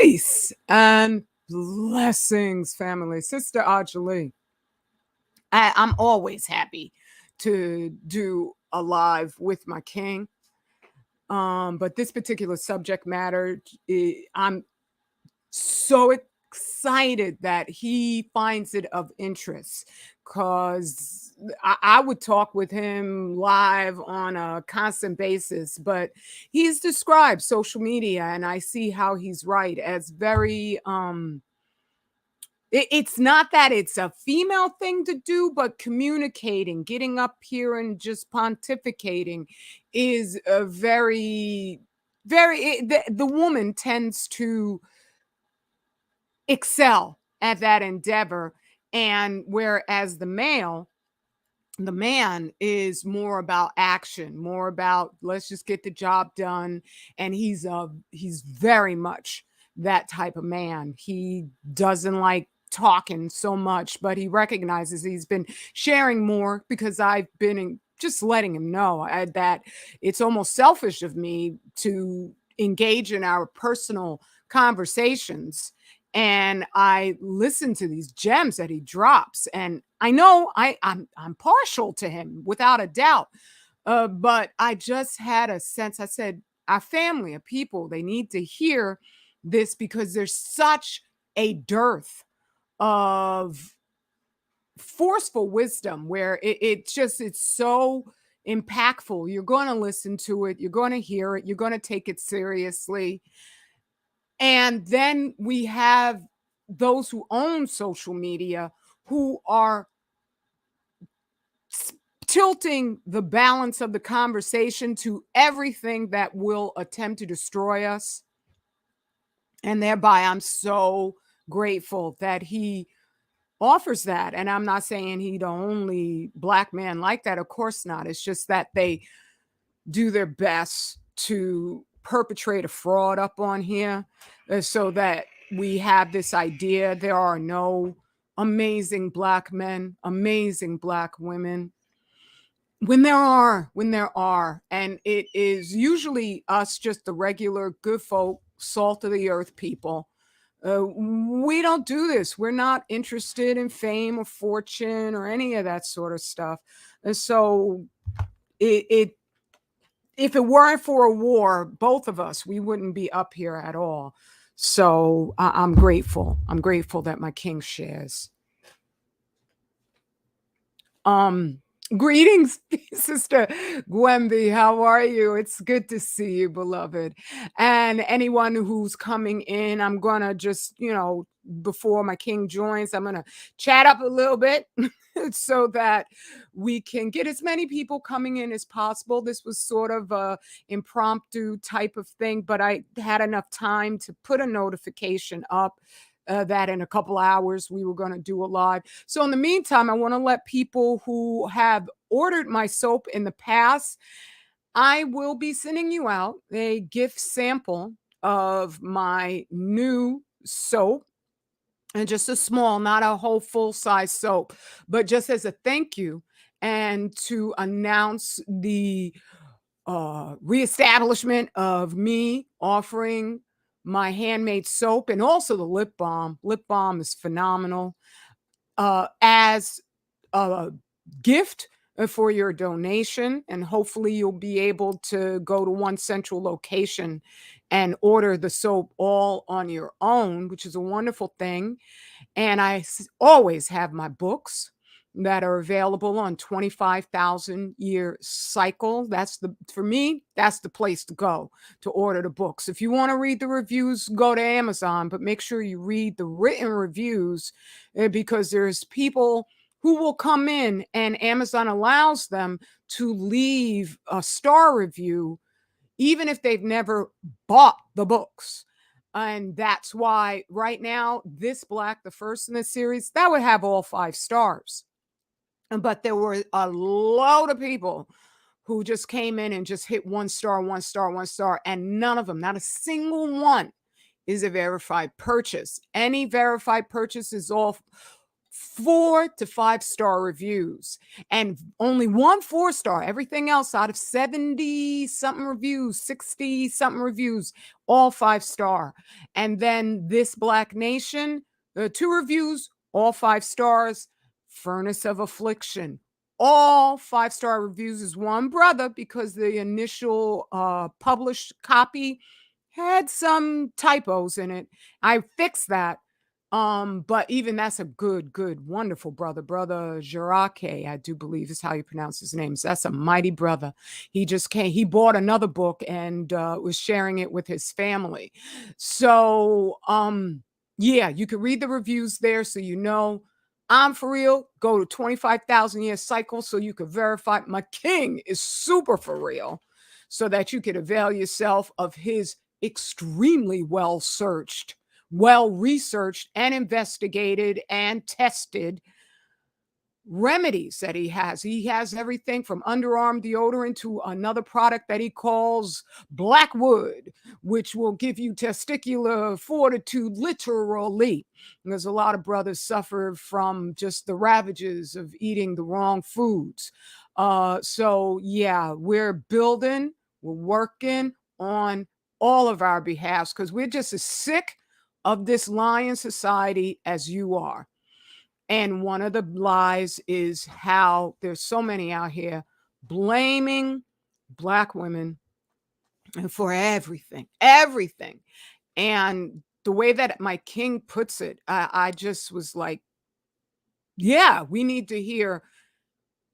Peace and blessings, family. Sister Ajali, I'm always happy to do a live with my king. But this particular subject matter, I'm so excited that he finds it of interest because I would talk with him live on a constant basis, but he's described social media, and I see how he's right, as very it's not that it's a female thing to do, but communicating, getting up here and just pontificating is a the woman tends to excel at that endeavor. And whereas the man is more about action, more about let's just get the job done. And he's very much that type of man. He doesn't like talking so much, but he recognizes he's been sharing more because I've been just letting him know that it's almost selfish of me to engage in our personal conversations, and I listen to these gems that he drops, and I know I'm partial to him without a doubt. But I just had a sense. I said, our family of people, they need to hear this because there's such a dearth of forceful wisdom where it's so impactful. You're going to listen to it, you're going to hear it, you're going to take it seriously. And then we have those who own social media who are tilting the balance of the conversation to everything that will attempt to destroy us. And thereby, I'm so grateful that he offers that. And I'm not saying he the only Black man like that. Of course not. It's just that they do their best to perpetrate a fraud up on here so that we have this idea there are no amazing Black men, amazing Black women. When there are, and it is usually us, just the regular good folk, salt of the earth people. We don't do this. We're not interested in fame or fortune or any of that sort of stuff. And so it if it weren't for a war, both of us, we wouldn't be up here at all. So I'm grateful. I'm grateful that my king shares. Greetings, Sister Gwemby. How are you? It's good to see you, beloved. And anyone who's coming in, I'm gonna just, before my king joins, I'm gonna chat up a little bit so that we can get as many people coming in as possible. This was sort of a impromptu type of thing, but I had enough time to put a notification up that in a couple hours we were going to do a live. So in the meantime, I want to let people who have ordered my soap in the past, I will be sending you out a gift sample of my new soap, and just a small, not a whole full size soap, but just as a thank you and to announce the reestablishment of me offering my handmade soap and also the lip balm. Lip balm is phenomenal. As a gift for your donation, and hopefully you'll be able to go to one central location and order the soap all on your own, which is a wonderful thing. And I always have my books that are available on 25,000 year cycle. For me, that's the place to go to order the books. If you want to read the reviews, go to Amazon, but make sure you read the written reviews because there's people who will come in and Amazon allows them to leave a star review even if they've never bought the books. And that's why right now, this Black, the first in the series, that would have all 5 stars. But there were a load of people who just came in and just hit 1 star, 1 star, 1 star, and none of them, not a single one, is a verified purchase. Any verified purchase is 4 to 5 star reviews, and only 1 4-star. Everything else out of 70 something reviews, 60 something reviews, all 5-star. And then This Black Nation, 2 reviews, all 5 stars. Furnace of Affliction, all 5-star reviews, is one brother because the initial published copy had some typos in it. I fixed that. But even that's a good, wonderful brother. Brother Jirake, I do believe is how you pronounce his name. So that's a mighty brother. He just came, he bought another book and was sharing it with his family. So yeah, you can read the reviews there so you know I'm for real. Go to 25,000 Year Cycle so you can verify my king is super for real, so that you can avail yourself of his extremely well-searched, well-researched and investigated and tested remedies that he has. He has everything from underarm deodorant to another product that he calls Blackwood, which will give you testicular fortitude literally. There's a lot of brothers suffer from just the ravages of eating the wrong foods. So yeah, we're building, we're working on all of our behalfs because we're just as sick of this lying society as you are. And one of the lies is how there's so many out here blaming Black women for everything. And the way that my king puts it, I just was like, yeah, we need to hear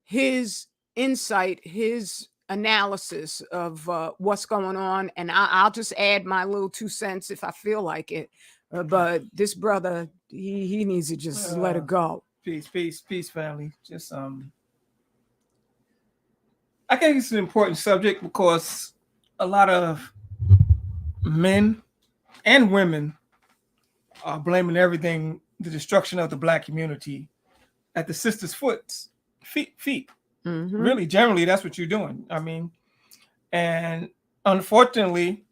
his insight, his analysis of what's going on. And I'll just add my little 2 cents if I feel like it. But this brother, he needs to just let it go. Peace, family. Just I think it's an important subject because a lot of men and women are blaming everything, the destruction of the Black community, at the sisters' feet. Mm-hmm. Really, generally, that's what you're doing. I mean, and unfortunately,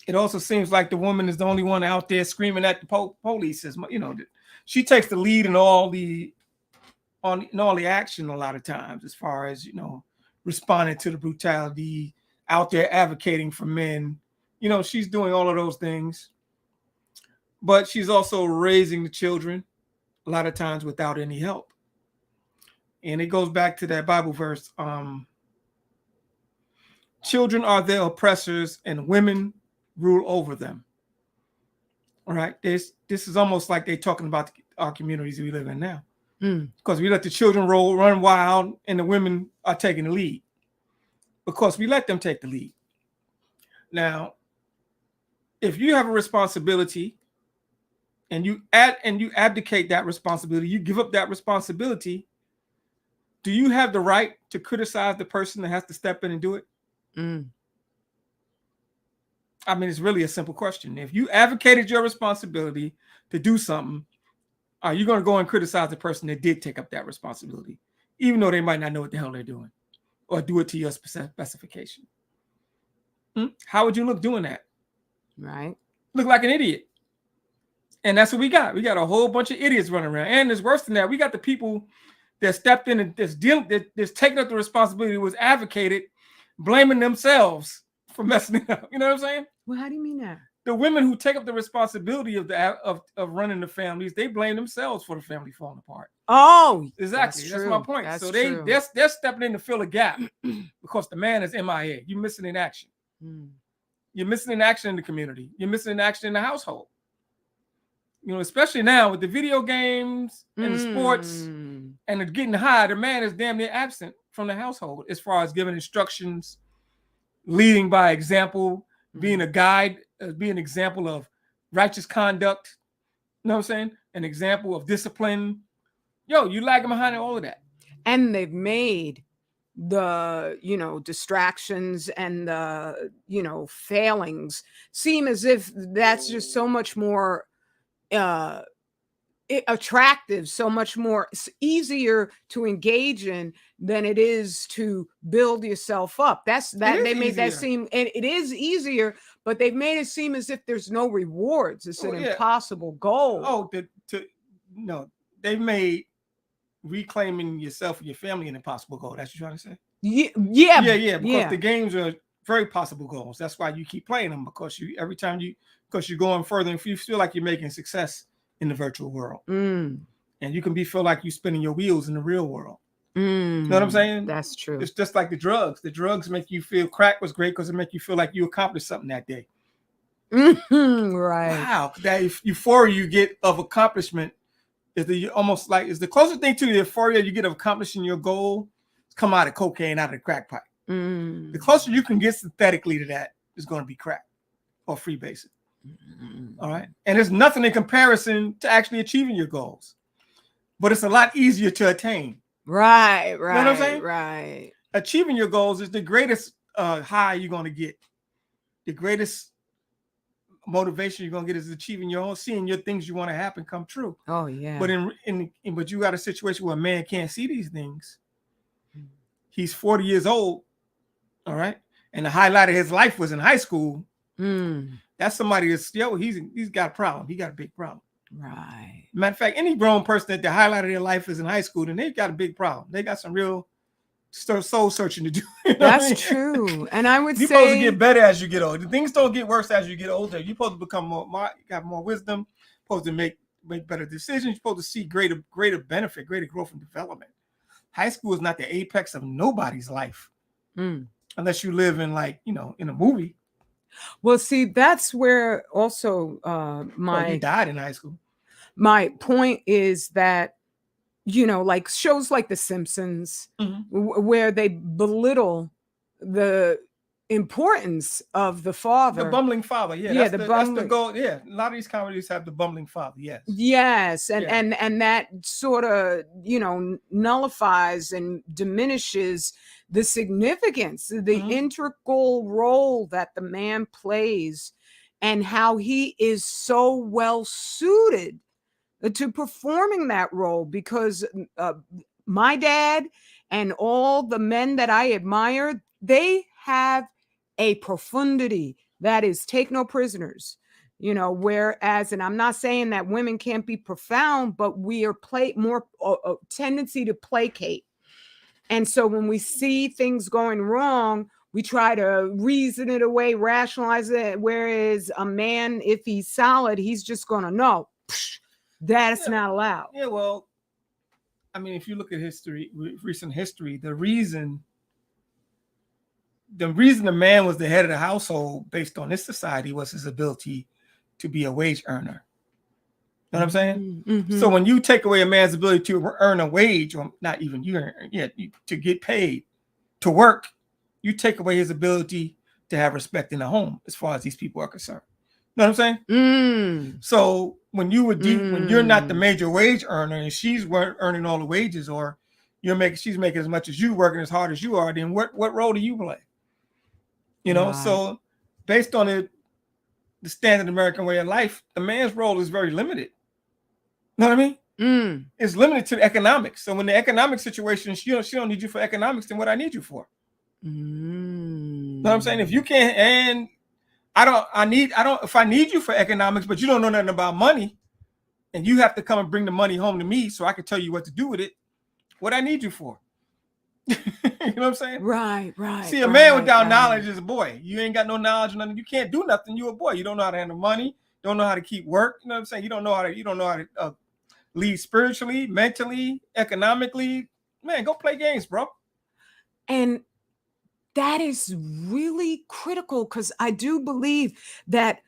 it also seems like the woman is the only one out there screaming at the police. You know, she takes the lead in all the action a lot of times, as far as, you know, responding to the brutality, out there advocating for men. You know, she's doing all of those things, but she's also raising the children a lot of times without any help. And it goes back to that Bible verse. Children are their oppressors and women rule over them. All right. This is almost like they're talking about our communities we live in now. Because we let the children run wild and the women are taking the lead. Because we let them take the lead. Now, if you have a responsibility and you abdicate that responsibility, you give up that responsibility, do you have the right to criticize the person that has to step in and do it? I mean, it's really a simple question. If you advocated your responsibility to do something, are you going to go and criticize the person that did take up that responsibility, even though they might not know what the hell they're doing, or do it to your specification? How would you look doing that? Right. Look like an idiot. And that's what we got. We got a whole bunch of idiots running around. And it's worse than that. We got the people that stepped in and that's taking up the responsibility, was advocated, blaming themselves for messing it up. You know what I'm saying? Well, how do you mean that? The women who take up the responsibility of running the families, they blame themselves for the family falling apart. Oh, exactly. That's my point. That's so true. they're stepping in to fill a gap because the man is MIA. You're missing in action. You're missing in action in the community. You're missing in action in the household. You know, especially now with the video games and the sports and the getting high, the man is damn near absent from the household as far as giving instructions, leading by example, being a guide, being an example of righteous conduct. You know what I'm saying? An example of discipline. Yo, you lagging behind all of that. And they've made the, you know, distractions and the, you know, failings seem as if that's just so much more attractive, so much more easier to engage in than it is to build yourself up. They made that seem, and it is easier, but they've made it seem as if there's no rewards. It's an impossible goal. No, they've made reclaiming yourself and your family an impossible goal. That's what you're trying to say? Yeah. Because the games are very possible goals. That's why you keep playing them, because because you're going further and you feel like you're making success in the virtual world. And you can feel like you're spinning your wheels in the real world. You know what I'm saying? That's true. It's just like the drugs. The drugs make you feel crack was great because it make you feel like you accomplished something that day. Right. Wow. That euphoria you get of accomplishment is the closest thing to the euphoria you get of accomplishing your goal come out of cocaine, out of the crack pipe. The closer you can get synthetically to that is going to be crack or freebasing. All right. And there's nothing in comparison to actually achieving your goals. But it's a lot easier to attain. Right. You know what I'm saying? Right. Achieving your goals is the greatest high you're going to get. The greatest motivation you're going to get is achieving your own, seeing your things you want to happen come true. Oh, yeah. But but you got a situation where a man can't see these things. He's 40 years old. All right. And the highlight of his life was in high school. That's somebody that's he's got a problem. He got a big problem. Right. Matter of fact, any grown person that the highlight of their life is in high school, then they've got a big problem. They got some real soul searching to do. You know That's true. And I would you're say supposed to get better as you get older. Things don't get worse as you get older. You're supposed to become got more wisdom, supposed to make better decisions, you're supposed to see greater benefit, greater growth and development. High school is not the apex of nobody's life. Unless you live in in a movie. Well, see, that's where also you died in high school. My point is that, like shows like The Simpsons, where they belittle the importance of the father. The bumbling father, yeah. That's the goal. Yeah. A lot of these comedies have the bumbling father, yes. Yes. And that sort of, nullifies and diminishes the significance, the integral role that the man plays and how he is so well suited to performing that role, because my dad and all the men that I admire, they have a profundity that is take no prisoners, whereas, and I'm not saying that women can't be profound, but we are more tendency to placate. And so when we see things going wrong, we try to reason it away, rationalize it. Whereas a man, if he's solid, he's just going to know that's not allowed. Yeah, well, I mean, if you look at recent history, the reason the man was the head of the household based on this society was his ability to be a wage earner. You know what I'm saying? So when you take away a man's ability to earn a wage, or not even to get paid to work, you take away his ability to have respect in the home, as far as these people are concerned. You know what I'm saying? So when when you're not the major wage earner and she's earning all the wages, or she's making as much as you, working as hard as you are, then what role do you play? Right. So based on the standard American way of life, the man's role is very limited. You know what I mean? It's limited to economics. So when the economic situation, she don't need you for economics, then what I need you for? You know what I'm saying? If you can't, and if I need you for economics, but you don't know nothing about money, and you have to come and bring the money home to me so I can tell you what to do with it, what I need you for? You know what I'm saying? Right. See, a man without knowledge is a boy. You ain't got no knowledge or nothing. You can't do nothing. You're a boy. You don't know how to handle money. Don't know how to keep work. You know what I'm saying? You don't know how to lead spiritually, mentally, economically. Man, go play games, bro. And that is really critical, because I do believe that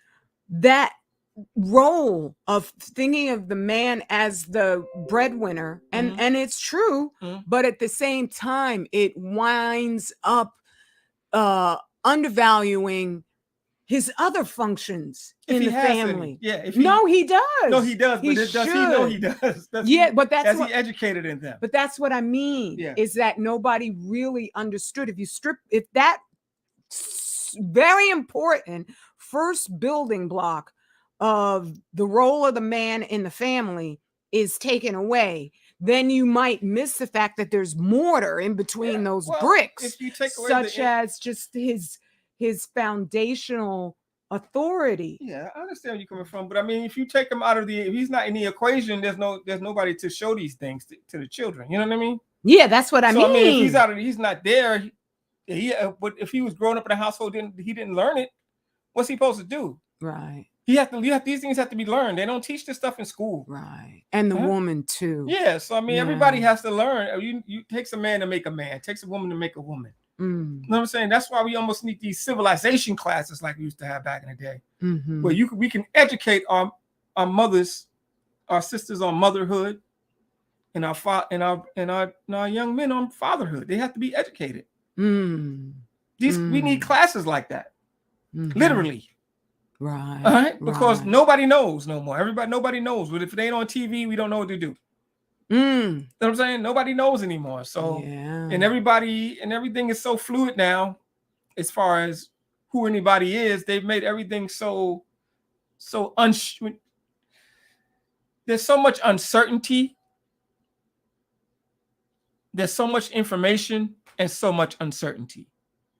role of thinking of the man as the breadwinner, and it's true, but at the same time, it winds up undervaluing his other functions in the family. Yeah. He does. No, he does. But does he know he does? But that's he educated in them. But that's what I mean. Is that nobody really understood. If that very important first building block of the role of the man in the family is taken away, then you might miss the fact that there's mortar in between those bricks, if you take away such as just his foundational authority. Yeah, I understand where you're coming from, but I mean, if you take him out of if he's not in the equation, there's nobody to show these things to the children. You know what I mean? Yeah, that's what I mean. So I mean, if he's not there. But if he was growing up in a household, he didn't learn it. What's he supposed to do? Right. These things have to be learned. They don't teach this stuff in school. Right. And the woman too. Yeah. So I mean, everybody has to learn. You takes a man to make a man. It takes a woman to make a woman. You know what I'm saying? That's why we almost need these civilization classes like we used to have back in the day, where we can educate our mothers, our sisters on motherhood, and our young men on fatherhood. They have to be educated. We need classes like that, literally. Right. All right, because nobody knows no more. Nobody knows. But if they ain't on TV, we don't know what to do. You know what I'm saying? Nobody knows anymore. So and everything is so fluid now, as far as who anybody is. They've made everything so there's so much uncertainty. There's so much information and so much uncertainty.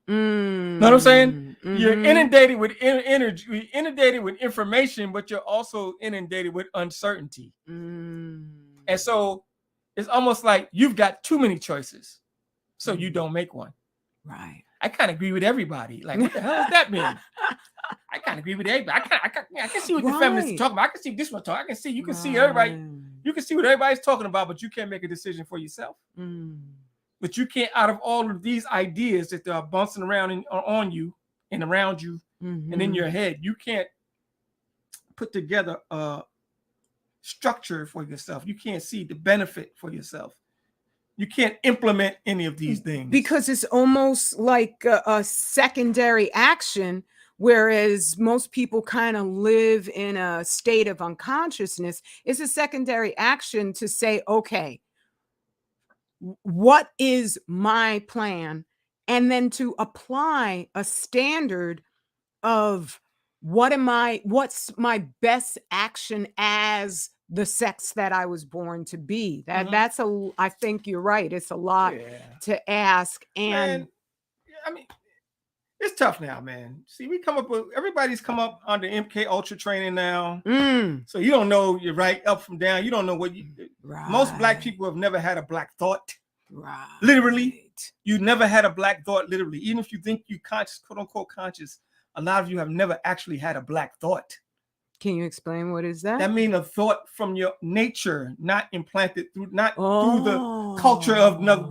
Know what I'm saying? You're inundated with energy, you're inundated with information, but you're also inundated with uncertainty. And so it's almost like you've got too many choices, so you don't make one. Right. I kind of agree with everybody. Like, what the hell does that mean? I kind of agree with everybody. I can see what the feminists are talking about. I can see this one talk. You can see everybody. You can see what everybody's talking about, but you can't make a decision for yourself. But you can't, out of all of these ideas that are bouncing around on you and around you and in your head, you can't put together a structure for yourself. You can't see the benefit for yourself. You can't implement any of these things. Because it's almost like a secondary action, whereas most people kind of live in a state of unconsciousness. It's a secondary action to say, okay, what is my plan? And then to apply a standard of what's my best action as the sex that I was born to be. That's I think you're right. It's a lot to ask. And man, I mean, it's tough now, man. See, everybody's come up under MK Ultra training now. So you don't know your right up from down. You don't know most Black people have never had a Black thought. Right. Literally, you never had a Black thought. Literally, even if you think you conscious, quote unquote conscious, a lot of you have never actually had a Black thought. Can you explain what is that? That means a thought from your nature, not implanted through the culture of not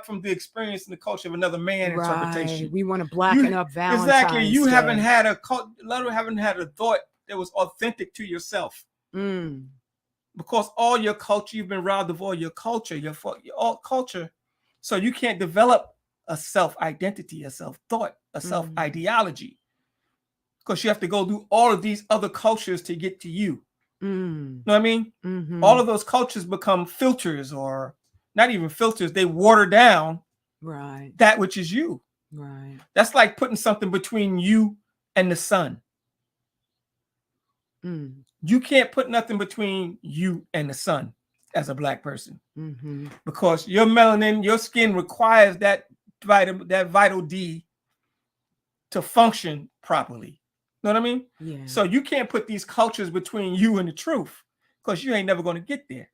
from the experience and the culture of another man interpretation. We want to blacken up Valentine's exactly. You Day. haven't had a lot of haven't had a thought that was authentic to yourself. Because all your culture, you've been robbed of all your culture, your culture. So you can't develop a self-identity, a self-thought, a self-ideology. Because you have to go through all of these other cultures to get to you. Know what I mean? All of those cultures become filters, or not even filters. They water down that which is you. Right. That's like putting something between you and the sun. You can't put nothing between you and the sun as a Black person, because your melanin, your skin requires that vital D to function properly. Know what I mean? Yeah. So you can't put these cultures between you and the truth, because you ain't never going to get there.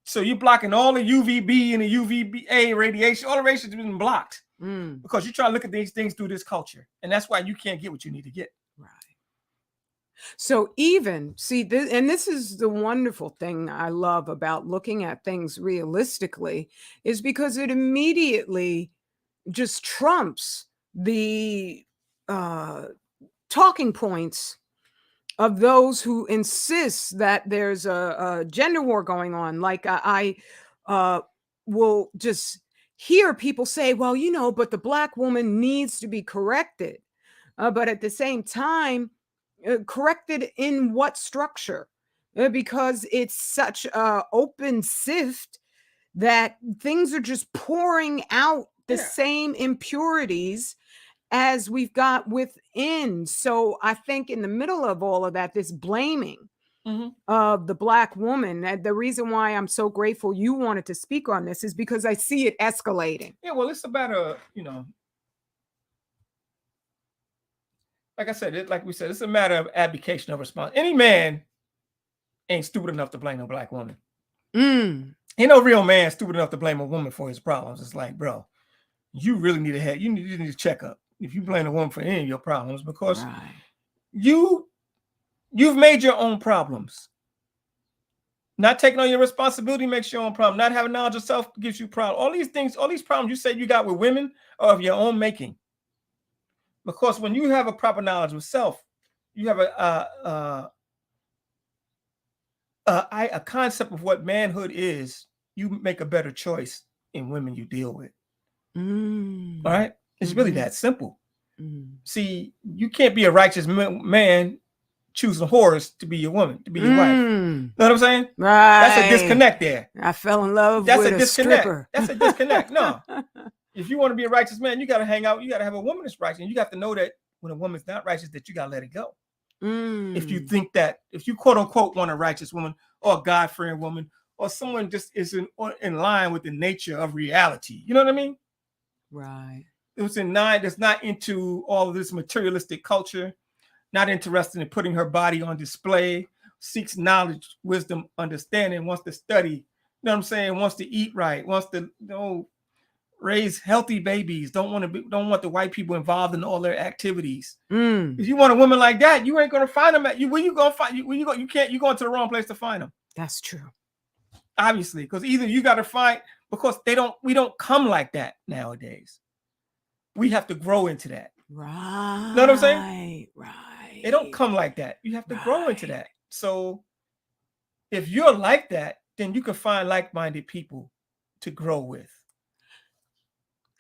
So you're blocking all the UVB and the UVA radiation. All the radiation has been blocked because you're trying to look at these things through this culture, and that's why you can't get what you need to get. Right. So even this is the wonderful thing I love about looking at things realistically, is because it immediately just trumps the talking points of those who insist that there's a gender war going on. Like I will just hear people say, well, but the Black woman needs to be corrected. But at the same time, corrected in what structure? Because it's such an open sift that things are just pouring out the same impurities as we've got within. So I think in the middle of all of that, this blaming of the Black woman, and the reason why I'm so grateful you wanted to speak on this is because I see it escalating. Yeah, well, it's about like I said, like we said, it's a matter of abdication of response. Any man ain't stupid enough to blame a black woman. Ain't no real man stupid enough to blame a woman for his problems. It's like, bro, you really need you need to check up if you blame a woman for any of your problems, because you've made your own problems. Not taking on your responsibility makes your own problem. Not having knowledge of self gives you problems. All these things, all these problems you say you got with women are of your own making. Because when you have a proper knowledge of self, you have a concept of what manhood is. You make a better choice in women you deal with. All right? It's really that simple. See, you can't be a righteous man choosing Horus to be your woman, to be your wife. Know what I'm saying? Right. That's a disconnect there. I fell in love with a stripper. That's a disconnect. No. If you want to be a righteous man, you got to hang out. You got to have a woman that's righteous. And you have to know that when a woman's not righteous, that you got to let it go. If you think that, if you quote unquote want a righteous woman or a God-fearing woman or someone just is in line with the nature of reality. You know what I mean? Right. It's in line, that's not into all of this materialistic culture, not interested in putting her body on display, seeks knowledge, wisdom, understanding, wants to study, you know what I'm saying, wants to eat right, wants to raise healthy babies, don't want the white people involved in all their activities. If you want a woman like that, you ain't gonna find them you going to the wrong place to find them. That's true. Obviously, because either you got to find, because we don't come like that nowadays. We have to grow into that. Right. Know what I'm saying? Right. They don't come like that. You have to grow into that. So if you're like that, then you can find like-minded people to grow with.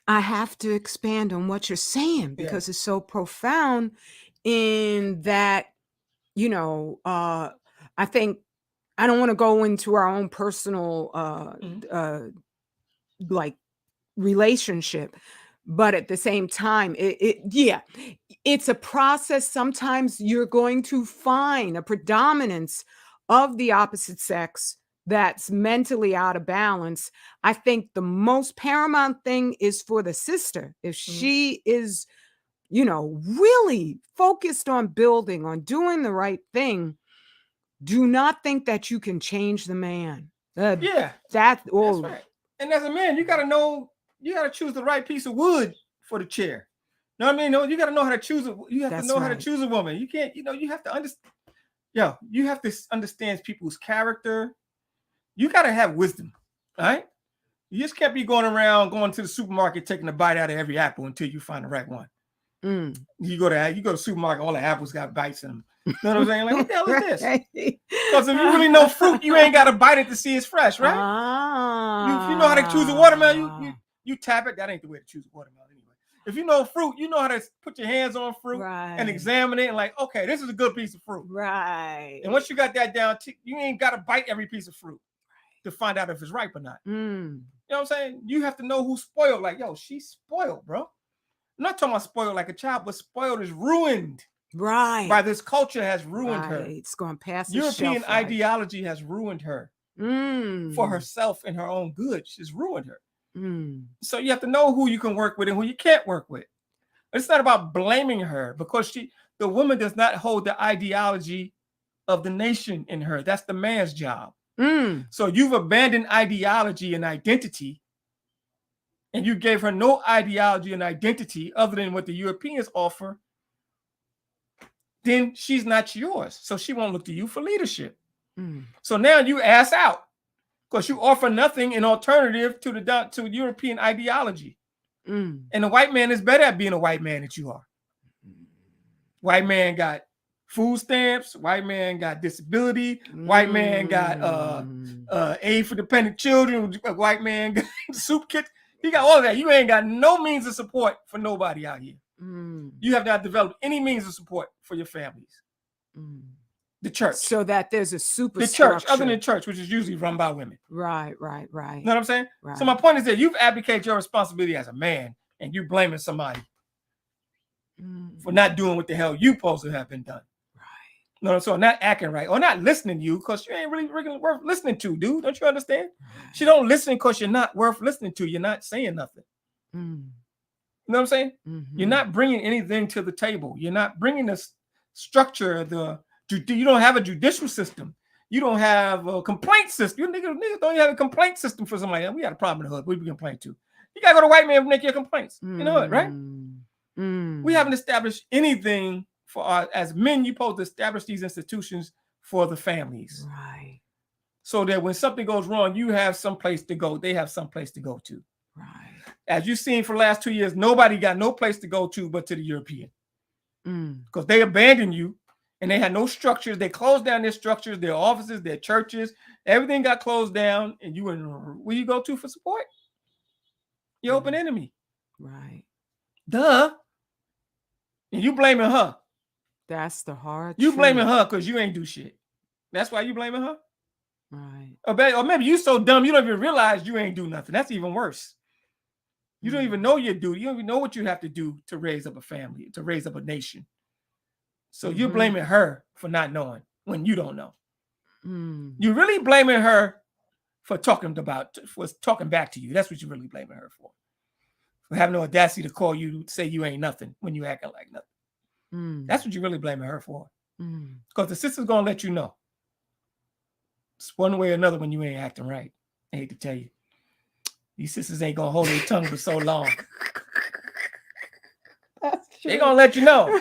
I have to expand on what you're saying because it's so profound in that, I think I don't want to go into our own personal like relationship, but at the same time, it's a process. Sometimes you're going to find a predominance of the opposite sex that's mentally out of balance. I think the most paramount thing is for the sister. If she is, really focused on building, on doing the right thing, do not think that you can change the man. That's right. And as a man, you got to know, you got to choose the right piece of wood for the chair. Know what I mean? No, you got to know how to choose you have to know how to choose a woman. You can't, you have to understand. You have to understand people's character. You got to have wisdom, all right? You just can't be going to the supermarket, taking a bite out of every apple until you find the right one. You go to the supermarket, all the apples got bites in them. You know what I'm saying? Like, what the hell is this? Because if you really know fruit, you ain't got to bite it to see it's fresh, right? If you know how to choose a watermelon, you tap it. That ain't the way to choose a watermelon anyway. If you know fruit, you know how to put your hands on fruit and examine it and like, okay, this is a good piece of fruit. Right. And once you got that down, you ain't got to bite every piece of fruit to find out if it's ripe or not. You know what I'm saying? You have to know who's spoiled. Like, yo, she's spoiled, bro. I'm not talking about spoiled like a child, but spoiled is ruined. Right. By this culture has ruined her. It's going past the European ideology has ruined her for herself and her own good. She's ruined her. So you have to know who you can work with and who you can't work with. It's not about blaming her because the woman does not hold the ideology of the nation in her. That's the man's job. So you've abandoned ideology and identity, and you gave her no ideology and identity other than what the Europeans offer. Then she's not yours. So she won't look to you for leadership. So now you ass out because you offer nothing in alternative to European ideology. And the white man is better at being a white man than you are. White man got food stamps. White man got disability. White man got aid for dependent children. White man got soup kit. He got all of that. You ain't got no means of support for nobody out here. You have not developed any means of support for your families. The church. So that there's a the church, other than church, which is usually run by women. Right. You know what I'm saying? Right. So my point is that you've abdicated your responsibility as a man and you're blaming somebody for not doing what the hell you supposed to have been done. Right. No, so not acting right or not listening to you because you ain't really worth listening to, dude. Don't you understand? Right. She don't listen because you're not worth listening to. You're not saying nothing. You know what I'm saying? You're not bringing anything to the table. You're not bringing the structure. You don't have a judicial system. You don't have a complaint system. You niggas don't have a complaint system for somebody. We got a problem in the hood. We complain to. You gotta go to white man and make your complaints. You know it, right? We haven't established anything for as men. You're supposed to establish these institutions for the families, right? So that when something goes wrong, you have some place to go. They have some place to go to, right? As you've seen for the last 2 years, nobody got no place to go to but to the European, because they abandoned you. And they had no structures. They closed down their structures, their offices, their churches. Everything got closed down. And you where you go to for support? Your open enemy. Right. Duh. And you blaming her. That's the hard You truth. blaming her because you ain't do shit. That's why you blaming her? Right. Or maybe you so dumb you don't even realize you ain't do nothing. That's even worse. You don't even know your duty. You don't even know what you have to do to raise up a family, to raise up a nation. So you're blaming her for not knowing when you don't know. You're really blaming her for talking back to you. That's what you're really blaming her for having no audacity to call you, say you ain't nothing when you acting like nothing. That's what you're really blaming her for. Because the sister's gonna let you know. It's one way or another when you ain't acting right. I hate to tell you, these sisters ain't gonna hold their tongue for so long. They're gonna let you know.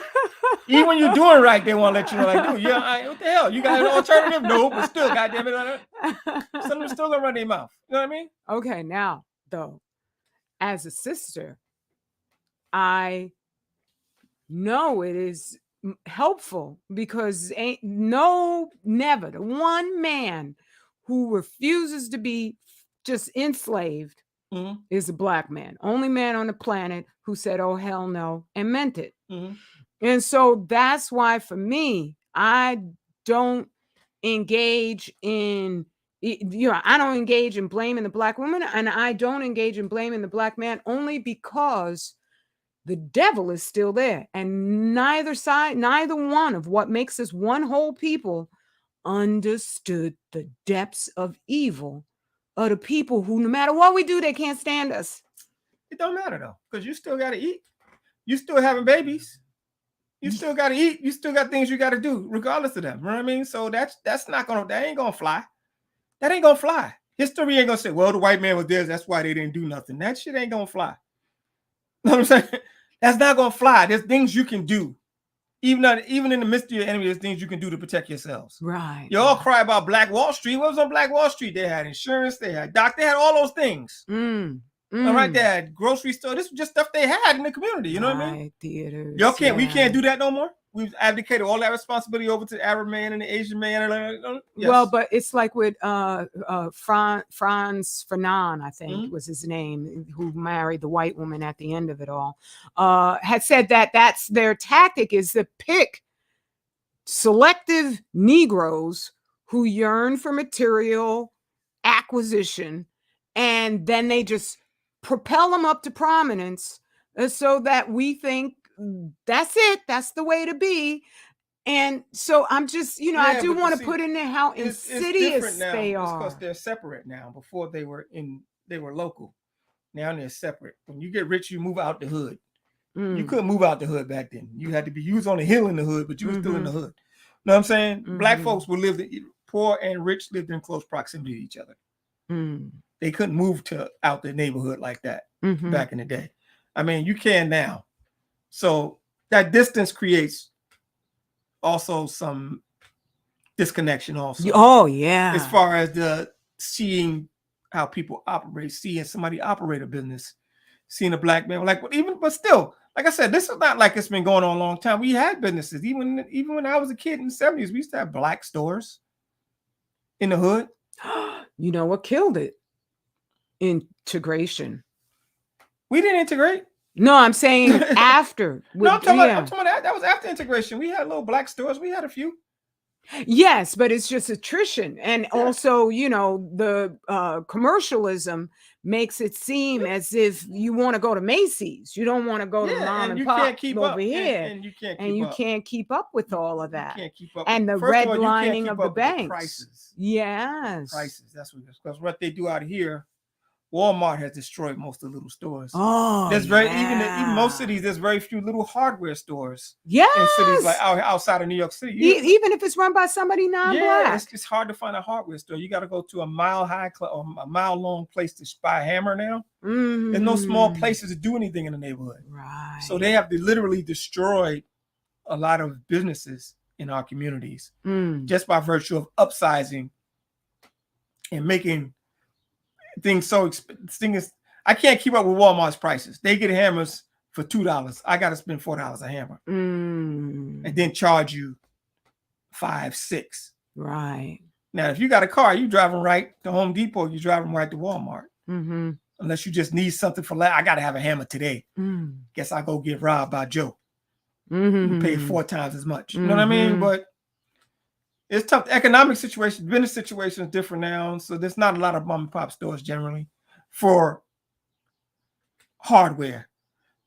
Even when you're doing right, they won't let you know. Like, dude, what the hell? You got an alternative? No, but still, goddamn it, some of them still gonna run their mouth. You know what I mean? Okay, now though, as a sister, I know it is helpful because never the one man who refuses to be just enslaved is a black man. Only man on the planet who said, "Oh hell no," and meant it. And so that's why for me, I don't engage in, I don't engage in blaming the black woman, and I don't engage in blaming the black man only because the devil is still there. And neither one of what makes us one whole people understood the depths of evil of the people who, no matter what we do, they can't stand us. It don't matter though, because you still got to eat. You still having babies. You still got to eat. You still got things you got to do, regardless of them. You know what I mean? So that ain't gonna fly. That ain't gonna fly. History ain't gonna say, well, the white man was there, that's why they didn't do nothing. That shit ain't gonna fly. You know what I'm saying? That's not gonna fly. There's things you can do. Even in the midst of your enemy, there's things you can do to protect yourselves. Right. You all cry about Black Wall Street. What was on Black Wall Street? They had insurance, they had they had all those things. All right, they had grocery store. This was just stuff they had in the community. You know what I mean? Theaters. We can't do that no more. We've abdicated all that responsibility over to the Arab man and the Asian man. Yes. Well, but it's like with Franz Fanon, I think was his name, who married the white woman at the end of it all, had said that's their tactic, is to pick selective Negroes who yearn for material acquisition, and then they just propel them up to prominence so that we think that's it, that's the way to be. And so I'm just, I do want to put in there how insidious they are. It's because they're separate now. Before they were local. Now they're separate. When you get rich, you move out the hood. You couldn't move out the hood back then. You was on a hill in the hood, but you were still in the hood. You know what I'm saying? Black folks poor and rich lived in close proximity to each other. They couldn't move out the neighborhood like that back in the day. I mean, you can now. So that distance creates also some disconnection also. Oh, yeah. As far as the seeing how people operate, seeing somebody operate a business, seeing a black man, but still, like I said, this is not like it's been going on a long time. We had businesses. Even when I was a kid in the 70s, we used to have black stores in the hood. You know what killed it? Integration. We didn't integrate. No, I'm saying after. I'm talking about that was after integration. We had little black stores. We had a few. Yes, but it's just attrition. And also, the commercialism makes it seem as if you want to go to Macy's. You don't want to go to mom and pop over here. And you can't keep up with all of that. You can't keep up. And the redlining of the banks. Prices. Yes. Prices. That's because what they do out here Walmart has destroyed most of the little stores. Oh, There's even most cities. There's very few little hardware stores. Yes. In cities like outside of New York City. Even if it's run by somebody non-black. Yeah, it's hard to find a hardware store. You got to go to a mile long place to buy a hammer now. There's no small places to do anything in the neighborhood. Right. So they have literally destroyed a lot of businesses in our communities just by virtue of upsizing and making things so expensive. I can't keep up with Walmart's prices. They get hammers for $2. I got to spend $4 a hammer, and then charge you $5, $6. Right. Now, if you got a car, you driving right to Home Depot. You driving right to Walmart. Unless you just need something for I got to have a hammer today. Guess I go get robbed by Joe. Who paid 4 times as much. You know what I mean? But it's tough. The economic situation, business situation is different now. So there's not a lot of mom and pop stores generally for hardware.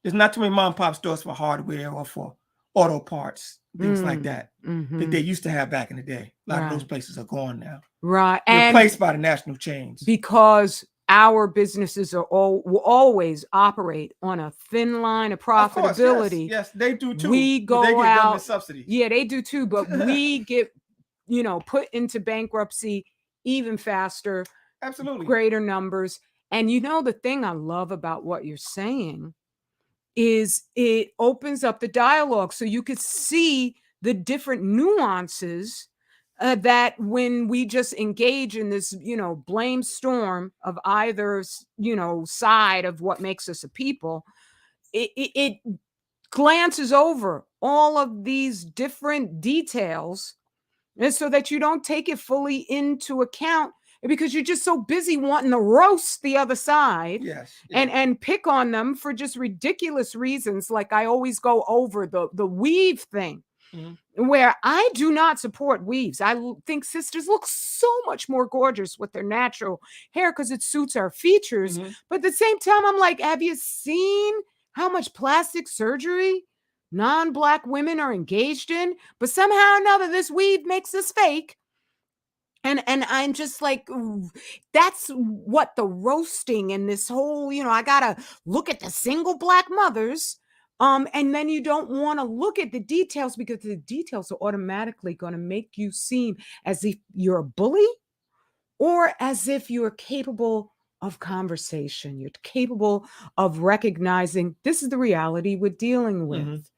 There's not too many mom and pop stores for hardware or for auto parts, things like that, that they used to have back in the day. A lot of those places are gone now. Right. Replaced by the national chains. Because our businesses will always operate on a thin line of profitability. Of course, yes, they do too. We go they get out. Government subsidies. Yeah, they do too. But we get, put into bankruptcy even faster. Absolutely. Greater numbers. And the thing I love about what you're saying is it opens up the dialogue so you could see the different nuances that when we just engage in this, blame storm of either, side of what makes us a people, it glances over all of these different details, and so that you don't take it fully into account because you're just so busy wanting to roast the other side. Yes. And pick on them for just ridiculous reasons. Like I always go over the weave thing. Where I do not support weaves. I think sisters look so much more gorgeous with their natural hair because it suits our features. But at the same time, I'm like, have you seen how much plastic surgery non-black women are engaged in? But somehow or another, this weave makes us fake. And I'm just like, ooh, that's what the roasting and this whole, I gotta look at the single black mothers. And then you don't want to look at the details because the details are automatically going to make you seem as if you're a bully or as if you're capable of conversation. You're capable of recognizing this is the reality we're dealing with.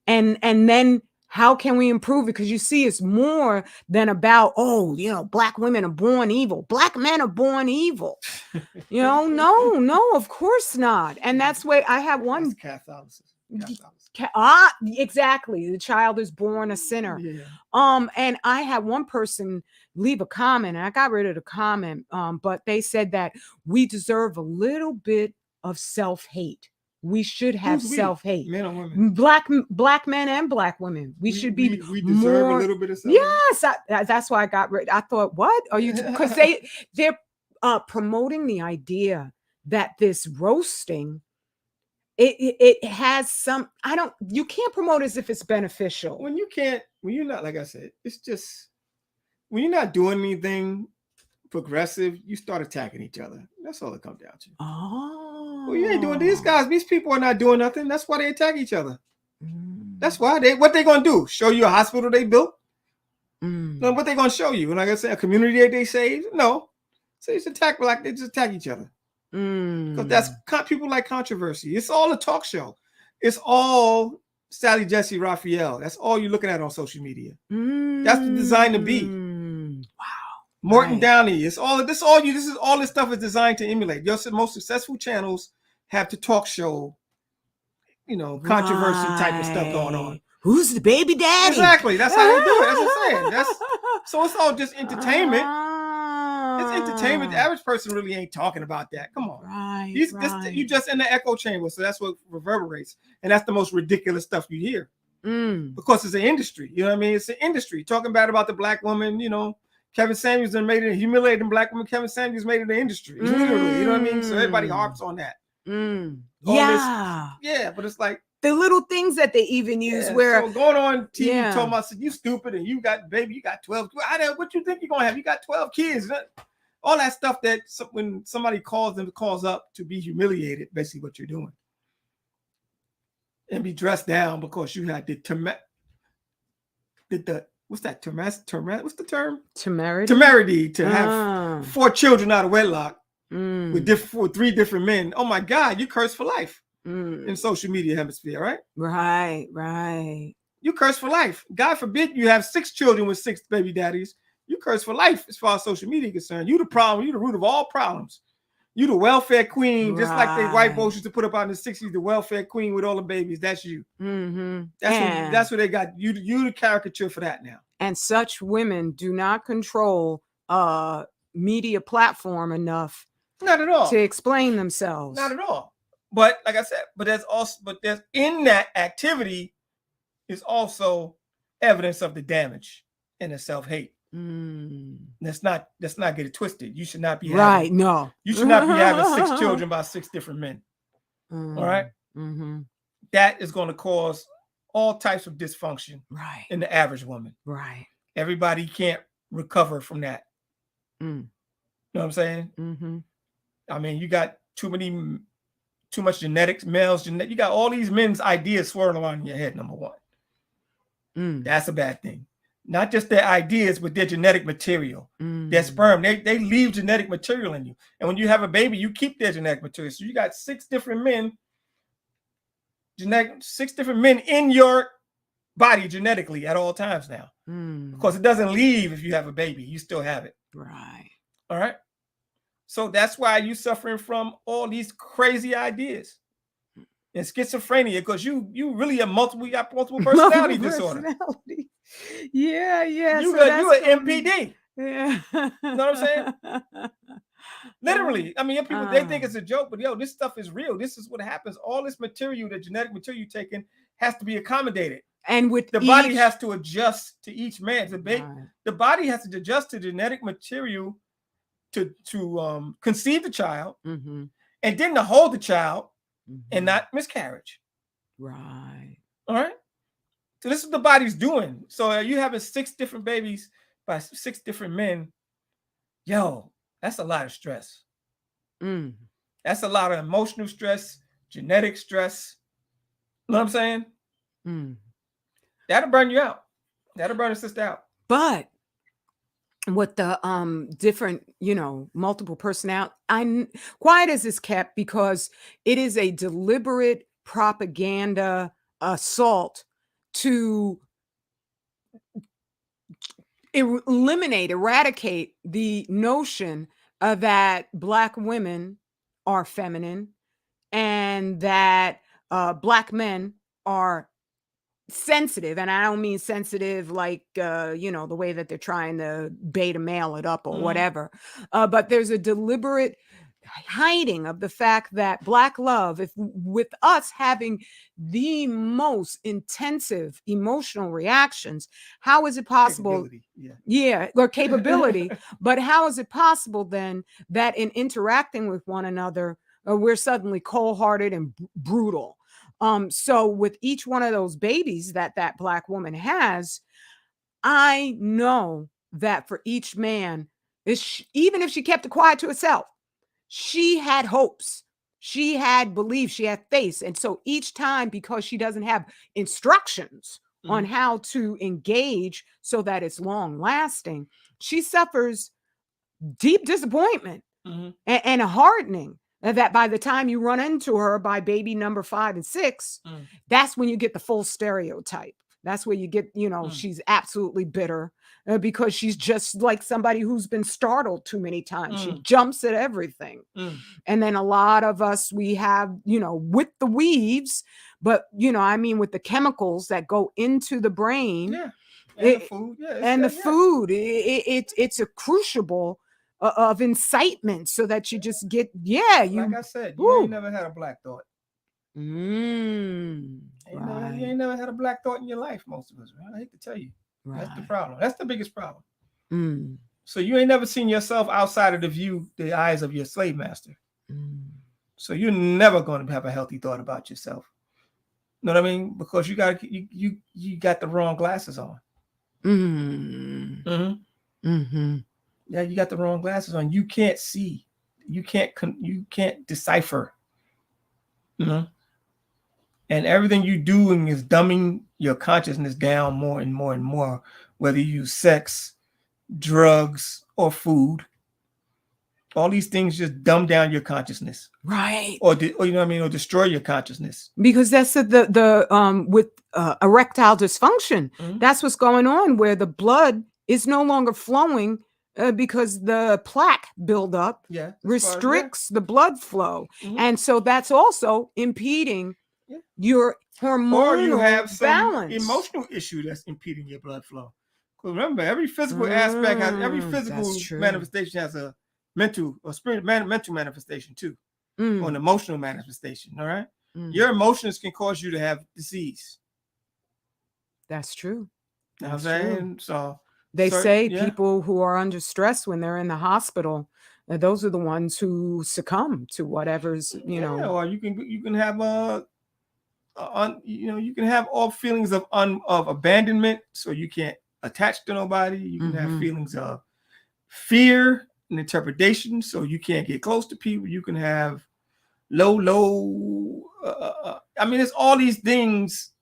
And then how can we improve it? Because you see, it's more than about, black women are born evil. Black men are born evil. No, of course not. And that's why I have one. That's Catholicism. Exactly. The child is born a sinner. And I had one person leave a comment, and I got rid of the comment. But they said that we deserve a little bit of self-hate. We should have self-hate. Men or women? Black men and black women. We should be we deserve more, a little bit of self-hate. Yes, that's why I got rid. I thought, what are you? Because they're promoting the idea that this roasting. It has some, you can't promote as if it's beneficial. When you're not, like I said, it's just, when you're not doing anything progressive, you start attacking each other. That's all it comes down to. Oh. Well, you ain't doing these people are not doing nothing. That's why they attack each other. That's why what they going to do? Show you a hospital they built? No, what they going to show you? And like I said, a community that they saved? No. So they just attack each other. Because that's people like controversy. It's all a talk show. It's all Sally Jesse Raphael. That's all you're looking at on social media. That's the design to be. Wow. Morton Downey. It's all this. All this stuff is designed to emulate. Your most successful channels have the talk show, controversy type of stuff going on. Who's the baby daddy? Exactly. That's how they do it. That's what I'm saying. So it's all just entertainment. It's entertainment. The average person really ain't talking about that. Come on. Right. You just in the echo chamber. So that's what reverberates. And that's the most ridiculous stuff you hear. Because it's an industry. You know what I mean? It's an industry. Talking bad about the black woman, Kevin Samuels made it, humiliating black women. Kevin Samuels made it an industry. Literally. You know what I mean? So everybody harps on that. But it's like the little things that they even use where so going on TV talking about you stupid and you got 12. What you think you're gonna have? You got 12 kids. all that stuff that when somebody calls up to be humiliated, basically what you're doing, and be dressed down because you had what's that term? What's the term? Temerity to have 4 children out of wedlock with 3 different men. Oh my God, you curse for life in social media hemisphere, right? Right. You curse for life. God forbid you have 6 children with 6 baby daddies. You curse for life as far as social media is concerned. You the problem. You the root of all problems. You the welfare queen, just like the white folks used to put up out in the 60s, the welfare queen with all the babies. That's you. That's what they got. You the caricature for that now. And such women do not control media platform enough. Not at all. To explain themselves. Not at all. But like I said, there's in that activity is also evidence of the damage and the self-hate. Let's not get it twisted. You should not be right. No, you should not be having 6 children by 6 different men. All right. That is going to cause all types of dysfunction. Right. In the average woman. Right. Everybody can't recover from that. You know what I'm saying? I mean, you got too much genetics, males. You got all these men's ideas swirling around in your head. Number one, that's a bad thing. Not just their ideas, but their genetic material, their sperm. They leave genetic material in you, and when you have a baby, you keep their genetic material. So you got 6 different men, 6 different men in your body genetically at all times now, because it doesn't leave if you have a baby. You still have it. Right. All right. So that's why you're suffering from all these crazy ideas and schizophrenia, because you really got multiple personality disorder. Yeah. You an MPD. Yeah. You know what I'm saying? Literally. I mean, people they think it's a joke, but this stuff is real. This is what happens. All this material, the genetic material you're taking, has to be accommodated. And with the body has to adjust to each man. The body has to adjust to genetic material to conceive the child, and then to hold the child and not miscarriage. Right. All right. So this is what the body's doing. So you having 6 different babies by 6 different men. Yo, that's a lot of stress. That's a lot of emotional stress, genetic stress. You know what I'm saying? That'll burn you out. That'll burn a sister out. But with the different, multiple personality, quiet as is kept because it is a deliberate propaganda assault to eradicate the notion that Black women are feminine and that Black men are sensitive. And I don't mean sensitive like the way that they're trying to beta male it up or whatever, but there's a deliberate hiding of the fact that Black love, with us having the most intensive emotional reactions, how is it possible? Capability. But how is it possible then that in interacting with one another, we're suddenly cold-hearted and brutal? So with each one of those babies that Black woman has, I know that for each man, even if she kept it quiet to herself, she had hopes, she had belief, she had faith. And so each time, because she doesn't have instructions on how to engage so that it's long lasting, she suffers deep disappointment and a hardening. That by the time you run into her by baby number 5 and 6, that's when you get the full stereotype. That's where you get, she's absolutely bitter because she's just like somebody who's been startled too many times. She jumps at everything. And then a lot of us, we have, with the weaves, but, with the chemicals that go into the brain. Yeah. And the food. Yeah, food. It's a crucible of incitement so that you just get, like I said, you ain't never had a Black thought. Right. You ain't never had a Black thought in your life, most of us, right? I hate to tell you. Right. That's the problem. That's the biggest problem. So you ain't never seen yourself outside of the eyes of your slave master. So you're never going to have a healthy thought about yourself. You know what I mean? Because you got the wrong glasses on. Yeah, you got the wrong glasses on. You can't see. You can't decipher. You know? And everything you doing is dumbing your consciousness down more and more and more, whether you use sex, drugs, or food. All these things just dumb down your consciousness. Right. Or you know what I mean? Or destroy your consciousness. Because that's the with erectile dysfunction. Mhm. That's what's going on, where the blood is no longer flowing because the plaque buildup Yeah. restricts the blood flow. Mhm. And so that's also impeding Yeah. your hormonal Or you have some balance. emotional issue that's impeding your blood flow. Because remember, every physical aspect has, every physical manifestation has a mental or mental manifestation too, or an emotional manifestation. All right. Your emotions can cause you to have disease. That's true. You know what I'm saying? So they say people who are under stress when they're in the hospital, those are the ones who succumb to whatever's, you know. Or you can have you can have all feelings of abandonment, so you can't attach to nobody. You can have feelings of fear and interpretation, so you can't get close to people. You can have low I mean, it's all these things.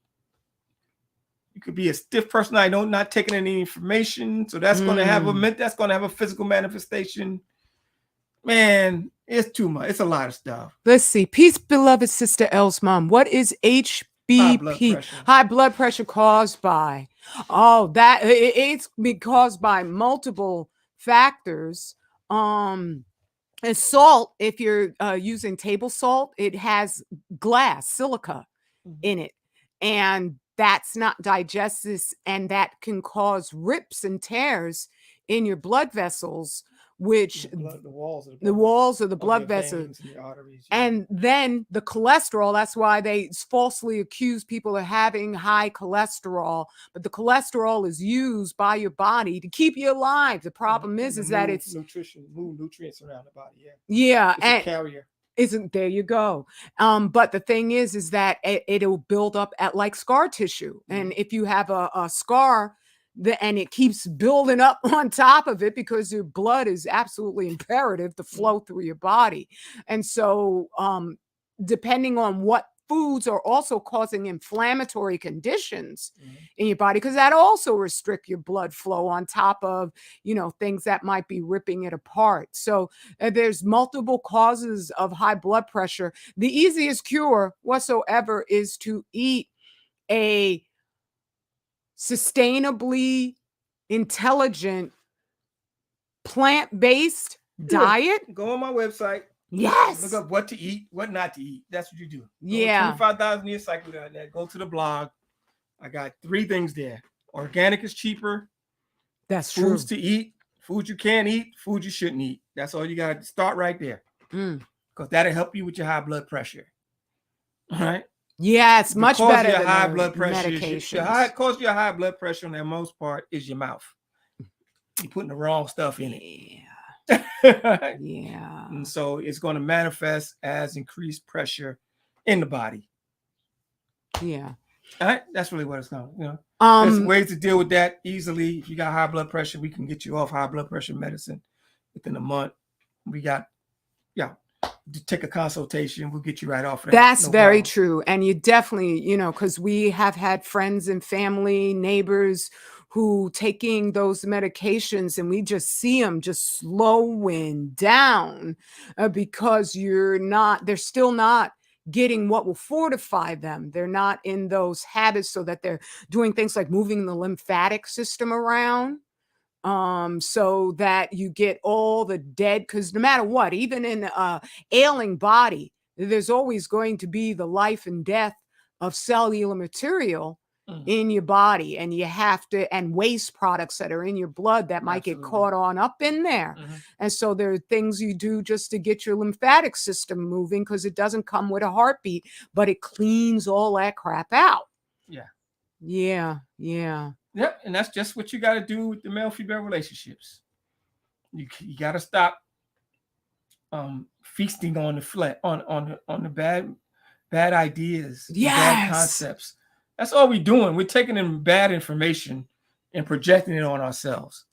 You could be a stiff personality, not taking any information, so that's going to have a physical manifestation. Man, it's too much. It's a lot of stuff. Let's see. Peace, beloved Sister L's mom. What is HBP? High blood pressure caused by? Oh, that it's caused by multiple factors. And salt, if you're using table salt, it has glass, silica in it. And that's not digested, and that can cause rips and tears in your blood vessels, which the walls of the blood vessels and the arteries, and then the cholesterol. That's why they falsely accuse people of having high cholesterol, but the cholesterol is used by your body to keep you alive. The problem is that it's nutrients around the body. Yeah, it's a carrier. Isn't there you go. But the thing is that it'll build up at like scar tissue. And if you have a scar and it keeps building up on top of it, because your blood is absolutely imperative to flow through your body. And so depending on what foods are also causing inflammatory conditions in your body, because that also restrict your blood flow on top of, things that might be ripping it apart. So there's multiple causes of high blood pressure. The easiest cure whatsoever is to eat a sustainably intelligent plant-based diet. Go on my website. Yes. Look up what to eat, what not to eat. That's what you do. Yeah. 25,000 year cycle. Go to the blog. I got 3 things there. Organic is cheaper. That's true. Foods to eat, food you can eat, food you shouldn't eat. That's all you got to start right there. Because that'll help you with your high blood pressure. All right. Yeah, it's much better than high blood pressure. Medications. Cause your high blood pressure on the most part is your mouth. You're putting the wrong stuff in it. Yeah. And so it's going to manifest as increased pressure in the body. Yeah. All right. That's really what it's going to, there's ways to deal with that easily. If you got high blood pressure, we can get you off high blood pressure medicine within a month. We got, to take a consultation. We'll get you right off of that. That's very true. And you definitely, because we have had friends and family, neighbors who taking those medications, and we just see them just slowing down because they're still not getting what will fortify them. They're not in those habits, so that they're doing things like moving the lymphatic system around. So that you get all the dead, because no matter what, even in a ailing body, there's always going to be the life and death of cellular material in your body, and you have to, and waste products that are in your blood that might get caught on up in there. And so there are things you do just to get your lymphatic system moving, because it doesn't come with a heartbeat, but it cleans all that crap out. Yeah. Yep, and that's just what you got to do with the male-female relationships. You got to stop feasting on the bad ideas, bad concepts. That's all we're doing. We're taking in bad information and projecting it on ourselves.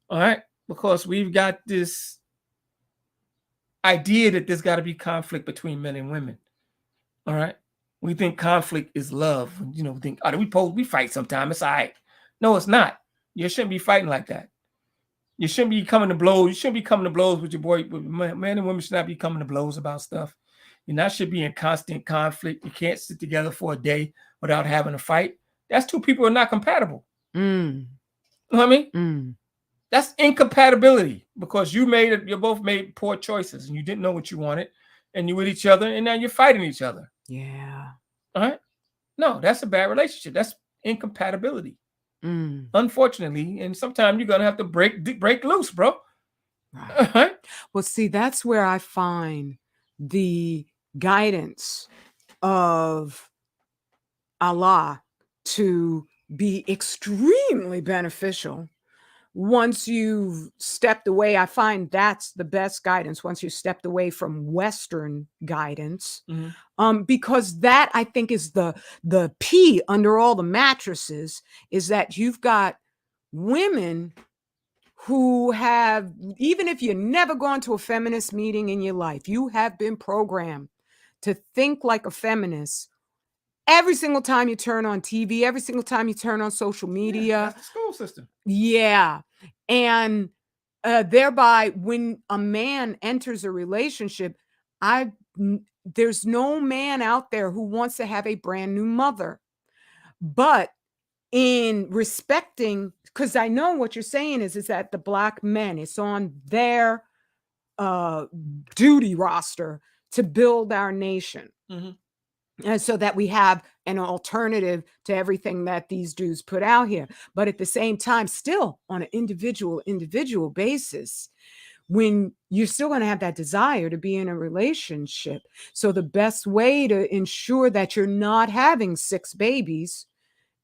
All right. because we've got this idea that there's got to be conflict between men and women. All right. We think conflict is love. You know, we think, oh, we fight sometimes. It's all right. No, it's not. You shouldn't be fighting like that. You shouldn't be coming to blows. You shouldn't be coming to blows with your boy. Men and women should not be coming to blows about stuff. You not should be in constant conflict. You can't sit together for a day without having a fight. That's two people who are not compatible. You know what I mean? That's incompatibility, because you both made poor choices and you didn't know what you wanted, and you're with each other, and now you're fighting each other. Yeah. All right. No, that's a bad relationship. That's incompatibility. Unfortunately, and sometimes you're gonna have to break loose, bro. Right. Well, see, that's where I find the guidance of Allah to be extremely beneficial. Once you've stepped away, I find that's the best guidance once you stepped away from Western guidance. Because that, I think, is the P under all the mattresses, is that you've got women who have, even if you've never gone to a feminist meeting in your life, you have been programmed to think like a feminist every single time you turn on TV, every single time you turn on social media. Yeah, that's the school system. Yeah. And thereby, when a man enters a relationship, there's no man out there who wants to have a brand new mother. But in respecting, because I know what you're saying is that the Black men, it's on their duty roster to build our nation. And so that we have an alternative to everything that these dudes put out here. But at the same time, still on an individual basis, when you're still going to have that desire to be in a relationship. So the best way to ensure that you're not having 6 babies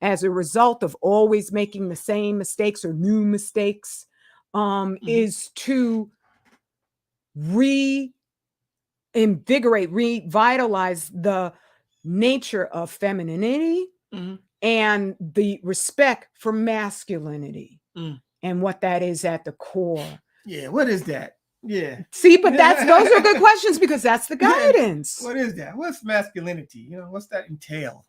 as a result of always making the same mistakes or new mistakes is to revitalize the nature of femininity and the respect for masculinity and what that is at the core. Yeah, what is that? Yeah. See, but those are good questions, because that's the guidance. What is that? What's masculinity? You know, what's that entail?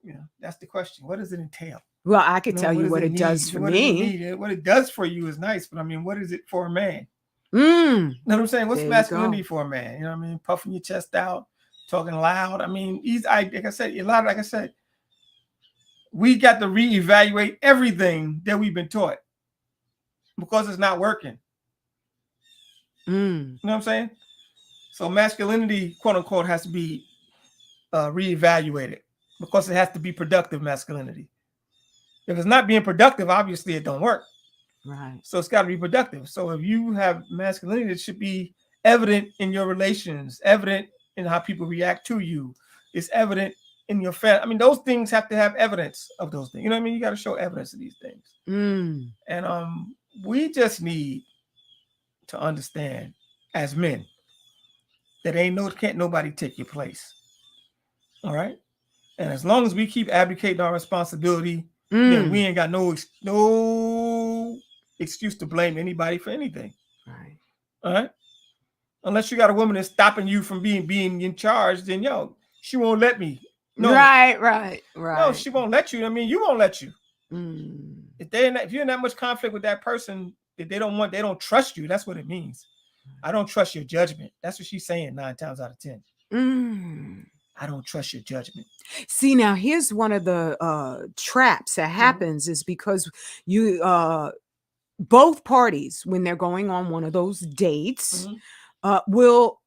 You know, that's the question. What does it entail? Well, I could tell you what it does for me. What it does for you is nice, but I mean, what is it for a man? You know what I'm saying? What's masculinity for a man? You know what I mean? Puffing your chest out, talking loud. I mean, like I said, we got to reevaluate everything that we've been taught because it's not working. You know what I'm saying? So masculinity, quote unquote, has to be reevaluated because it has to be productive masculinity. If it's not being productive, obviously it don't work. Right. So it's got to be productive. So if you have masculinity, it should be evident in your relations, evident in how people react to you. It's evident in your family. I mean, those things have to have evidence of those things. You know what I mean? You got to show evidence of these things. And we just need to understand as men that can't nobody take your place. All right. And as long as we keep abdicating our responsibility, then we ain't got no excuse to blame anybody for anything. Right. All right. Unless you got a woman that's stopping you from being in charge, then she won't let me. No. Right. No, she won't let you. I mean, you won't let you. If you're in that much conflict with that person, if they don't trust you, that's what it means. I don't trust your judgment. That's what she's saying 9 times out of 10. I don't trust your judgment. See, now here's one of the traps that happens is because you both parties, when they're going on one of those dates, will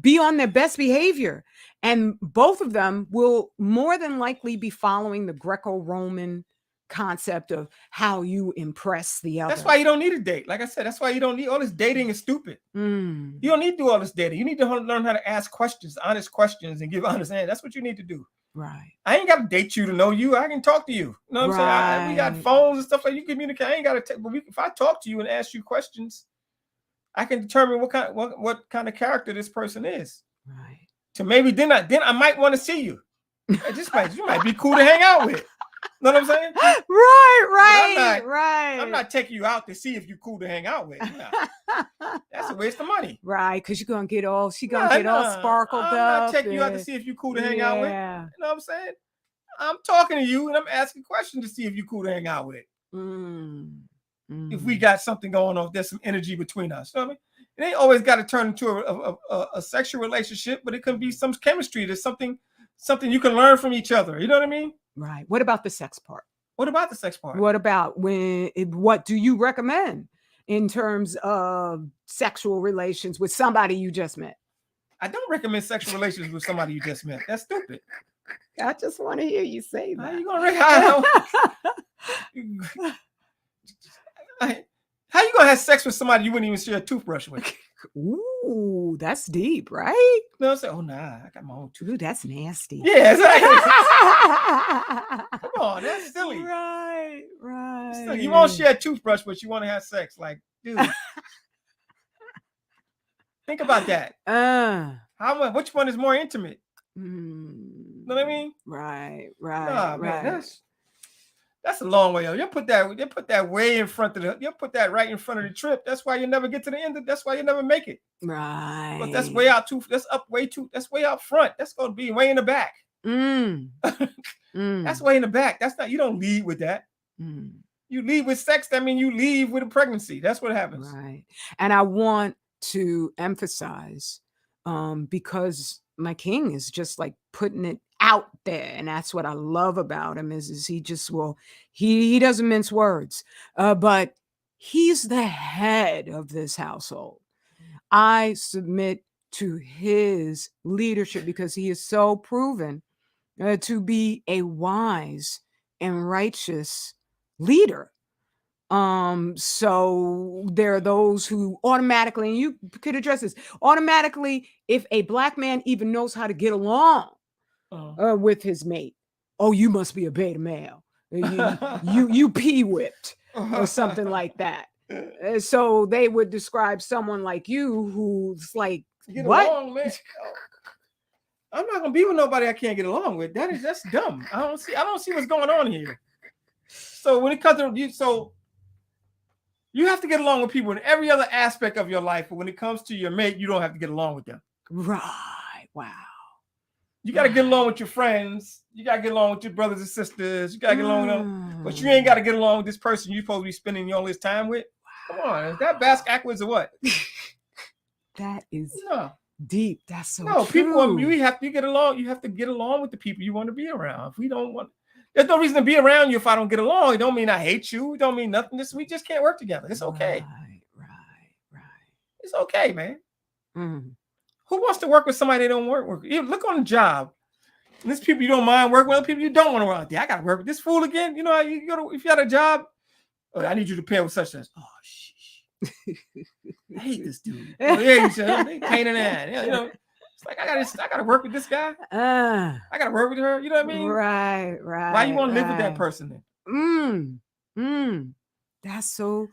be on their best behavior, and both of them will more than likely be following the Greco-Roman concept of how you impress the other. That's why you don't need a date. Like I said, that's why you don't need all this dating. Is stupid. You don't need to do all this dating. You need to learn how to ask questions, honest questions, and give honest answers. That's what you need to do. Right. I ain't got to date you to know you. I can talk to you. You know what I'm saying? We got phones and stuff like you communicate. I ain't got to. But if I talk to you and ask you questions, I can determine what kind of character this person is. Right. So maybe then I might want to see you. You might be cool to hang out with. Know what I'm saying? Right. I'm not taking you out to see if you're cool to hang out with. Nah. That's a waste of money. Right, because you're gonna get all sparkled I'm up. not taking you out to see if you're cool to hang out with. You know what I'm saying? I'm talking to you and I'm asking questions to see if you're cool to hang out with. If we got something going on, there's some energy between us. You know what I mean? It ain't always got to turn into a sexual relationship, but it can be some chemistry. There's something you can learn from each other. You know what I mean? Right. What about the sex part? What about the sex part? What about what do you recommend in terms of sexual relations with somebody you just met? I don't recommend sexual relations with somebody you just met. That's stupid. I just want to hear you say that. How you gonna have sex with somebody you wouldn't even share a toothbrush with? Ooh, that's deep, right? No, I say, oh nah, I got my own toothbrush. Ooh, that's nasty. Yeah, exactly. Come on, that's silly. Right. Silly. You won't share a toothbrush, but you want to have sex. Like, dude. Think about that. Which one is more intimate? You know what I mean? Right. Man, that's a long way. You put that way in front of you put that right in front of the trip. That's why you never get to the end. That's why you never make it. Right. But that's way out that's way out front. That's gonna be way in the back. That's way in the back. That's not, you don't lead with that. You lead with sex. That means you leave with a pregnancy. That's what happens. Right. And I want to emphasize, because my king is just like putting it out there, and that's what I love about him is he just he doesn't mince words, but he's the head of this household. I submit to his leadership because he is so proven to be a wise and righteous leader. So there are those who automatically, and you could address this automatically, if a black man even knows how to get along with his mate, oh, you must be a beta male. You pee whipped or something like that. So they would describe someone like you who's like, get what? Along, man. I'm not gonna be with nobody I can't get along with. That's dumb. I don't see what's going on here. So when it comes to you, you have to get along with people in every other aspect of your life, but when it comes to your mate, you don't have to get along with them. Right. Wow. You got to get along with your friends. You got to get along with your brothers and sisters. You got to get along with them. But you ain't got to get along with this person you're supposed to be spending all this time with. Come on. Is that backwards or what? That is deep. That's so true. People, you have to get along. You have to get along with the people you want to be around. If we don't want, there's no reason to be around you if I don't get along. It don't mean I hate you. It don't mean nothing. We just can't work together. It's okay. Right. It's okay, man. Who wants to work with somebody they don't work with? You look on the job. And there's people you don't mind working with, other people you don't want to work with. I got to work with this fool again. You know, if you had a job, I need you to pair with such and such. Oh, shit. I hate this dude. Yeah, they pain in the ass. You know, it's like I gotta work with this guy. I gotta work with her. You know what I mean? Right. Why you want to live with that person then? That's so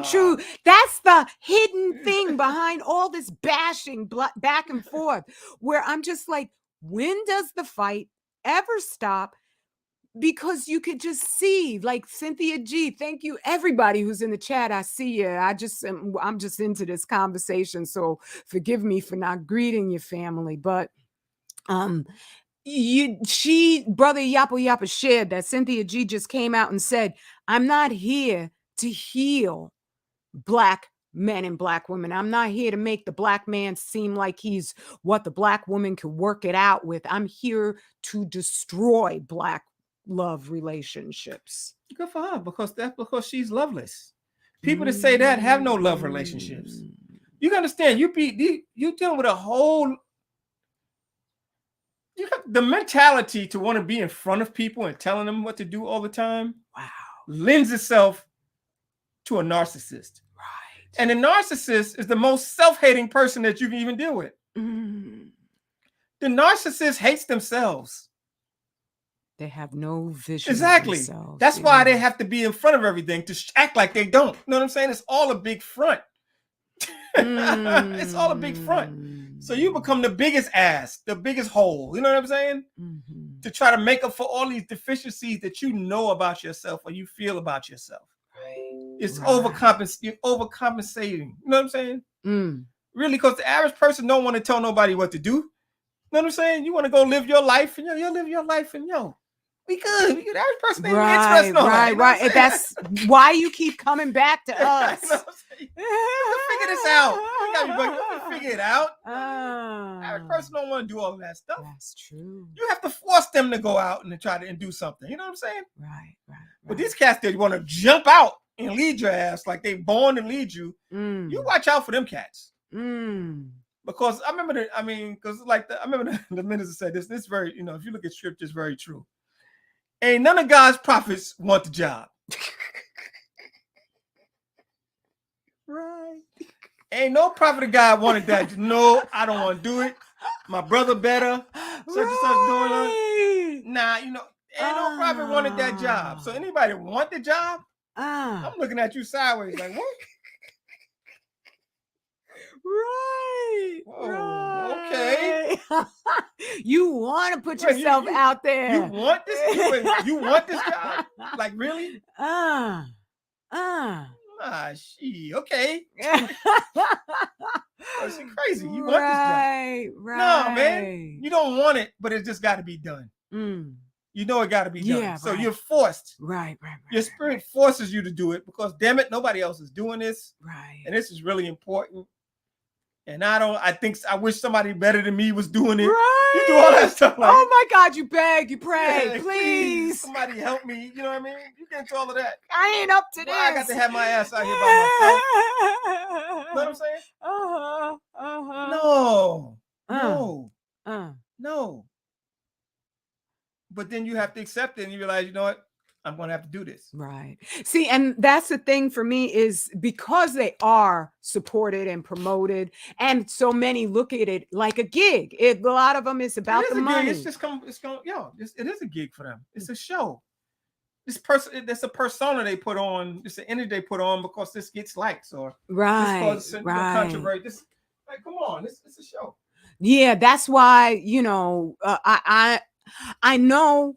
true. That's the hidden thing behind all this bashing back and forth, where I'm just like, when does the fight ever stop? Because you could just see, like Cynthia G, thank you everybody who's in the chat. I see you. I'm just into this conversation, so forgive me for not greeting your family. But Brother Yappa shared that Cynthia G just came out and said, I'm not here to heal Black men and Black women. I'm not here to make the Black man seem like he's what the Black woman can work it out with. I'm here to destroy Black love relationships. Good for her, because she's loveless. People that say that have no love relationships. You understand? You dealing with a whole. You got the mentality to want to be in front of people and telling them what to do all the time. Wow. Lends itself to a narcissist. Right. And a narcissist is the most self-hating person that you can even deal with. The narcissist hates themselves. They have no vision. Exactly. That's why they have to be in front of everything to act like they don't. You know what I'm saying? It's all a big front. It's all a big front. So you become the biggest ass, the biggest hole. You know what I'm saying? To try to make up for all these deficiencies that you know about yourself or you feel about yourself. It's Right. You're overcompensating. You know what I'm saying? Really, because the average person don't want to tell nobody what to do. You know what I'm saying? You want to go live your life, and you'll live your life, and we good. The average person ain't even interested in all that. You know what I'm saying? That's why you keep coming back to us. You know what I'm saying? You can figure this out. You can figure it out. The average person don't want to do all of that stuff. That's true. You have to force them to go out and try to do something. You know what I'm saying? Right. But these cats, they want to jump out and lead your ass like they born to lead you. You watch out for them cats. Because I remember I remember the minister said this. This is very, if you look at scripture, it's very true. Ain't none of God's prophets want the job. Right. Ain't no prophet of God wanted that. No, I don't want to do it. My brother better. Such and such doing it. Nah, ain't no prophet wanted that job. So anybody want the job? I'm looking at you sideways like, what? Right. Oh, okay. You want to put yourself out there. You want this? You want this job? Like, really? Okay. That's crazy. You want this job? Right. No, man. You don't want it, but it just got to be done. You know it got to be done. Yeah, so you're forced. Right. Your spirit forces you to do it because, damn it, nobody else is doing this. Right. And this is really important. And I wish somebody better than me was doing it. Right. You do all that stuff. Like, oh my God, you beg, you pray, please. Somebody help me. You know what I mean? You get into all of that. I ain't up to this. I got to have my ass out here by myself. You know what I'm saying? No. But then you have to accept it and you realize, you know what? I'm going to have to do this. Right. See, and that's the thing for me is because they are supported and promoted and so many look at it like a gig. A lot of them is about the money. It's it is a gig for them. It's a show. That's a persona they put on. It's an energy they put on because this gets likes or controversy. Come on, it's a show. Yeah, that's why, I know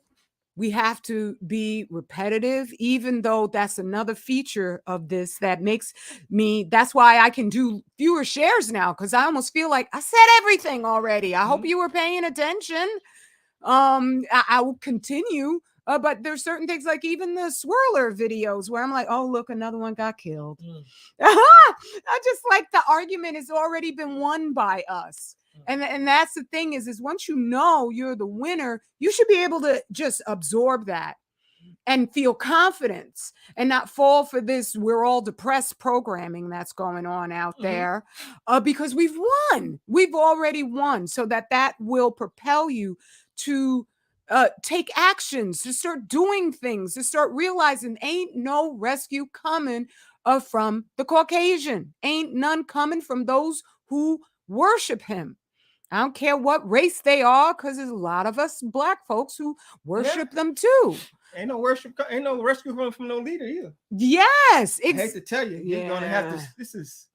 we have to be repetitive, even though that's another feature of this that makes me, that's why I can do fewer shares now. Cause I almost feel like I said everything already. I hope you were paying attention. I will continue. But there's certain things like even the swirler videos where I'm like, oh, look, another one got killed. I just like the argument has already been won by us. And that's the thing is once you know you're the winner, you should be able to just absorb that and feel confidence and not fall for this we're all depressed programming that's going on out there because we've won. We've already won so that will propel you to take actions, to start doing things, to start realizing ain't no rescue coming from the Caucasian. Ain't none coming from those who worship him. I don't care what race they are, because there's a lot of us Black folks who worship them too. Ain't no rescue from no leader either. Yes. I hate to tell you, you're gonna have to. This is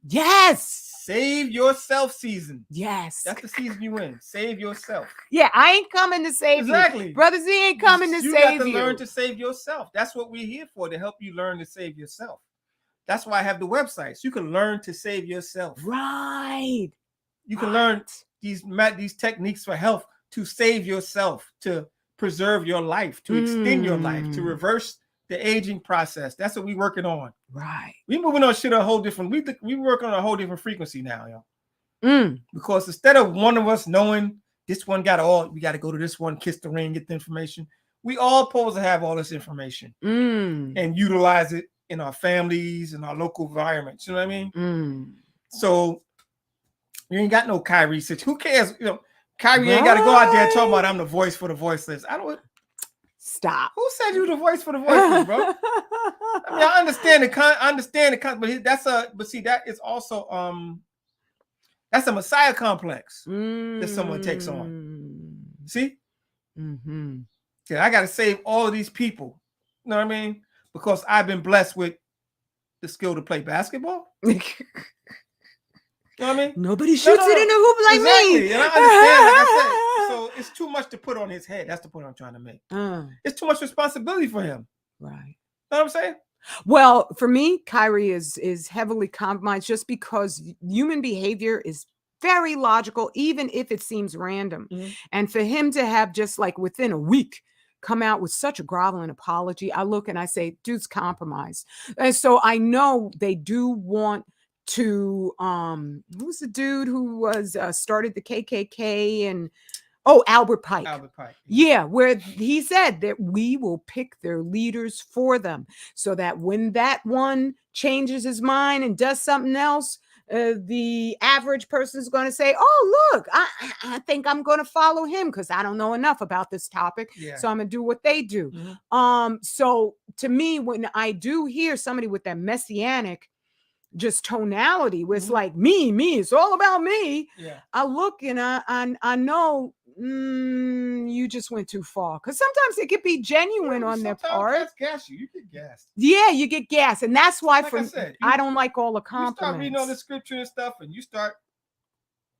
save yourself season. Yes. That's the season you win. Save yourself. Yeah, I ain't coming to save you. Brother Z ain't coming to save you. You got to learn to save yourself. That's what we're here for, to help you learn to save yourself. That's why I have the websites. You can learn to save yourself. Right. You can learn these techniques for health to save yourself, to preserve your life, to extend your life, to reverse the aging process. That's what we're working on. Right. We moving on shit a whole different. We work on a whole different frequency now, y'all. Because instead of one of us knowing this one we got to go to this one, kiss the ring, get the information. We all supposed to have all this information and utilize it in our families and our local environments. You know what I mean? So you ain't got no Kyrie situation. Who cares? Kyrie ain't got to go out there and talk about I'm the voice for the voiceless. I don't. Stop. Who said you the voice for the voiceless, bro? I mean, I understand but that is also that's a Messiah complex that someone takes on. See? Yeah, I got to save all of these people. You know what I mean? Because I've been blessed with the skill to play basketball. You know what I mean? Nobody shoots it in the hoop like me. And I understand, like I said. So it's too much to put on his head. That's the point I'm trying to make. It's too much responsibility for him. Right. You know what I'm saying? Well, for me, Kyrie is heavily compromised just because human behavior is very logical, even if it seems random. Mhm. And for him to have just like within a week come out with such a groveling apology, I look and I say, dude's compromised. And so I know they do want to who's the dude who was started the KKK and Albert Pike. Albert Pike. Yeah, where he said that we will pick their leaders for them so that when that one changes his mind and does something else, the average person is going to say, oh, look, I think I'm going to follow him because I don't know enough about this topic. Yeah. So I'm going to do what they do. So to me, when I do hear somebody with that messianic just tonality where it's like me, it's all about me. Yeah. I look and I know you just went too far because sometimes it could be genuine on their part. That's gas you get gassed. Yeah, you get gas, and that's why Like I don't like all the compliments. You start reading all the scripture and stuff, and you start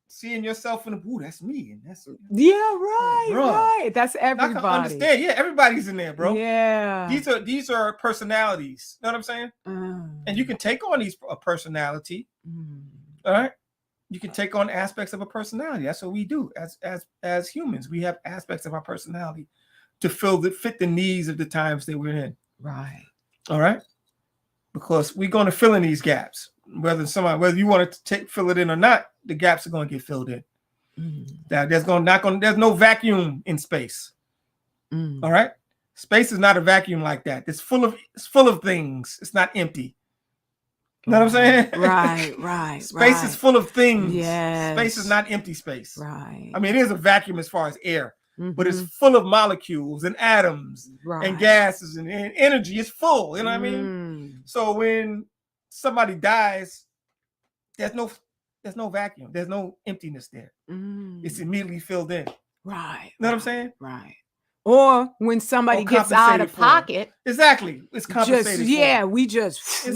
seeing yourself in the that's me, and that's right. That's everybody. I can understand. Yeah, everybody's in there, bro. Yeah, these are personalities. You know what I'm saying? And you can take on a personality. All right. You can take on aspects of a personality. That's what we do as humans. We have aspects of our personality to fit the needs of the times that we're in. Right. All right. Because we're going to fill in these gaps. Whether you want to fill it in or not, the gaps are going to get filled in. There's no vacuum in space. All right. Space is not a vacuum like that. It's full of things. It's not empty. You know what I'm saying? Right. Space is full of things. Yes. Space is not empty space. Right. I mean, it is a vacuum as far as air, but it's full of molecules and atoms and gases and energy. It's full. You know what I mean? So when somebody dies, there's no vacuum. There's no emptiness there. It's immediately filled in. Right. You know what I'm saying? Right. Or when somebody gets out of pocket. Exactly. It's compensated for. We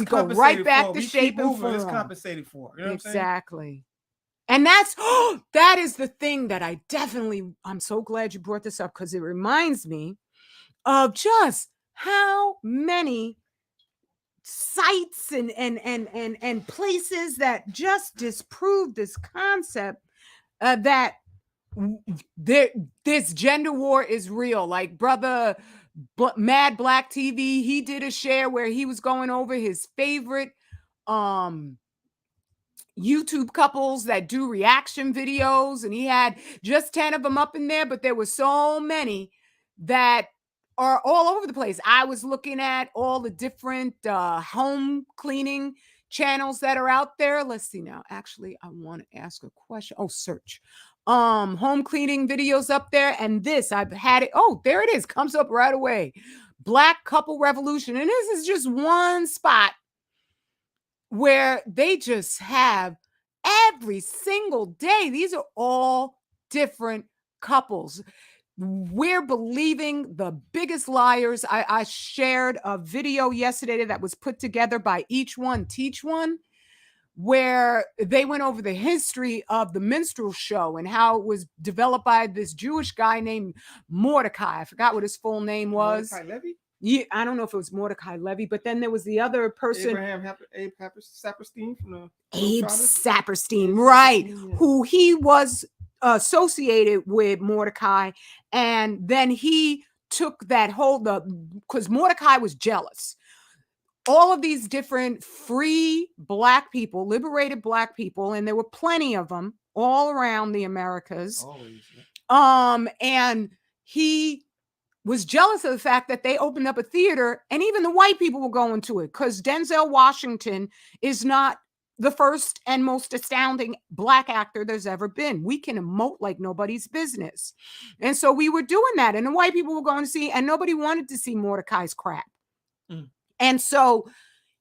go right back to shape and form. It's compensated for. You know what I'm saying? Exactly. And that is the thing that I'm so glad you brought this up because it reminds me of just how many sites and places that just disprove this concept that this gender war is real. Like brother Mad Black TV, he did a share where he was going over his favorite YouTube couples that do reaction videos, and he had just 10 of them up in there, but there were so many that are all over the place. I was looking at all the different home cleaning channels that are out there. Let's see now. Actually, I want to ask a question. Search home cleaning videos up there, and this I've had it. There it is, comes up right away. Black Couple Revolution, and this is just one spot where they just have every single day. These are all different couples. We're believing the biggest liars. I shared a video yesterday that was put together by Each One Teach One, where they went over the history of the minstrel show and how it was developed by this Jewish guy named Mordecai. I forgot what his full name was. Mordecai Levy? Yeah, I don't know if it was Mordecai Levy, but then there was the other person, Abe Saperstein from the Abe Saperstein, right? Yeah. Who he was associated with Mordecai, and then he took that because Mordecai was jealous. All of these different free Black people, liberated Black people, and there were plenty of them all around the Americas. Always, yeah. And he was jealous of the fact that they opened up a theater and even the white people were going to it because Denzel Washington is not the first and most astounding Black actor there's ever been. We can emote like nobody's business. And so we were doing that, and the white people were going to see, and nobody wanted to see Mordecai's crap. And so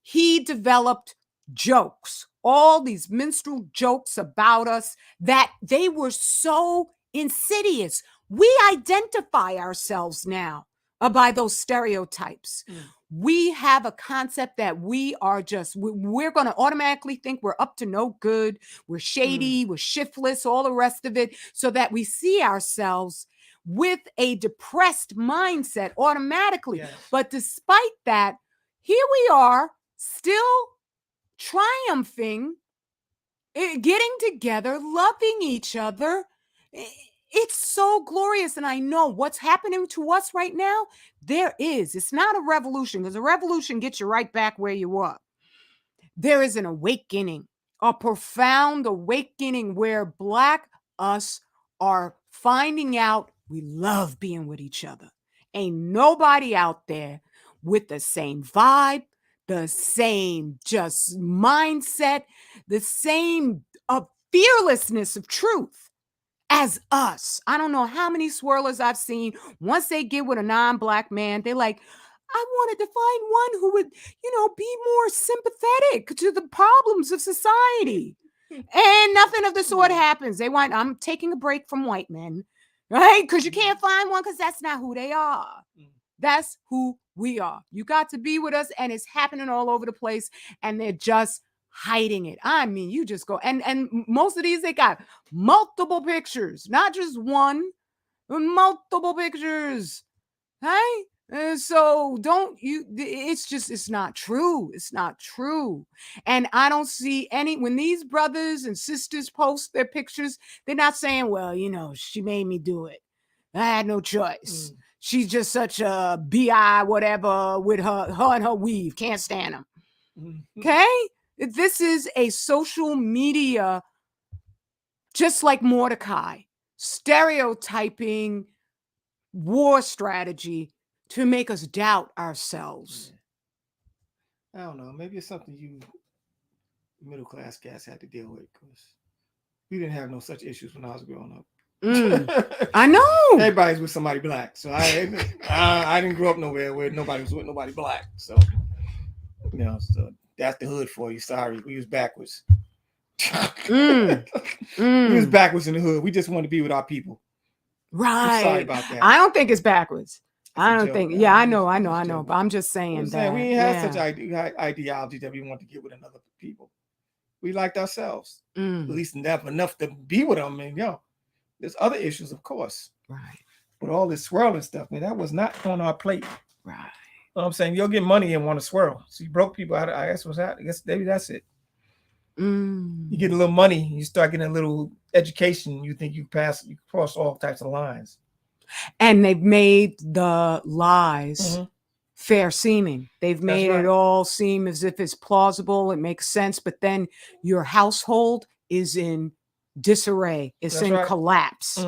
he developed jokes, all these minstrel jokes about us that they were so insidious. We identify ourselves now by those stereotypes. We have a concept that we're going to automatically think we're up to no good. We're shady, we're shiftless, all the rest of it, so that we see ourselves with a depressed mindset automatically. Yes. But despite that, here we are still triumphing, getting together, loving each other. It's so glorious. And I know what's happening to us right now. It's not a revolution, because a revolution gets you right back where you were. There is an awakening, a profound awakening where Black us are finding out we love being with each other. Ain't nobody out there with the same vibe, the same just mindset, the same fearlessness of truth as us. I don't know how many swirlers I've seen. Once they get with a non-Black man, they're like, I wanted to find one who would, be more sympathetic to the problems of society. And nothing of the sort happens. I'm taking a break from white men, right? Because you can't find one, because that's not who they are. That's who we are. You got to be with us, and it's happening all over the place, and they're just hiding it. I mean, you just go, and most of these, they got multiple pictures, not just one, but multiple pictures, right? So it's not true. It's not true. And I don't see when these brothers and sisters post their pictures, they're not saying, well, she made me do it. I had no choice. She's just such a bi whatever with her and her weave. Can't stand them. Okay? This is a social media, just like Mordecai, stereotyping war strategy to make us doubt ourselves. I don't know. Maybe it's something you middle class cats had to deal with, because we didn't have no such issues when I was growing up. I know. Everybody's with somebody Black, so I didn't grow up nowhere where nobody was with nobody Black. So so that's the hood for you. Sorry, we was backwards. We was backwards in the hood. We just want to be with our people. Right. I'm sorry about that. I don't think it's backwards. I don't joke. think. Yeah, I know. But I'm just saying that we didn't have such ideology that we want to get with another people. We liked ourselves, at least enough to be with them. And there's other issues, of course. Right. But all this swirling stuff, man, that was not on our plate. Right. You know what I'm saying? You'll get money and want to swirl. So you broke people out. I guess maybe that's it. You get a little money, you start getting a little education, you think you cross all types of lines. And they've made the lies fair seeming. They've made it all seem as if it's plausible, it makes sense, but then your household is in disarray, it's in collapse,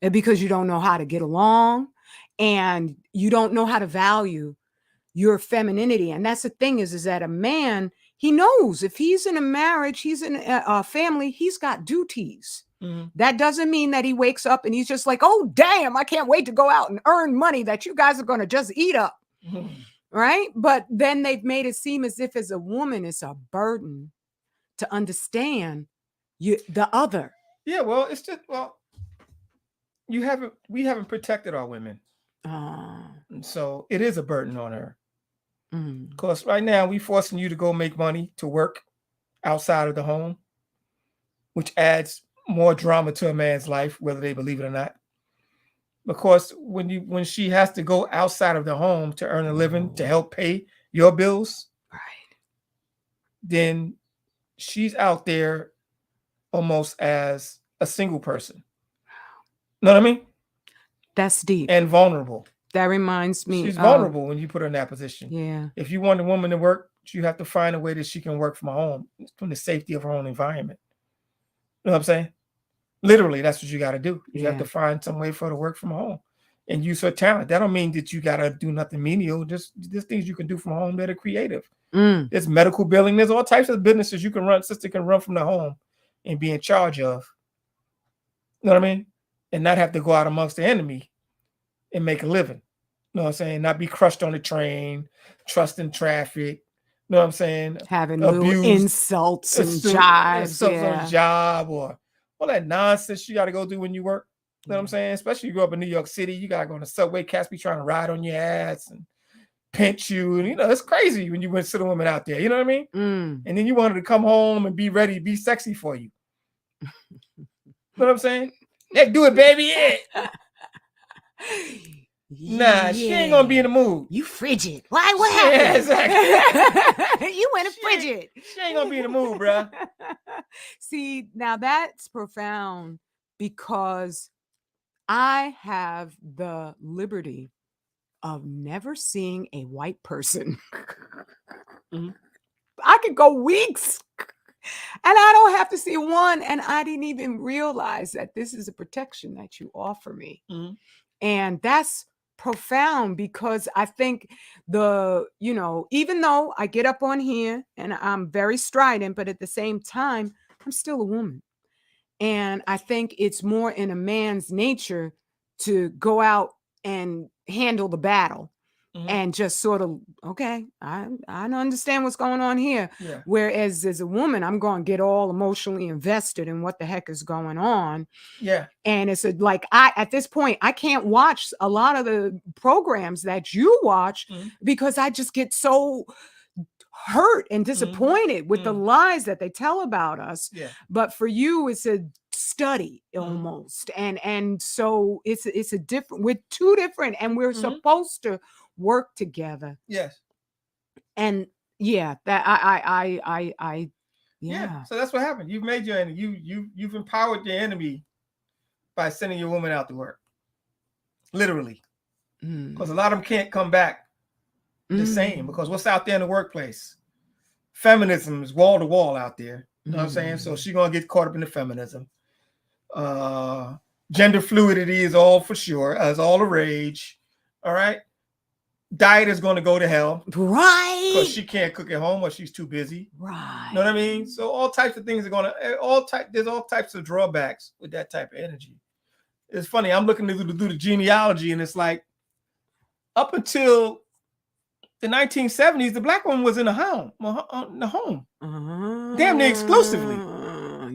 because you don't know how to get along, and you don't know how to value your femininity. And that's the thing is that a man, he knows if he's in a marriage, he's in a family, he's got duties. That doesn't mean that he wakes up and he's just like, oh, damn, I can't wait to go out and earn money that you guys are going to just eat up. Right. But then they've made it seem as if as a woman, it's a burden to understand the other. Yeah, well, it's just, we haven't protected our women. And so it is a burden on her. Because right now we forcing you to go make money to work outside of the home, which adds more drama to a man's life, whether they believe it or not. Because when she has to go outside of the home to earn a living to help pay your bills, right, then she's out there almost as a single person. Know what I mean? That's deep. And vulnerable. That reminds me. She's vulnerable when you put her in that position. Yeah. If you want a woman to work, you have to find a way that she can work from home, from the safety of her own environment. You know what I'm saying? Literally, that's what you got to do. You have to find some way for her to work from home and use her talent. That don't mean that you got to do nothing menial. Just things you can do from home that are creative. There's medical billing. There's all types of businesses you can run. Sister can run from the home and be in charge of. You know what I mean? And not have to go out amongst the enemy and make a living. You know what I'm saying? Not be crushed on the train, trusting traffic. You know what I'm saying? Having little insults and jibes. On the job or all that nonsense you got to go do when you work. You know what I'm saying? Especially you grow up in New York City, you got to go on the subway, cats be trying to ride on your ass and pinch you. And, it's crazy when you went to the women out there. You know what I mean? And then you wanted to come home and be ready, be sexy for you. You know what I'm saying? Yeah, do it, baby. Yeah. Nah, she ain't gonna be in the mood. You frigid. Why? What Yeah, happened? exactly. You went frigid. She ain't gonna be in the mood, bruh. See, now that's profound because I have the liberty of never seeing a white person. Mhm. I could go weeks and I don't have to see one. And I didn't even realize that this is a protection that you offer me. Mhm. And that's profound because I think even though I get up on here and I'm very strident, but at the same time, I'm still a woman. And I think it's more in a man's nature to go out and handle the battle Mhm. and just sort of, okay, I don't understand what's going on here. Yeah. Whereas as a woman, I'm going to get all emotionally invested in what the heck is going on. Yeah. And it's like at this point, I can't watch a lot of the programs that you watch Mhm. because I just get so hurt and disappointed with the lies that they tell about us. Yeah. But for you, it's a study Mhm. almost. And so it's a different, we're two different, and we're Mhm. supposed to work together. Yes. And yeah, that I Yeah. So that's what happened. You've made your enemy. You've empowered your enemy by sending your woman out to work. Literally. Because a lot of them can't come back the same. Because what's out there in the workplace? Feminism is wall to wall out there. You know what I'm saying? So she's gonna get caught up in the feminism. Gender fluidity is all for sure, as all the rage. All right. Diet is gonna go to hell. Right. Because she can't cook at home or she's too busy. Right. You know what I mean? So all types of things are gonna there's all types of drawbacks with that type of energy. It's funny, I'm looking to do the genealogy, and it's like up until the 1970s, the black woman was in the home. Damn near exclusively.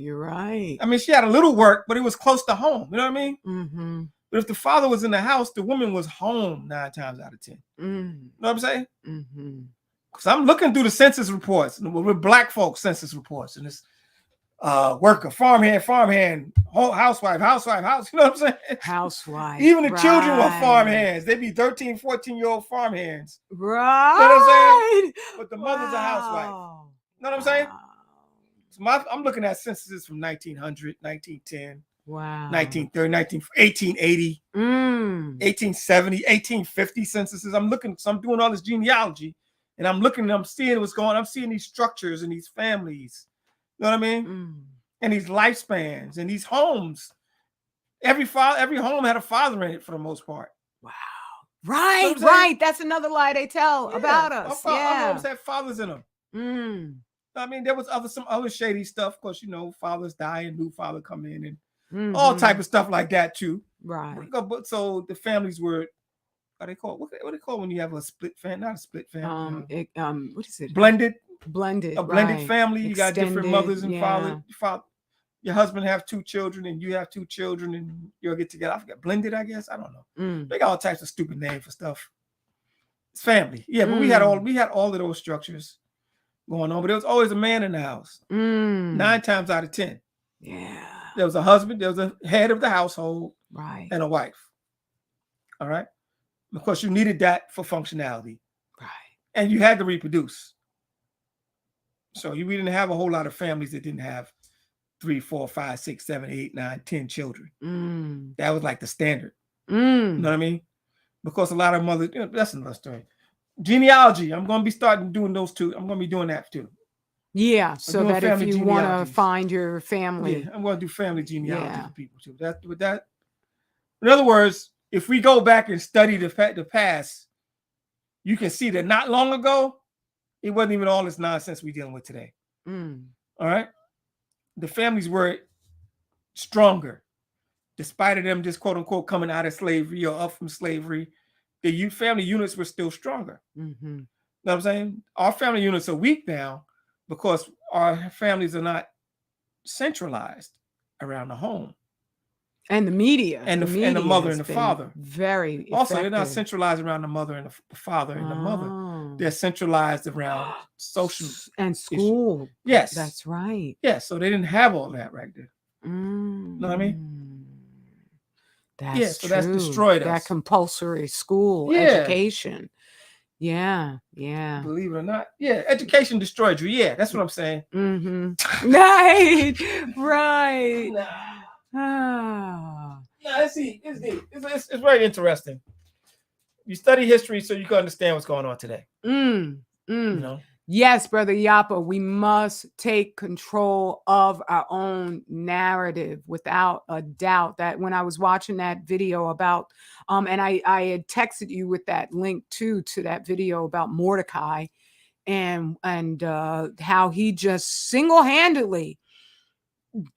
You're right. I mean, she had a little work, but it was close to home. You know what I mean? Mm-hmm. But if the father was in the house, the woman was home 9 times out of 10. Mm-hmm. You know what I'm saying? Mm-hmm. Because I'm looking through the census reports, with black folks census reports, and it's worker, farmhand, housewife, house. You know what I'm saying? Housewife. Even the children were farmhands. They'd be 13, 14-year-old farmhands. Right. You know what I'm saying? But the mother's a housewife. You know what I'm saying? So I'm looking at censuses from 1900, 1910, 1930, 1880, 1870, 1850 censuses. I'm doing all this genealogy, and I'm seeing what's going on. I'm seeing these structures and these families. You know what I mean? And these lifespans and these homes. Every home had a father in it for the most part. Wow. Right, right. That's another lie they tell about us. Our homes had fathers in them. I mean, there was some other shady stuff, because fathers die and new father come in, and all type of stuff like that too. Right. But so the families were, what they call when you have a split family, not a split family. What is it? Blended. Blended. A blended family. You got different mothers and fathers. Your husband have 2 children and you have 2 children, and you'll get together. I forget, blended, I guess. I don't know. They got all types of stupid names for stuff. It's family. Yeah, but we had all of those structures going on, but there was always a man in the house. 9 times out of 10. Yeah. There was a husband, there was a head of the household, right, and a wife. All right. Because you needed that for functionality. Right. And you had to reproduce. So we didn't have a whole lot of families that didn't have 3, 4, 5, 6, 7, 8, 9, 10 children. That was like the standard. You know what I mean? Because a lot of mothers, that's another story. Genealogy, I'm going to be starting doing those too. I'm going to be doing that too. Yeah, so that if you want to find your family. Yeah, I'm going to do family genealogy for people too. In other words, if we go back and study the past, you can see that not long ago, it wasn't even all this nonsense we're dealing with today. All right? The families were stronger, despite of them just quote unquote coming out of slavery or up from slavery. The family units were still stronger. You know what I'm saying? Our family units are weak now because our families are not centralized around the home. And the media. And the mother and the father. Very effective. Also, they're not centralized around the mother and the father and the mother. They're centralized around social and school. Issues. Yes. That's right. Yes. So they didn't have all that right there. You know what I mean? That's so that's true. destroyed That us. compulsory school Yeah. education. Yeah. Believe it or not. Yeah, education destroyed you. Yeah, that's what I'm saying. Right. Right. Nah. Ah. It's deep. It's very interesting. You study history so you can understand what's going on today. You know? Yes, Brother Yapa, we must take control of our own narrative without a doubt. That when I was watching that video about, and I had texted you with that link too to that video about Mordecai and how he just single-handedly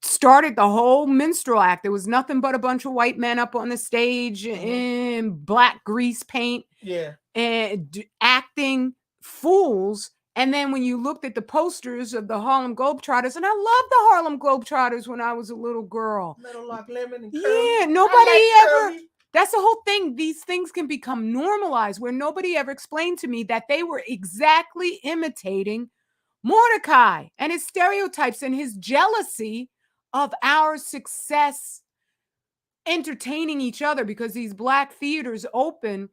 started the whole minstrel act. There was nothing but a bunch of white men up on the stage in black grease paint, and acting fools. And then when you looked at the posters of the Harlem Globetrotters, and I loved the Harlem Globetrotters when I was a little girl. Metal Lock Lemon and Yeah, nobody ever. That's the whole thing. These things can become normalized where nobody ever explained to me that they were exactly imitating Mordecai and his stereotypes and his jealousy of our success entertaining each other, because these black theaters open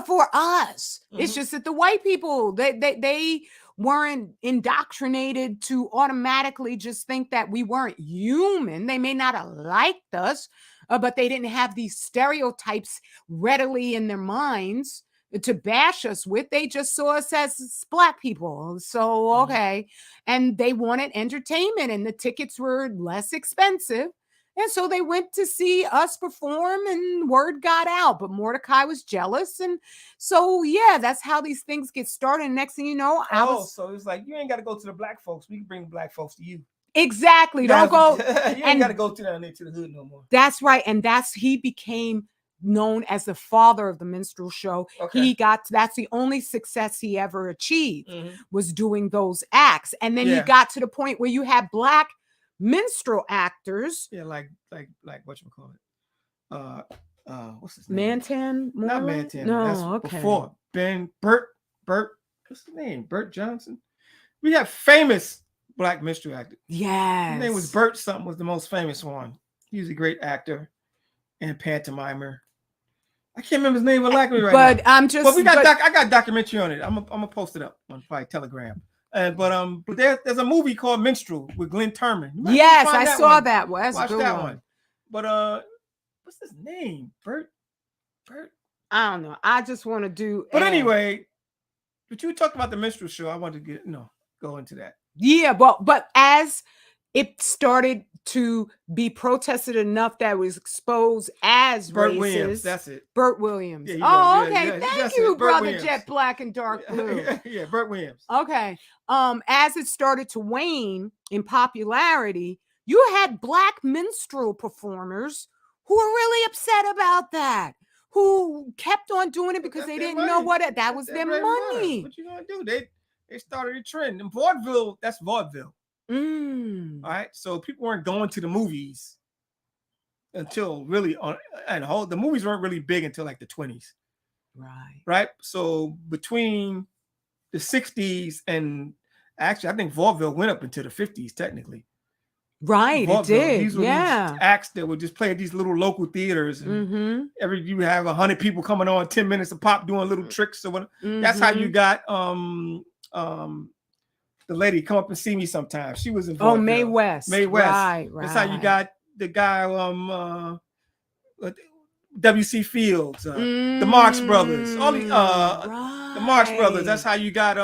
for us. It's just that the white people, they weren't indoctrinated to automatically just think that we weren't human. They may not have liked us, but they didn't have these stereotypes readily in their minds to bash us with. They just saw us as black people. So, okay. And they wanted entertainment, and the tickets were less expensive. And so they went to see us perform, and word got out. But Mordecai was jealous. And so, yeah, that's how these things get started. And next thing you know, so it's like, you ain't got to go to the black folks. We can bring black folks to you. Exactly. Don't go. You ain't got to go to the hood no more. That's right. And he became known as the father of the minstrel show. That's the only success he ever achieved, was doing those acts. And then he got to the point where you had black minstrel actors. Yeah, like whatchamacallit? What's his name? Mantan? Not Mantan. No, that's okay. Before Bert, what's his name? Bert Johnson. We have famous black minstrel actors. Yes. His name was Bert something, was the most famous one. He was a great actor and pantomimer. I can't remember his name right now. But I'm just. But I got a documentary on it. I'm gonna post it up on probably Telegram. But there's a movie called Minstrel with Glenn Turman. Yes, I saw that. Well, that's Watch a good that one. But what's his name? Bert. I don't know. I just want to do. But anyway, but you talked about the minstrel show. I wanted to go into that. Yeah, but as it started to be protested enough that was exposed as Bert racist. Williams, that's it. Bert Williams. Yeah, okay. Thank you, brother Williams. Jet Black and Dark Blue. Yeah, Bert Williams. Okay. As it started to wane in popularity, you had black minstrel performers who were really upset about that, who kept on doing it because they didn't know that was their money. What you gonna do? They started a trend. And vaudeville, that's vaudeville. All right, so people weren't going to the movies until really the movies weren't really big until like the 20s. Right. So between the 60s and actually, I think vaudeville went up into the 50s technically. Right, vaudeville, it did. These were these acts that would just play at these little local theaters, and you have 100 people coming on 10 minutes a pop doing little tricks or whatever. That's how you got the lady Come Up and See Me Sometimes. She was involved. Mae West. Right. That's how you got the guy W.C. Fields, the Marx Brothers, all the the Marx Brothers. That's how you got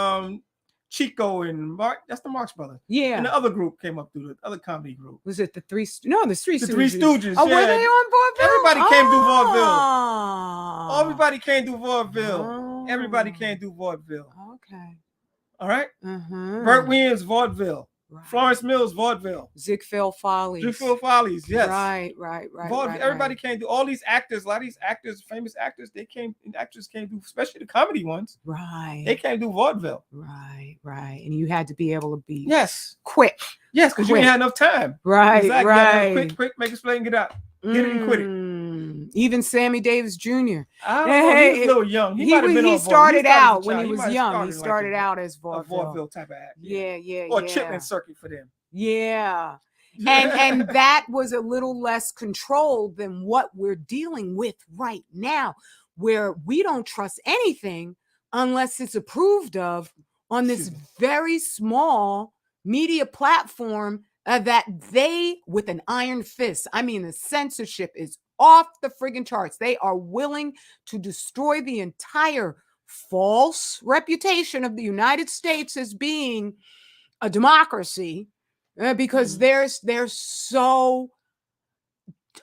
Chico and Mark. That's the Marx Brothers. Yeah. And the other group came up through the other comedy group. Was it the Three Stooges? The Three Stooges. Oh, were they on vaudeville? Everybody came through vaudeville. Everybody came through vaudeville. Everybody came through vaudeville. Okay. All right. Bert Williams, vaudeville. Right. Florence Mills, vaudeville. Ziegfeld Follies. Yes. Right. Everybody came through. All these actors, a lot of these actors, famous actors, actors came through, especially the comedy ones. Right. They came through vaudeville. Right. And you had to be able to be quick. Yes, because you didn't have enough time. Right. Exactly. Quick, make it explain, get out. Get it and quit it. Even Sammy Davis Jr. He was a little young. He started out when he was young. He started out as a vaudeville type of act. Yeah. Or Chitlin circuit for them. Yeah. And that was a little less controlled than what we're dealing with right now, where we don't trust anything unless it's approved of on this very small media platform that they, with an iron fist, I mean, the censorship is off the friggin' charts. They are willing to destroy the entire false reputation of the United States as being a democracy because they're so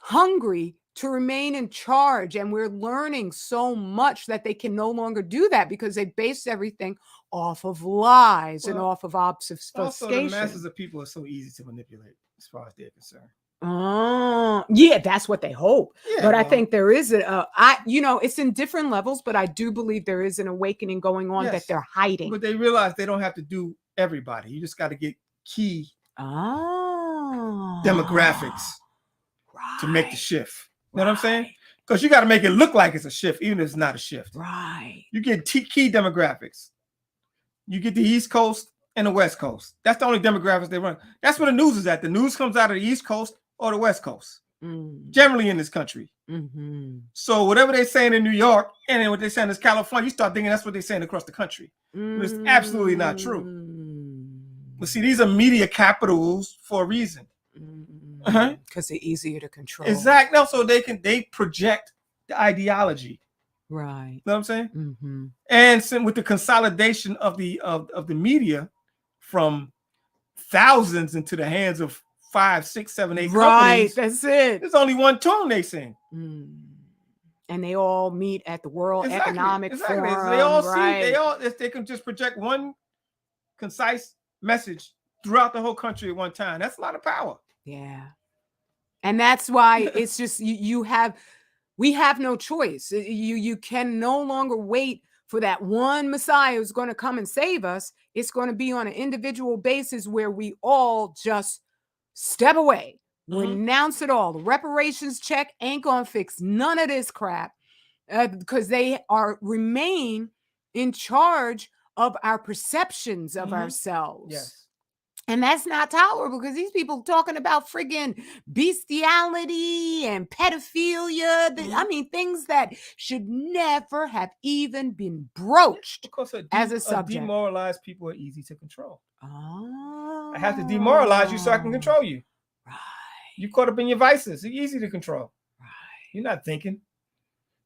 hungry to remain in charge, and we're learning so much that they can no longer do that because they base everything off of lies and off of obfuscation. Also, the masses of people are so easy to manipulate as far as they're concerned. Oh, yeah, that's what they hope. Yeah, but I think there is it's in different levels, but I do believe there is an awakening going on that they're hiding. But they realize they don't have to do everybody. You just got to get key demographics to make the shift. You know what I'm saying? Because you got to make it look like it's a shift, even if it's not a shift. Right. You get key demographics. You get the East Coast and the West Coast. That's the only demographics they run. That's where the news is at. The news comes out of the East Coast or the West Coast, generally in this country. So whatever they're saying in New York and then what they're saying in California, you start thinking that's what they're saying across the country. But it's absolutely not true. But see, these are media capitals for a reason. Because they're easier to control. Exactly. No, so they project the ideology. Right. You know what I'm saying? And with the consolidation of the media from thousands into the hands of 5, 6, 7, 8 companies. That's it. There's only one tone they sing. And they all meet at the World Economic Forum. So they all see, they can just project one concise message throughout the whole country at one time. That's a lot of power. Yeah. And that's why it's just we have no choice. You can no longer wait for that one Messiah who's going to come and save us. It's going to be on an individual basis where we all just step away, renounce it all. The reparations check ain't going to fix none of this crap because they remain in charge of our perceptions of ourselves. Yes. And that's not tolerable because these people talking about friggin' bestiality and pedophilia. I mean, things that should never have even been broached as a subject. Demoralized people are easy to control. Oh. I have to demoralize you so I can control you. Right. You caught up in your vices. It's easy to control. Right. You're not thinking.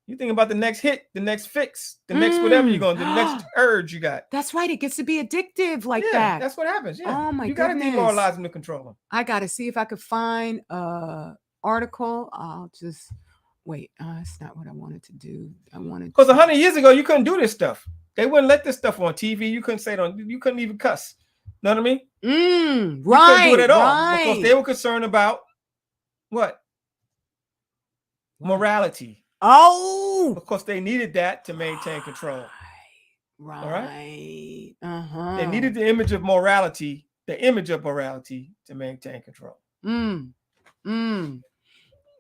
You think about the next hit, the next fix, the next whatever you're going to do, the next urge you got. That's right. It gets to be addictive like that. That's what happens. Yeah. Oh, my goodness. You got to demoralize them to control them. I got to see if I could find an article. I'll just wait. That's not what I wanted to do. Because 100 years ago, you couldn't do this stuff. They wouldn't let this stuff on TV. You couldn't say it on. You couldn't even cuss. Know what I mean? Right. You couldn't do it at all because they were concerned about what? Morality. Oh, of course, they needed that to maintain control. Right. All right. They needed the image of morality to maintain control.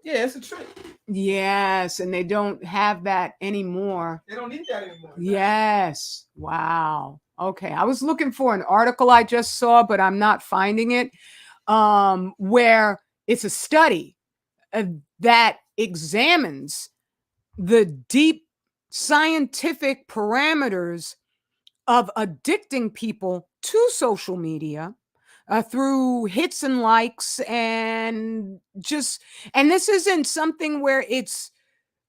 Yeah, it's a trick. Yes, and they don't have that anymore. They don't need that anymore. Yes. Wow. Okay. I was looking for an article I just saw, but I'm not finding it. Where it's a study that examines the deep scientific parameters of addicting people to social media through hits and likes and this isn't something where it's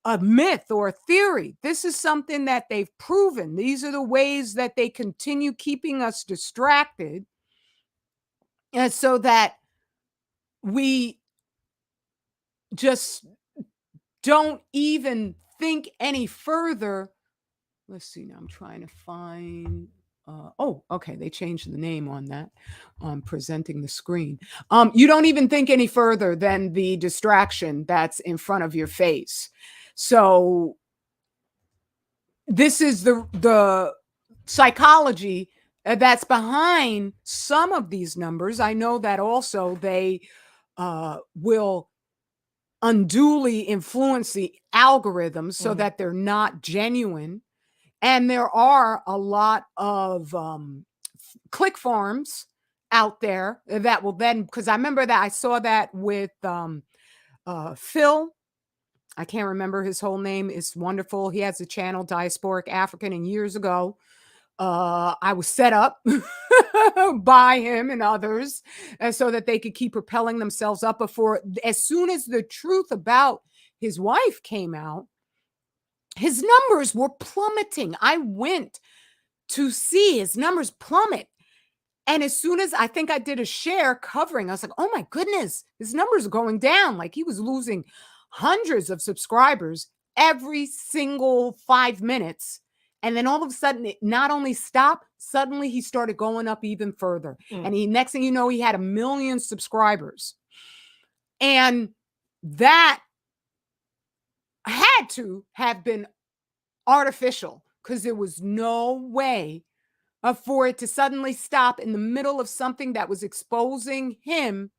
a myth or a theory. This is something that they've proven. These are the ways that they continue keeping us distracted so that we just don't even think any further. Let's see. Now I'm trying to find. Okay. They changed the name on that. Presenting the screen. You don't even think any further than the distraction that's in front of your face. So this is the psychology that's behind some of these numbers. I know that also they will unduly influence the algorithms so that they're not genuine. And there are a lot of click farms out there that will then, because I remember that I saw that with Phil. I can't remember his whole name. It's wonderful. He has a channel, Diasporic African, and years ago, I was set up by him and others so that they could keep propelling themselves up. Before, as soon as the truth about his wife came out, his numbers were plummeting. I went to see his numbers plummet. And as soon as I think I did a share covering, I was like, oh my goodness, his numbers are going down. Like he was losing hundreds of subscribers every single 5 minutes. And then all of a sudden, it not only stopped, suddenly he started going up even further. And next thing you know, he had 1 million subscribers. And that had to have been artificial, because there was no way for it to suddenly stop in the middle of something that was exposing him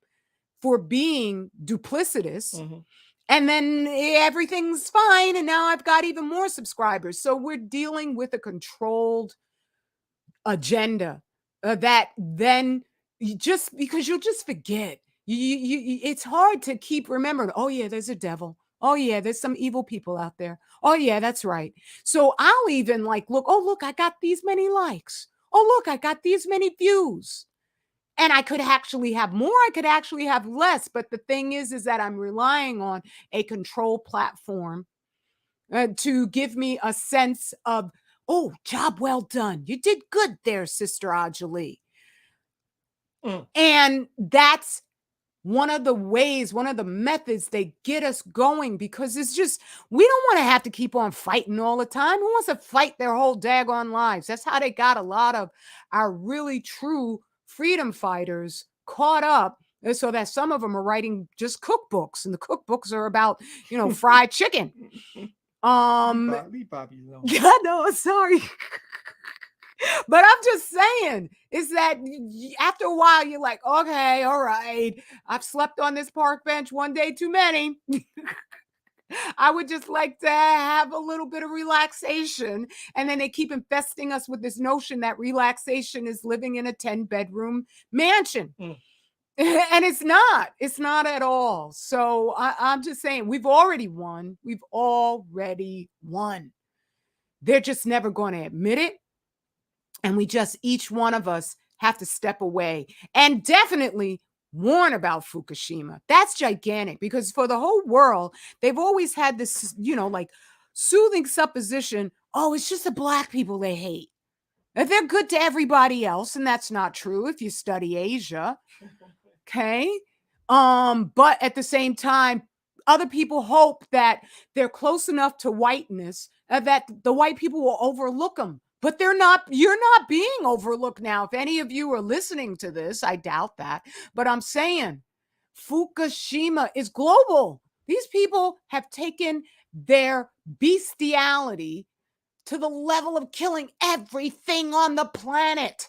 for being duplicitous. And then everything's fine. And now I've got even more subscribers. So we're dealing with a controlled agenda that then just because you'll just forget. It's hard to keep remembering, oh yeah, there's a devil. Oh yeah, there's some evil people out there. Oh yeah, that's right. So I'll even like, look, oh look, I got these many likes. Oh look, I got these many views. And I could actually have more, I could actually have less. But the thing is that I'm relying on a control platform to give me a sense of, oh, job well done. You did good there, Sister Ajali. And that's one of the ways, one of the methods they get us going, because it's just, we don't want to have to keep on fighting all the time. Who wants to fight their whole daggone lives? That's how they got a lot of our really true freedom fighters caught up, so that some of them are writing just cookbooks, and the cookbooks are about, fried chicken. Leave Bobby alone. Yeah, no, sorry. But I'm just saying, is that after a while, you're like, okay, all right, I've slept on this park bench one day too many. I would just like to have a little bit of relaxation. And then they keep infesting us with this notion that relaxation is living in a 10-bedroom mansion. And it's not at all. So I'm just saying, we've already won. We've already won. They're just never going to admit it. And we just, each one of us, have to step away and definitely warn about Fukushima. That's gigantic, because for the whole world, they've always had this, like soothing supposition. Oh, it's just the Black people they hate. They're good to everybody else. And that's not true if you study Asia. Okay. But at the same time, other people hope that they're close enough to whiteness that the white people will overlook them. But you're not being overlooked now. If any of you are listening to this, I doubt that. But I'm saying Fukushima is global. These people have taken their bestiality to the level of killing everything on the planet.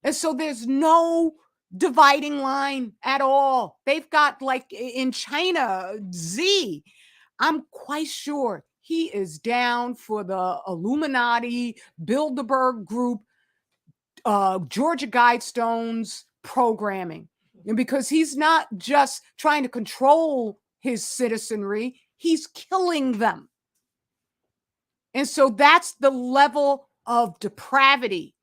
And so there's no dividing line at all. They've got, like in China, Xi, I'm quite sure he is down for the Illuminati, Bilderberg Group, Georgia Guidestones programming. And because he's not just trying to control his citizenry, he's killing them. And so that's the level of depravity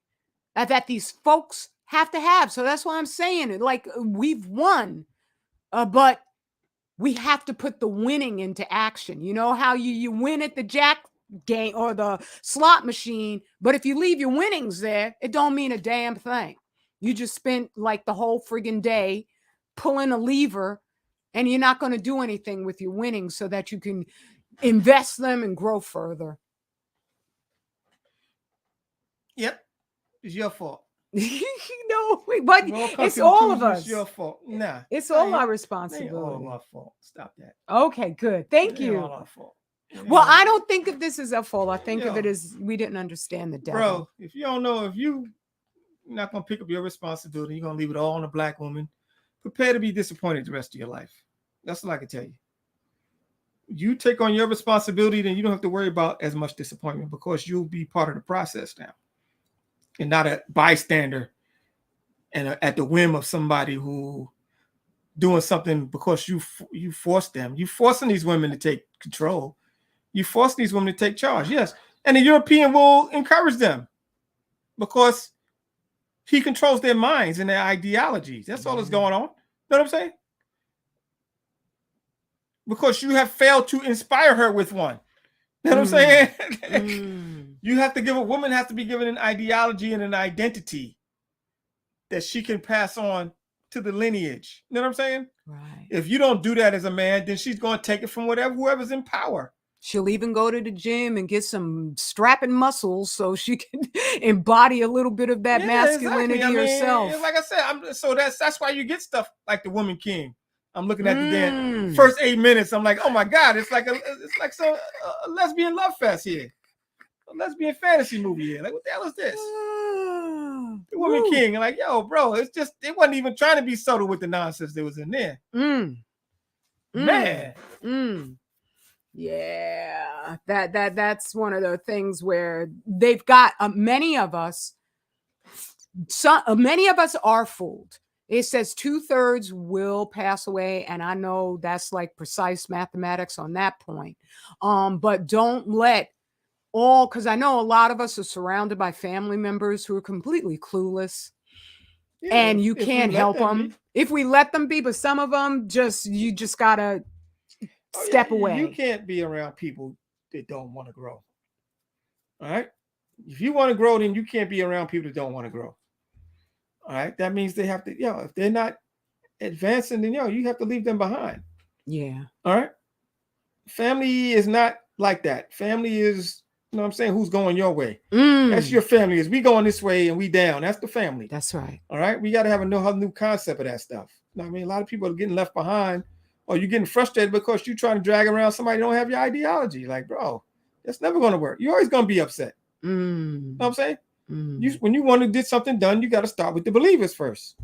that these folks have to have. So that's why I'm saying it. Like, we've won, but we have to put the winning into action. You know how you win at the jack game or the slot machine, but if you leave your winnings there, it don't mean a damn thing. You just spent like the whole friggin' day pulling a lever, and you're not going to do anything with your winnings so that you can invest them and grow further. Yep. It's your fault. But it's all of us. It's your fault. Nah. It's all our responsibility. All our fault. Stop that. Okay, good. Thank you. All our fault. Well, I don't think of this as our fault. I think of it as we didn't understand the devil. Bro, if you don't know, if you're not going to pick up your responsibility, you're going to leave it all on a Black woman, prepare to be disappointed the rest of your life. That's all I can tell you. You take on your responsibility, then you don't have to worry about as much disappointment, because you'll be part of the process now and not a bystander and at the whim of somebody who doing something because you force them. You forcing these women to take control. You forcing these women to take charge. Yes, and the European will encourage them because he controls their minds and their ideologies. That's all that's going on. You know what I'm saying? Because you have failed to inspire her with one. You know what I'm saying? You have to give a woman has to be given an ideology and an identity that she can pass on to the lineage. You know what I'm saying? Right. If you don't do that as a man, then she's going to take it from whoever's in power. She'll even go to the gym and get some strapping muscles so she can embody a little bit of that masculinity herself. Like I said, that's why you get stuff like the Woman King. I'm looking at the damn first 8 minutes. I'm like, oh my God, it's like a lesbian love fest here, a lesbian fantasy movie here. Like, what the hell is this? The Woman King. And like, yo, bro, it wasn't even trying to be subtle with the nonsense that was in there. Man. Yeah, that's one of the things where they've got many of us are fooled. It says 2/3 will pass away, and I know that's like precise mathematics on that point. But don't let because I know a lot of us are surrounded by family members who are completely clueless. Yeah, and you can't help them if we let them be, but some of them you just gotta step away. You can't be around people that don't want to grow. All right. If you want to grow, then you can't be around people that don't want to grow. All right. That means they have to, if they're not advancing, then you have to leave them behind. Yeah. All right. Family is not like that. Family is, you know what I'm saying, who's going your way. That's your family. Is we going this way and we down. That's the family. That's right. All right. We got to have a new concept of that stuff. You know what I mean? A lot of people are getting left behind. Or you're getting frustrated because you're trying to drag around somebody who don't have your ideology. Like, bro, that's never going to work. You're always going to be upset. You know what I'm saying? When you want to get something done, you got to start with the believers first.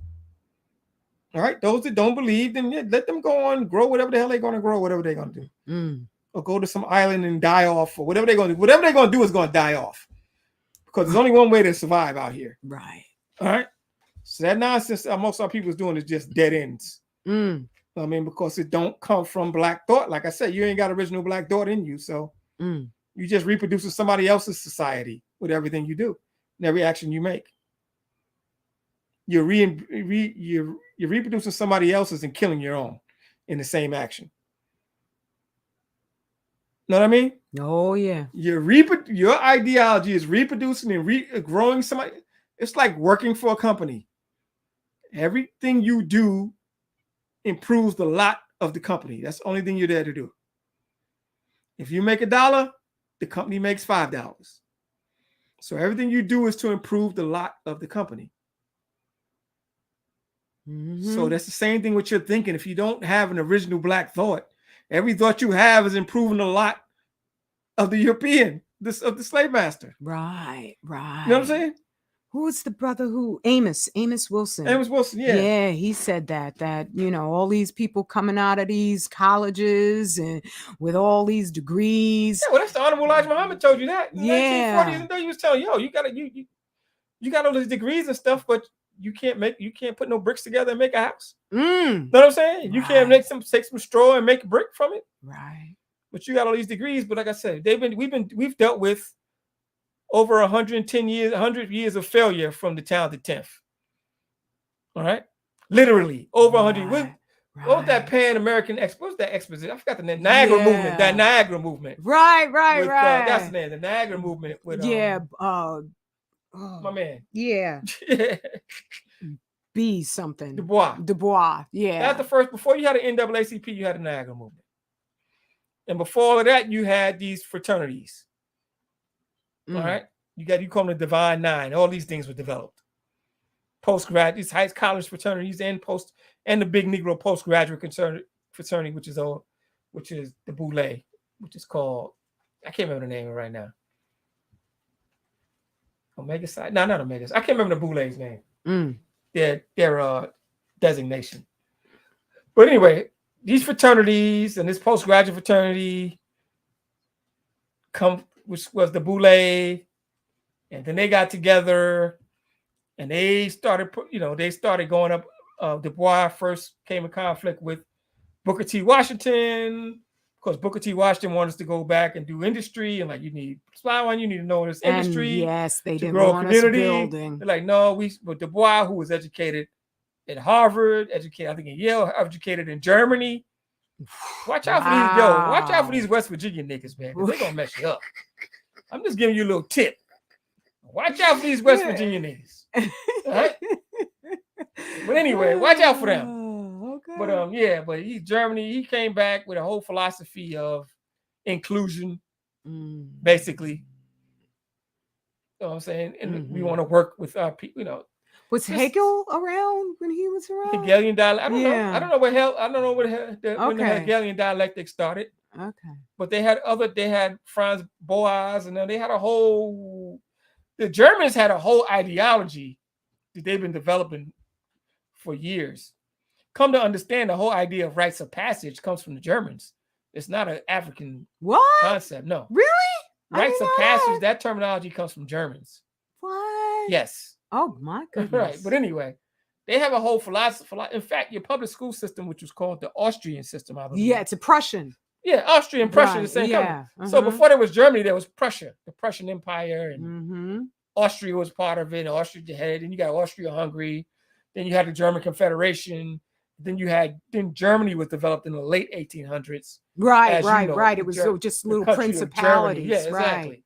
All right? Those that don't believe, then let them go on, grow whatever the hell they're going to grow, whatever they're going to do. Or go to some island and die off, or whatever they're going to do. Whatever they're going to do is going to die off. Because there's only one way to survive out here. Right. All right? So that nonsense most of our people is doing is just dead ends. I mean, because it don't come from Black thought. Like I said, you ain't got original Black thought in you. So you just reproducing somebody else's society with everything you do and every action you make. You're reproducing somebody else's and killing your own in the same action. Know what I mean? Oh, yeah. Your ideology is reproducing and growing somebody. It's like working for a company. Everything you do improves the lot of the company. That's the only thing you're there to do. If you make $1, the company makes $5. So everything you do is to improve the lot of the company. So that's the same thing with your thinking. If you don't have an original Black thought, every thought you have is improving the lot of the European, of the slave master. Right. You know what I'm saying? Who's the brother Amos Wilson. Amos Wilson, yeah. Yeah, he said that all these people coming out of these colleges and with all these degrees. Yeah, well, that's the Honorable Elijah Muhammad told you that. In the 1940s, he was telling you got all these degrees and stuff, but you can't put no bricks together and make a house. Know what I'm saying? You can't take some straw and make a brick from it. Right. But you got all these degrees, but like I said, we've dealt with over 110 years, 100 years of failure from the town to 10th. All right? Literally, over 100. What was that Pan-American what's that exposition? I forgot the name. Niagara movement. That Niagara movement. Right. That's the name. The Niagara movement. With, my man. Yeah. B something. Du Bois. Yeah. That's the first. Before you had an NAACP, you had a Niagara movement. And before all of that, you had these fraternities. All right, you call them the Divine Nine. All these things were developed. Postgrad, these high college fraternities and the big Negro postgraduate fraternity, which is the Boule, which is called, I can't remember the name of it right now. Omega Psi? No, not Omega. I can't remember the Boule's name. Their designation. But anyway, these fraternities and this postgraduate fraternity which was the Boule, and then they got together and they started, they started going up. Du Bois first came in conflict with Booker T. Washington, because Booker T. Washington wanted us to go back and do industry, and like, you need you need to know this industry. And yes, they to didn't grow want a community. us building. They're like, no, but Du Bois, who was educated at Harvard, educated, I think in Yale, educated in Germany. Watch out for these, watch out for these West Virginia niggas, man, because they're gonna mess you up. I'm just giving you a little tip. Watch out for these West Virginia niggas. All right? But anyway, watch out for them. Okay. But but Germany, he came back with a whole philosophy of inclusion, basically. You know what I'm saying? And we want to work with our people, Was Hegel around when he was around? Hegelian dialect. I don't know. I don't know when the Hegelian dialectic started. Okay. But they had Franz Boas, and then they had the Germans had a whole ideology that they've been developing for years. Come to understand, the whole idea of rites of passage comes from the Germans. It's not an African concept. No. Really? Rites of passage, that terminology comes from Germans. What? Yes. Oh my goodness. Right. But anyway, they have a whole philosophy. In fact, your public school system, which was called the Austrian system, I believe. Yeah, it's a Prussian. Yeah, Austria and Prussia, the same company. So before there was Germany, there was Prussia, the Prussian Empire, and Austria was part of it. Austria the head, and you got Austria-Hungary. Then you had the German Confederation. Then Germany was developed in the late 1800s. Right. It was just little principalities. Yeah, exactly. Right.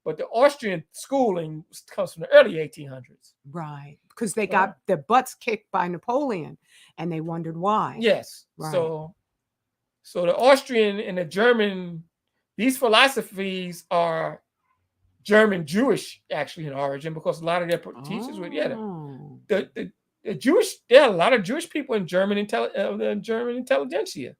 But the Austrian schooling comes from the early 1800s. Right. Because they got their butts kicked by Napoleon, and they wondered why. Yes. Right. So the Austrian and the German, these philosophies are German Jewish actually in origin, because a lot of their teachers were the Jewish. There are a lot of Jewish people in German intelligentsia.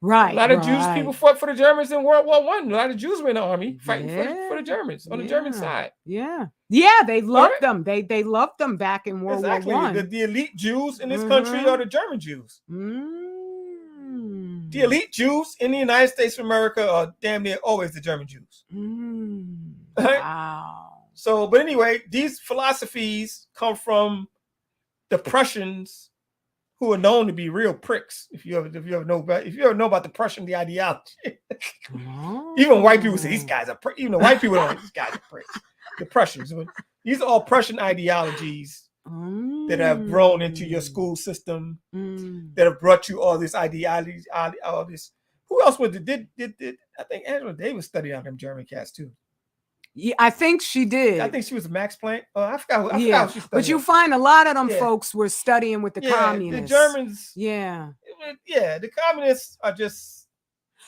Right. A lot of Jewish people fought for the Germans in World War I. A lot of Jews were in the army fighting for the Germans on the German side. Yeah. Yeah, they loved them. They loved them back in World War I. The elite Jews in this country are the German Jews. The elite Jews in the United States of America are damn near always the German Jews. Right? Wow. So, but anyway, these philosophies come from the Prussians, who are known to be real pricks. If you ever know about the Prussian, the ideology, even white people say these guys are pricks. Even the white people are like, these guys are pricks. The Prussians. These are all Prussian ideologies that have grown into your school system, that have brought you all this ideology, all this. Who else did I think Angela Davis studied on them German cats too. Yeah, I think she did. I think she was a Max Planck. I forgot she studied. But you find a lot of them folks were studying with the communists. The Germans. Yeah. The communists are just.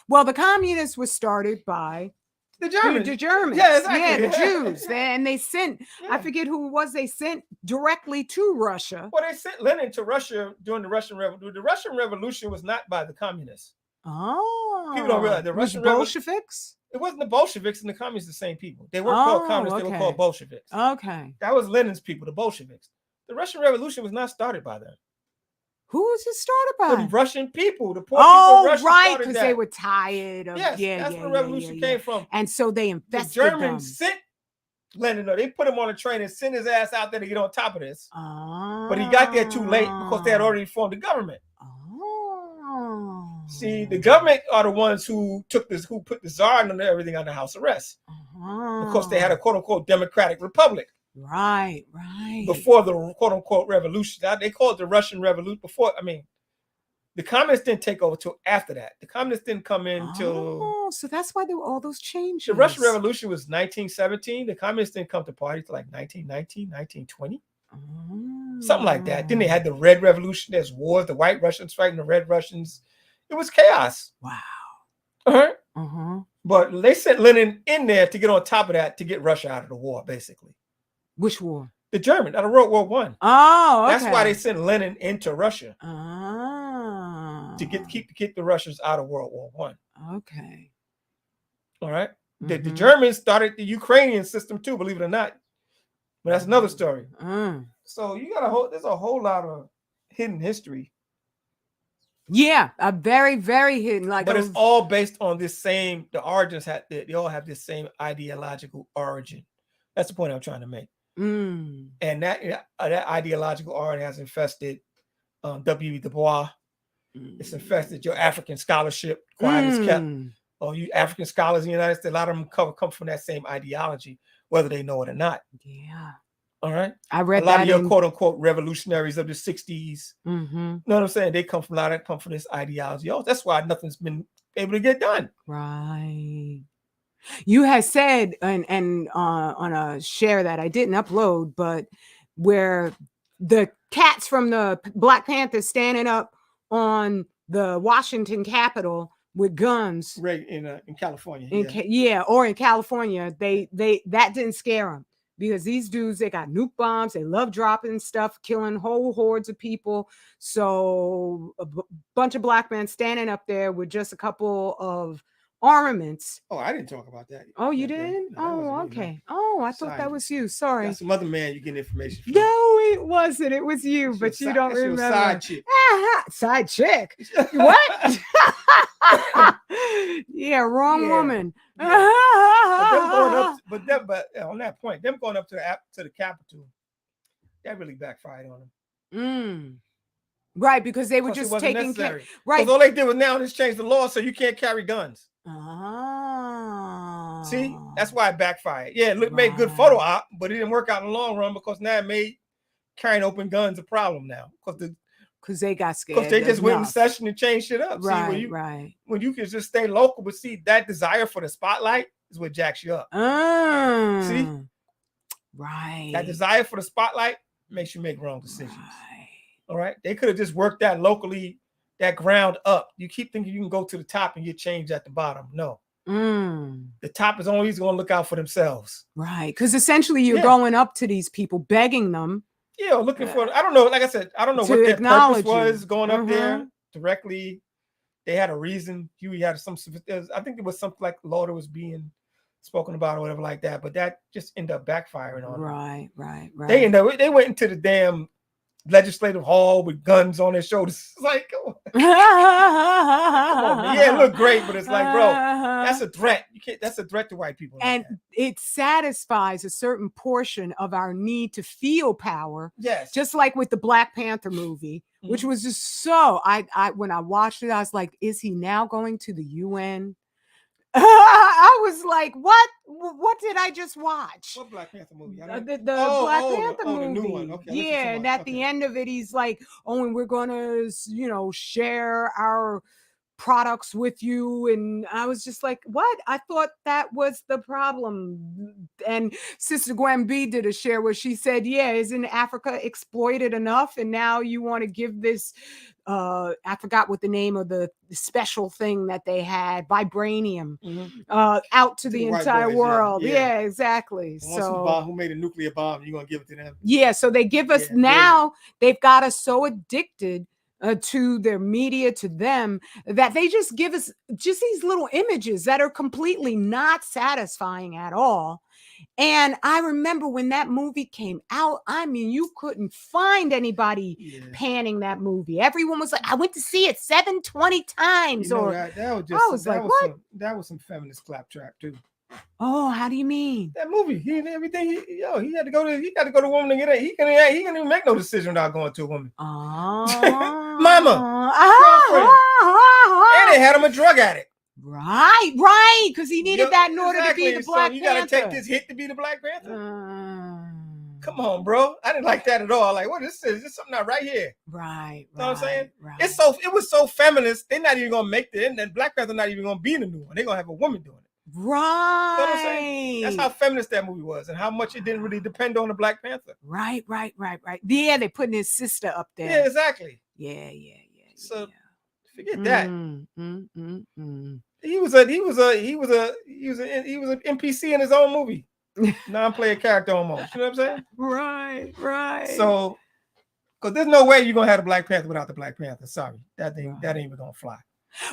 Well, the communists were started by the Germans. The Germans. Yeah, exactly. Yeah, the Jews. And they sent, I forget who it was, they sent directly to Russia. Well, they sent Lenin to Russia during the Russian Revolution. The Russian Revolution was not by the communists. Oh. People don't realize the Russian Bolsheviks? It wasn't the Bolsheviks and the communists, the same people. They weren't called communists, they were called Bolsheviks. Okay. That was Lenin's people, the Bolsheviks. The Russian Revolution was not started by them. Who was it started by? The Russian people, the poor people of Russia. Right, because they were tired of that's where the revolution came from. And so they invested the Germans sent Lenin, they put him on a train and sent his ass out there to get on top of this. But he got there too late because they had already formed the government. See, the government are the ones who put the Tsar and everything under house arrest. Of course, they had a quote-unquote democratic republic. Right. Before the quote-unquote revolution. They call it the Russian Revolution. The communists didn't take over till after that. The communists didn't come in till... so that's why there were all those changes. The Russian Revolution was 1917. The communists didn't come to party till like 1919, 1920. Something like that. Then they had the Red Revolution. There's wars. The White Russians fighting the Red Russians. It was chaos. Wow. But they sent Lenin in there to get on top of that, to get Russia out of the war, basically. Which war? The German, out of World War I. Oh, okay. That's why they sent Lenin into Russia. To get the Russians out of World War I. Okay. All right. The Germans started the Ukrainian system too, believe it or not. But that's another story. So there's a whole lot of hidden history. Yeah, a very, very hidden. But it's all based on this same. The origins they all have this same ideological origin. That's the point I'm trying to make. Mm. And that ideological art has infested W.E. Du Bois. It's infested your African scholarship, quiet as kept. Or you African scholars in the United States, a lot of them come from that same ideology, whether they know it or not. Yeah. All right. I read a lot that of your quote unquote revolutionaries of the 60s. Mm-hmm. You know what I'm saying? They come from this ideology. Oh, that's why nothing's been able to get done. Right. You had said and on a share that I didn't upload, but where the cats from the Black Panthers standing up on the Washington Capitol with guns, right, in California, or in California, they that didn't scare them, because these dudes, they got nuke bombs, they love dropping stuff, killing whole hordes of people. So a bunch of black men standing up there with just a couple of armaments. Oh, I didn't talk about that. Oh, you didn't? No, okay. Me, no. Oh, I thought that was you. Sorry. That's some other man you getting information from. No, it wasn't. It was you, but you don't remember. Side chick. Side chick. What? Yeah, wrong woman. But on that point, them going up to the Capitol, that really backfired on them. Right, because they were just taking care. Right. Because all they did was now just change the law so you can't carry guns. See, that's why it backfired. Yeah, it made good photo op, but it didn't work out in the long run, because now it made carrying open guns a problem now. Because they got scared. Because they just went in session and changed shit up. Right, see, when you can just stay local, but see, that desire for the spotlight is what jacks you up. See? Right. That desire for the spotlight makes you make wrong decisions. Right. All right? They could have just worked that locally, that ground up. You keep thinking you can go to the top and get change at the bottom. No. The top is always going to look out for themselves. Right. Because essentially you're going up to these people, begging them. Yeah, looking for, I don't know, like I said, I don't know what their purpose was going up there directly. They had a reason. Huey had I think it was something like law that was being spoken about or whatever like that, but that just ended up backfiring on them. Right. They went into the damn legislative hall with guns on their shoulders. It's like, come on. Come on, yeah, it looked great, but it's like, bro, that's a threat. You can't. That's a threat to white people. And it satisfies a certain portion of our need to feel power. Yes. Just like with the Black Panther movie, which was just so. I when I watched it, I was like, is he now going to the UN? I was like, what did I just watch? What Black Panther movie? The Black Panther movie. The new one. Okay, yeah, and at the end of it, he's like, oh, and we're going to, share our products with you. And I was just like, what? I thought that was the problem. And Sister Gwen B did a share where she said, yeah, isn't Africa exploited enough? And now you want to give this, I forgot what the name of the special thing that they had, vibranium, out to the entire world. Yeah, exactly. So who made a nuclear bomb, you're going to give it to them. Yeah, so they give us now, they've got us so addicted to their media, to them, that they just give us just these little images that are completely not satisfying at all. And I remember when that movie came out, I mean, you couldn't find anybody panning that movie. Everyone was like, I went to see it 720 times. That was some feminist claptrap too. Oh, how do you mean? That movie, he had to go to a woman to get it. He can't even make no decision without going to a woman. Mama, and they had him a drug addict. Right, because he needed that in order to be the Black Panther. You got to take this hit to be the Black Panther. Come on, bro. I didn't like that at all. Like, what is this? This is something not right here. Right. You know what I'm saying? Right. It was so feminist. They're not even gonna make it, and then Black Panther not even gonna be in the new one. They're gonna have a woman doing it. Right. You know what I'm saying? That's how feminist that movie was, and how much it didn't really depend on the Black Panther. Right. Yeah, they're putting his sister up there. Yeah, exactly. Yeah. So forget that. He was an NPC in his own movie. Non-player character almost. You know what I'm saying? Right. So, because there's no way you're gonna have the Black Panther without the Black Panther. Sorry, that ain't even gonna fly.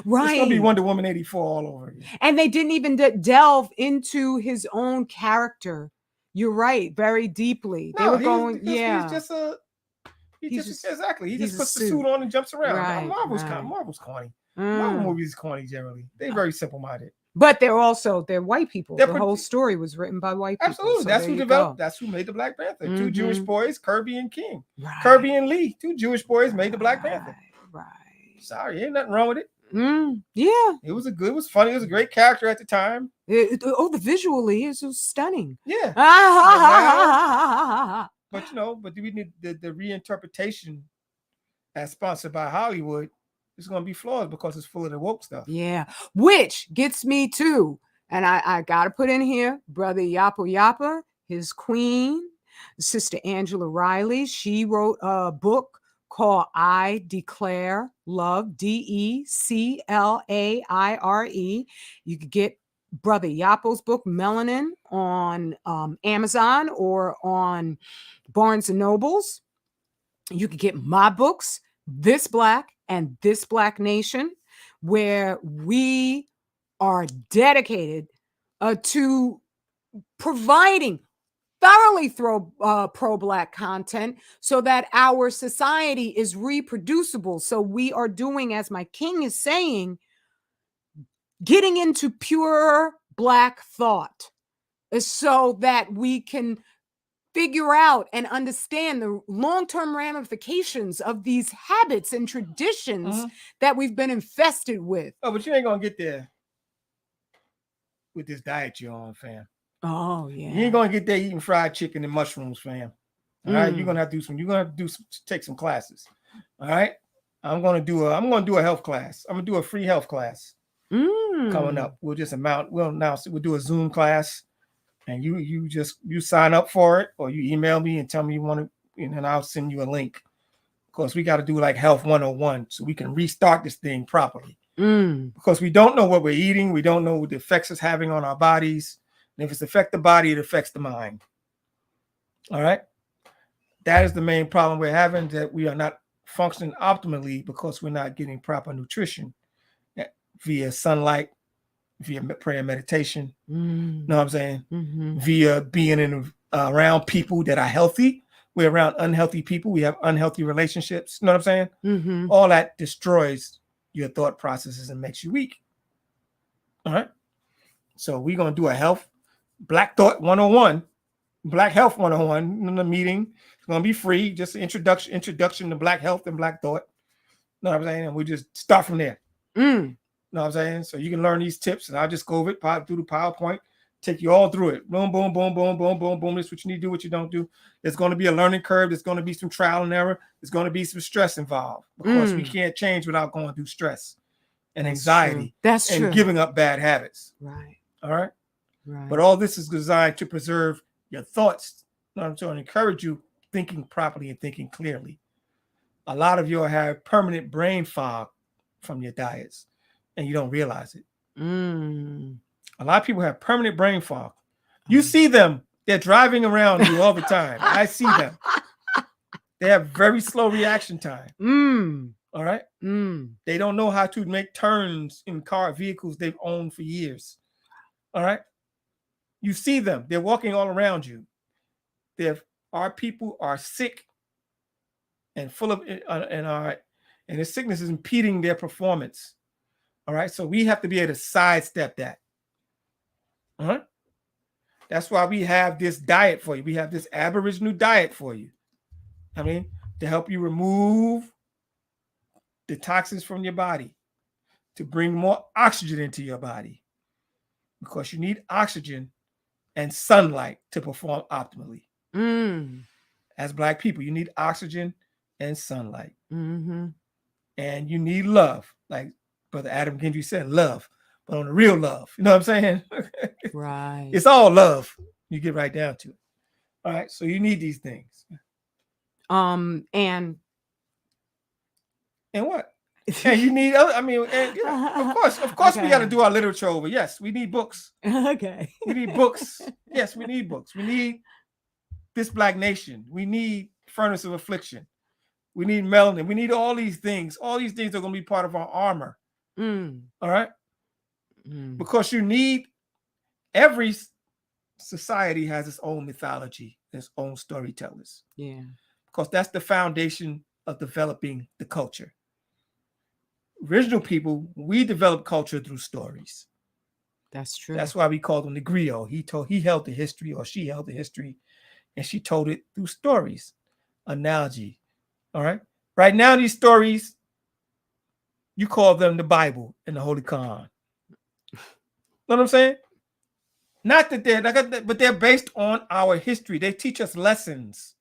Right. It's gonna be Wonder Woman 84 all over again. And they didn't even delve into his own character. You're right, very deeply. They were going, He just puts the suit on and jumps around. Right, Marvel's corny. Marvel movies corny generally. They're very simple-minded. But they're white people. They're The whole story was written by white people. Absolutely. So That's there who you developed. go. That's who made the Black Panther. Two Jewish boys, Kirby and King. Right. Kirby and Lee, two Jewish boys made the Black Panther. Right. Sorry, ain't nothing wrong with it. Yeah. It was it was funny. It was a great character at the time. The visually it was stunning. Yeah. But but we need the reinterpretation as sponsored by Hollywood. It's going to be flawed because it's full of the woke stuff. Yeah, which gets me to, and I got to put in here, Brother Yapa Yapa, his queen, Sister Angela Riley. She wrote a book called I Declare Love, DECLAIRE. You could get Brother Yapo's book, Melanin, on Amazon or on Barnes and Nobles. You could get my books, This Black and This Black Nation, where we are dedicated to providing thoroughly pro-Black content so that our society is reproducible. So we are doing, as my king is saying, getting into pure Black thought so that we can figure out and understand the long-term ramifications of these habits and traditions that we've been infested with. Oh, but you ain't gonna get there with this diet you're on, fam. Oh, yeah. You ain't gonna get there eating fried chicken and mushrooms, fam. All right, you're gonna have to take some classes. All right. I'm gonna do a health class. I'm gonna do a free health class coming up. We'll announce it. We'll do a Zoom class. And you sign up for it, or you email me and tell me you want to, and I'll send you a link. Of course, we got to do like Health 101 so we can restart this thing properly. Because we don't know what we're eating. We don't know what the effects it's having on our bodies. And if it's affect the body, it affects the mind. All right. That is the main problem we're having, that we are not functioning optimally because we're not getting proper nutrition via sunlight, via prayer and meditation, know what I'm saying? Via being around people that are healthy. We're around unhealthy people. We have unhealthy relationships. You know what I'm saying? All that destroys your thought processes and makes you weak. All right. So we're going to do a Black Thought 101, Black Health 101 in the meeting. It's going to be free. Just an introduction to Black health and Black thought. Know what I'm saying? And we just start from there. Know what I'm saying? So you can learn these tips, and I'll just go over it, through the PowerPoint, take you all through it. Boom, boom, boom, boom, boom, boom, boom. This is what you need to do, what you don't do. There's going to be a learning curve. There's going to be some trial and error. There's going to be some stress involved because we can't change without going through stress and anxiety. That's true. And giving up bad habits. Right. All right. Right. But all this is designed to preserve your thoughts. You know what I'm saying? Encourage you thinking properly and thinking clearly. A lot of you have permanent brain fog from your diets, and you don't realize it. A lot of people have permanent brain fog. You see them. They're driving around you all the time. I see them. They have very slow reaction time. All right. They don't know how to make turns in vehicles they've owned for years. All right. You see them. They're walking all around you. Our people are sick and full of and the sickness is impeding their performance. All right. So we have to be able to sidestep that. That's why we have this diet for you. We have this Aboriginal diet for you. I mean, to help you remove the toxins from your body, to bring more oxygen into your body, because you need oxygen and sunlight to perform optimally. As Black people, you need oxygen and sunlight. And you need love. Like Brother Adam Gendry said, love, but on the real love. You know what I'm saying? Right. It's all love. You get right down to it. All right. So you need these things. And what? And you need other, of course, we got to do our literature over. Yes, we need books. Okay. We need books. Yes, we need books. We need This Black Nation. We need Furnace of Affliction. We need Melanin. We need all these things. All these things are going to be part of our armor. All right? Because you need, every society has its own mythology, its own storytellers. Yeah. Because that's the foundation of developing the culture. Original people, we develop culture through stories. That's true. That's why we called him the griot. He held the history, or she held the history, and she told it through stories, analogy. All right. Right now, these stories, you call them the Bible and the Holy Quran. Know what I'm saying? Not that they're like, but they're based on our history. They teach us lessons.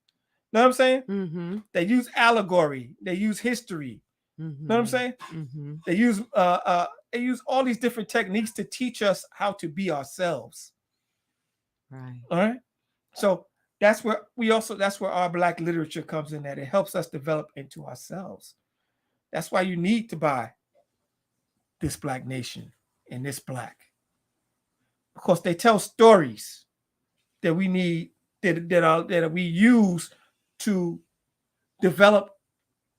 Know what I'm saying? Mm-hmm. They use allegory. They use history. Mm-hmm. Know what I'm saying? Mm-hmm. They use all these different techniques to teach us how to be ourselves. Right. All right. So that's where our Black literature comes in. That it helps us develop into ourselves. That's why you need to buy This Black Nation and This Black, because they tell stories that we need, that we use to develop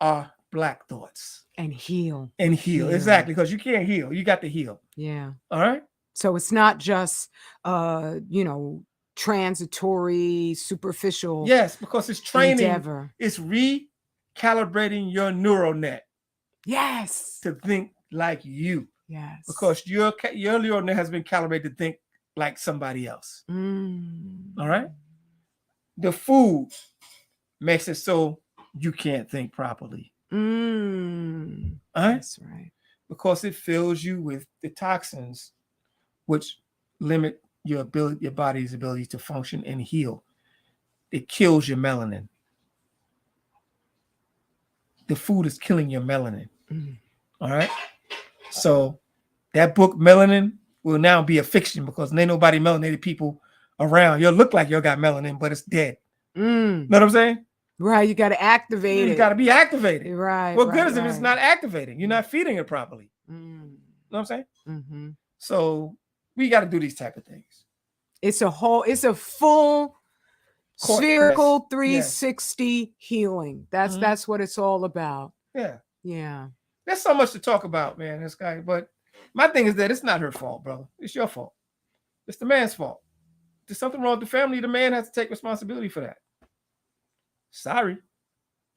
our Black thoughts And heal. Exactly, because you can't heal, you got to heal. Yeah. All right. So it's not just transitory, superficial. Yes, because it's training. Endeavor. It's recalibrating your neural net. Yes. To think like you. Yes. Because your neural net has been calibrated to think like somebody else. All right. The food makes it so you can't think properly. All right? That's right. Because it fills you with the toxins, which limit your body's ability to function and heal. It kills your melanin. The food is killing your melanin. All right. So that book, Melanin, will now be a fiction, because there ain't nobody melanated people around. You'll look like you got melanin, but it's dead. Know what I'm saying? Right. You got to activate it. You got to be activated. Right. What good is if it's not activating? You're not feeding it properly. Know what I'm saying? Mm-hmm. So we got to do these type of things. It's a full spherical 360 healing. That's what it's all about. Yeah. Yeah. There's so much to talk about, man, this guy. But my thing is that it's not her fault, brother. It's your fault. It's the man's fault. There's something wrong with the family. The man has to take responsibility for that. Sorry.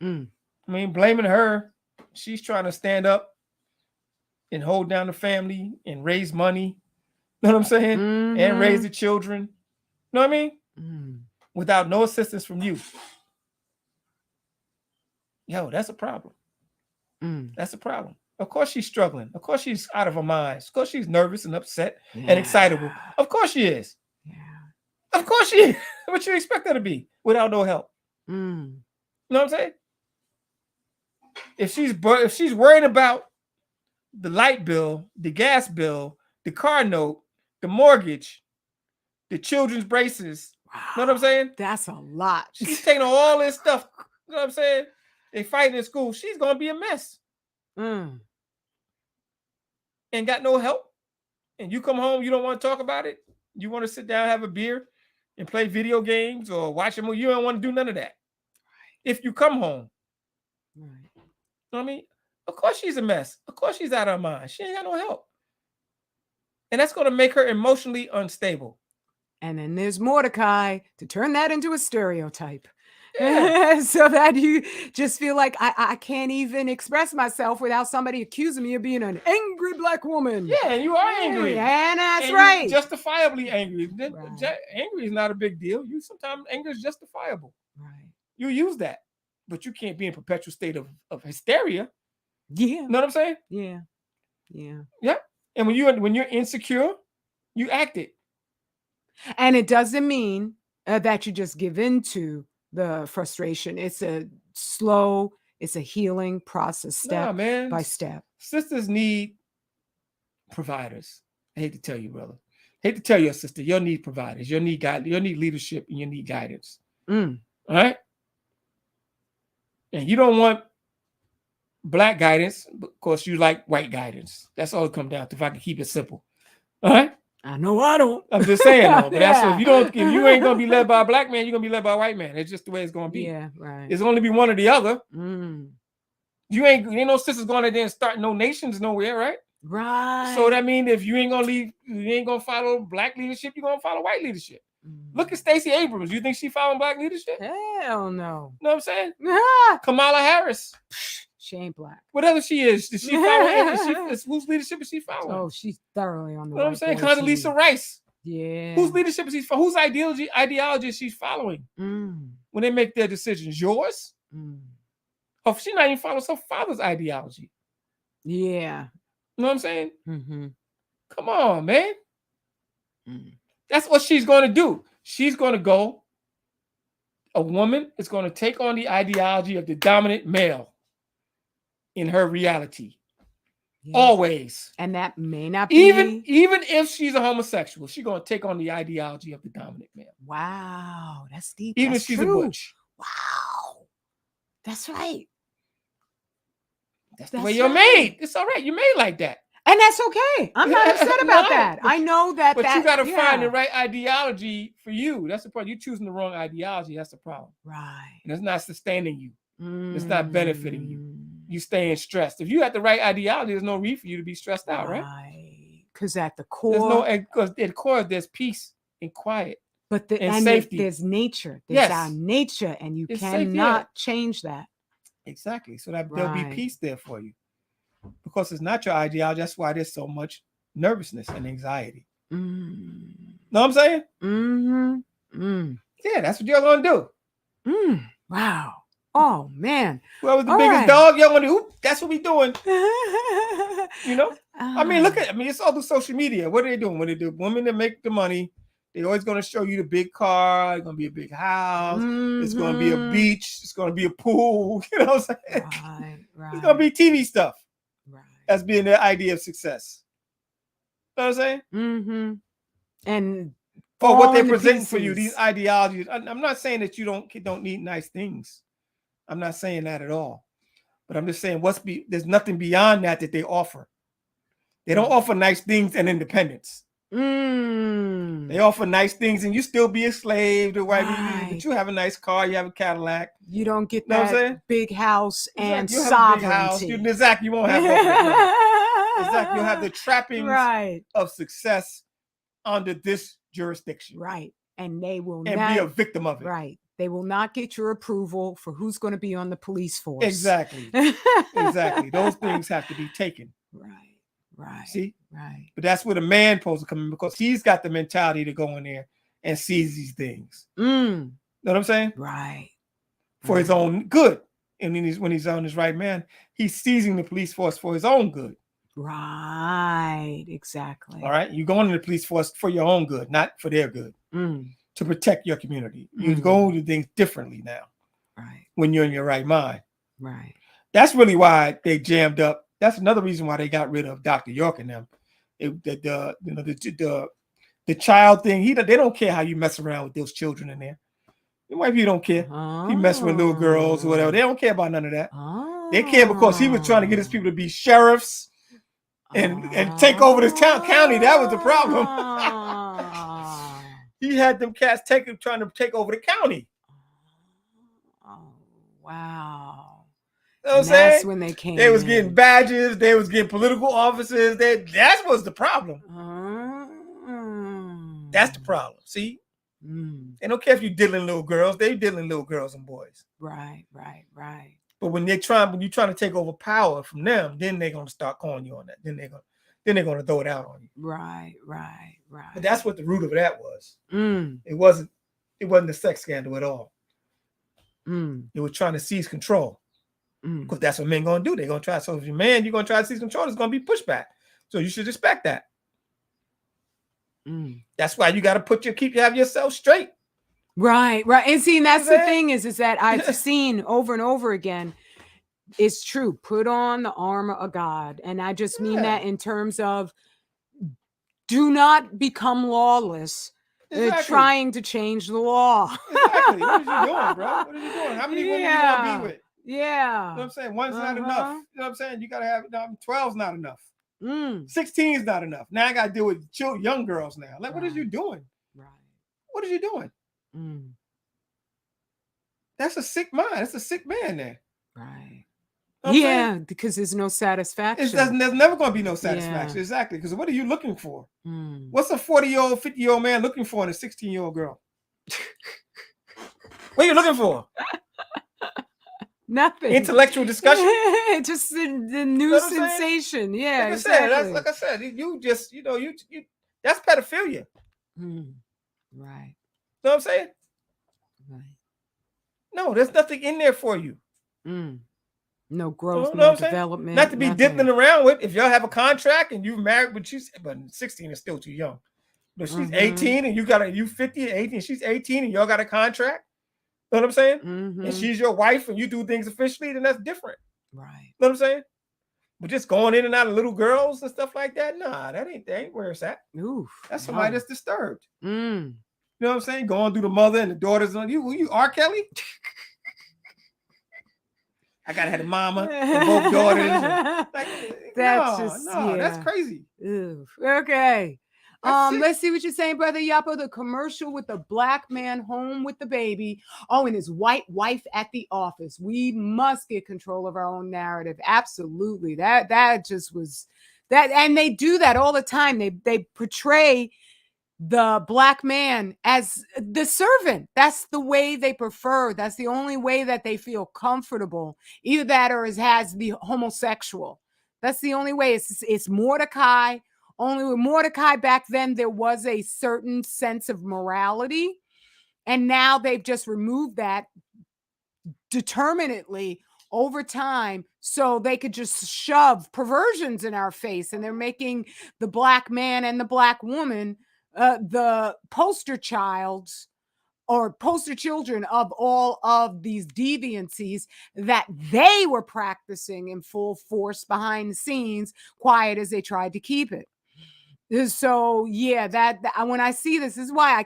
I mean, blaming her. She's trying to stand up and hold down the family and raise money. Know what I'm saying? And raise the children. Know what I mean? Without no assistance from you. Yo, that's a problem. That's a problem. Of course she's struggling. Of course she's out of her mind. Of course she's nervous and upset and excitable. Of course she is. Yeah. Of course she is. What you expect her to be without no help? You know what I'm saying? If she's worried about the light bill, the gas bill, the car note, the mortgage, the children's braces, know what I'm saying? That's a lot. She's taking all this stuff. You know what I'm saying? They fighting in school. She's gonna be a mess. And got no help. And you come home, you don't want to talk about it. You want to sit down, have a beer, and play video games or watch a movie. You don't want to do none of that. Right. If you come home. Right. You know what I mean? Of course she's a mess. Of course she's out of her mind. She ain't got no help. And that's going to make her emotionally unstable. And then there's Mordecai to turn that into a stereotype. Yeah. So that you just feel like I can't even express myself without somebody accusing me of being an angry Black woman. Yeah, and you are angry. And that's right. Justifiably angry. Right. Angry is not a big deal. Sometimes anger is justifiable. Right. You use that. But you can't be in perpetual state of hysteria. Yeah. Know what I'm saying? Yeah. Yeah. Yeah. And when you're insecure, you act it. And it doesn't mean that you just give into the frustration. It's a healing process, step by step. Sisters need providers. I hate to tell you, brother. I hate to tell your sister, you'll need providers. You'll need guidance. You'll need leadership, and you need guidance. All right? And you don't want Black guidance because you like white guidance. That's all it comes down to, if I can keep it simple. All right? I know I don't. I'm just saying, though. But that's if you ain't gonna be led by a Black man, you're gonna be led by a white man. It's just the way it's gonna be. Yeah, right. It's only be one or the other. You ain't no sisters going to there and start no nations nowhere, right? Right. So that means if you ain't gonna follow Black leadership, you're gonna follow white leadership. Look at Stacey Abrams. You think she following Black leadership? Hell no. Know what I'm saying? Kamala Harris. She ain't black. Whatever she is she follow? Whose leadership is she following? Oh, she's thoroughly on the. You know what I'm saying? Condoleezza Rice. Yeah. Whose leadership is she following? Whose ideology is she following? When they make their decisions, yours? Or she's not even following her father's ideology. Yeah. You know what I'm saying? Come on, man. That's what she's going to do. She's going to go. A woman is going to take on the ideology of the dominant male in her reality. Yeah. Always. And that may not be... Even if she's a homosexual, she's going to take on the ideology of the dominant male. Wow. That's deep. Even that's if she's true. a butch. Wow. That's right. That's the way you're made. It's all right. You're made like that. And that's okay. I'm not upset about that. I know that. But you got to find the right ideology for you. That's the problem. You're choosing the wrong ideology. That's the problem. Right. And it's not sustaining you. It's not benefiting you. You staying stressed. If you have the right ideology, there's no reason for you to be stressed out, right? Because at the core, because at the core, there's peace and quiet. But and safety. There's nature. There's our nature, and you cannot change that. Exactly. So that there'll be peace there for you. Because it's not your ideology. That's why there's so much nervousness and anxiety. Know what I'm saying? Yeah, that's what you're going to do. Wow. Oh, man. Whoever's the biggest dog, y'all want to do, that's what we doing. You know? I mean, it's all through social media. What are they doing? When they do women that make the money, they're always going to show you the big car. It's going to be a big house. It's going to be a beach. It's going to be a pool. You know what I'm saying? Right. It's going to be TV stuff. As being their idea of success. You know what I'm saying? And for what they're presenting for you, these ideologies. I'm not saying that you don't need nice things. I'm not saying that at all. But I'm just saying there's nothing beyond that they offer. They don't offer nice things and independence. They offer nice things and you still be a slave to white people, but you have a nice car, you have a Cadillac. You don't get that big house and sovereignty. Exactly, you won't have that. Exactly, you'll have the trappings of success under this jurisdiction. Right, and they will be a victim of it. Right, they will not get your approval for who's going to be on the police force. Exactly, exactly. Those things have to be taken. Right. See? Right. But that's where the man supposed to come in because he's got the mentality to go in there and seize these things. Know what I'm saying? Right. For his own good. And when he's on his right man, he's seizing the police force for his own good. Right. Exactly. All right. You go into the police force for your own good, not for their good. To protect your community. You go to things differently now. Right. When you're in your right mind. Right. That's really why they jammed up. That's another reason why they got rid of Dr. York and them. The child thing. They don't care how you mess around with those children in there. The white people don't care. He messed with little girls or whatever. They don't care about none of that. They care because he was trying to get his people to be sheriffs and take over this county. That was the problem. He had them cats trying to take over the county. Oh, wow. You know what I'm saying? That's when they came. They was getting badges. They was getting political offices. That was the problem. That's the problem. See? They don't care if you're diddling little girls. They diddling little girls and boys. Right. But when you're trying to take over power from them, then they're gonna start calling you on that. Then they're gonna throw it out on you. Right. But that's what the root of that was. It wasn't a sex scandal at all. It was trying to seize control. Because that's what men gonna do. They're gonna try. So if you're a man, you're gonna try to seize control. There's gonna be pushback. So you should expect that. That's why you got to have yourself straight. Right. And see, and that's the thing is that I've seen over and over again. It's true. Put on the armor of God, and I just mean that in terms of do not become lawless. Trying to change the law. Exactly. What are you doing, bro? What are you doing? How many women you gonna be with? Yeah. You know what I'm saying? One's not enough. You know what I'm saying? You got to have 12's not enough. 16's not enough. Now I got to deal with young girls now. Like, what are you doing? Right. What are you doing? That's a sick mind. That's a sick man there. Right. You know because there's no satisfaction. There's never going to be no satisfaction. Yeah. Exactly. Because what are you looking for? What's a 40-year-old, 50-year-old man looking for in a 16-year-old girl? What are you looking for? Nothing. intellectual discussion. Just the new sensation. Yeah, like I exactly. said, that's like I said. You just you that's pedophilia. Right. You know what I'm saying? Right. No, there's nothing in there for you. No growth, You know no what I'm development. Not to be diddling around with. If y'all have a contract and you're married, but 16 is still too young. But she's 18 and you 50, 18, she's 18 and y'all got a contract. You know what I'm saying? And she's your wife and you do things officially, then that's different. Right. You know what I'm saying? But just going in and out of little girls and stuff like that, nah, that ain't where it's at. Oof, that's somebody that's disturbed. You know what I'm saying? Going through the mother and the daughters on you R. Kelly? I gotta have a mama and both daughters. That's crazy. Oof. Okay. Let's see what you're saying, Brother Yapo. The commercial with the black man home with the baby. Oh, and his white wife at the office. We must get control of our own narrative. Absolutely. That just was that, and they do that all the time. They portray the black man as the servant. That's the way they prefer. That's the only way that they feel comfortable. Either that or it has the homosexual. That's the only way. It's Mordecai. Only with Mordecai back then, there was a certain sense of morality. And now they've just removed that determinately over time so they could just shove perversions in our face. And they're making the black man and the black woman the poster childs or poster children of all of these deviancies that they were practicing in full force behind the scenes, quiet as they tried to keep it. So yeah, that when I see this is why I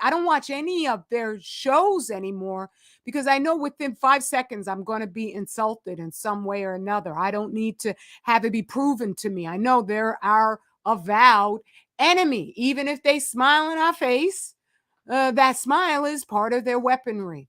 don't watch any of their shows anymore, because I know within 5 seconds I'm going to be insulted in some way or another. I don't need to have it be proven to me. I know they're our avowed enemy. Even if they smile in our face, that smile is part of their weaponry.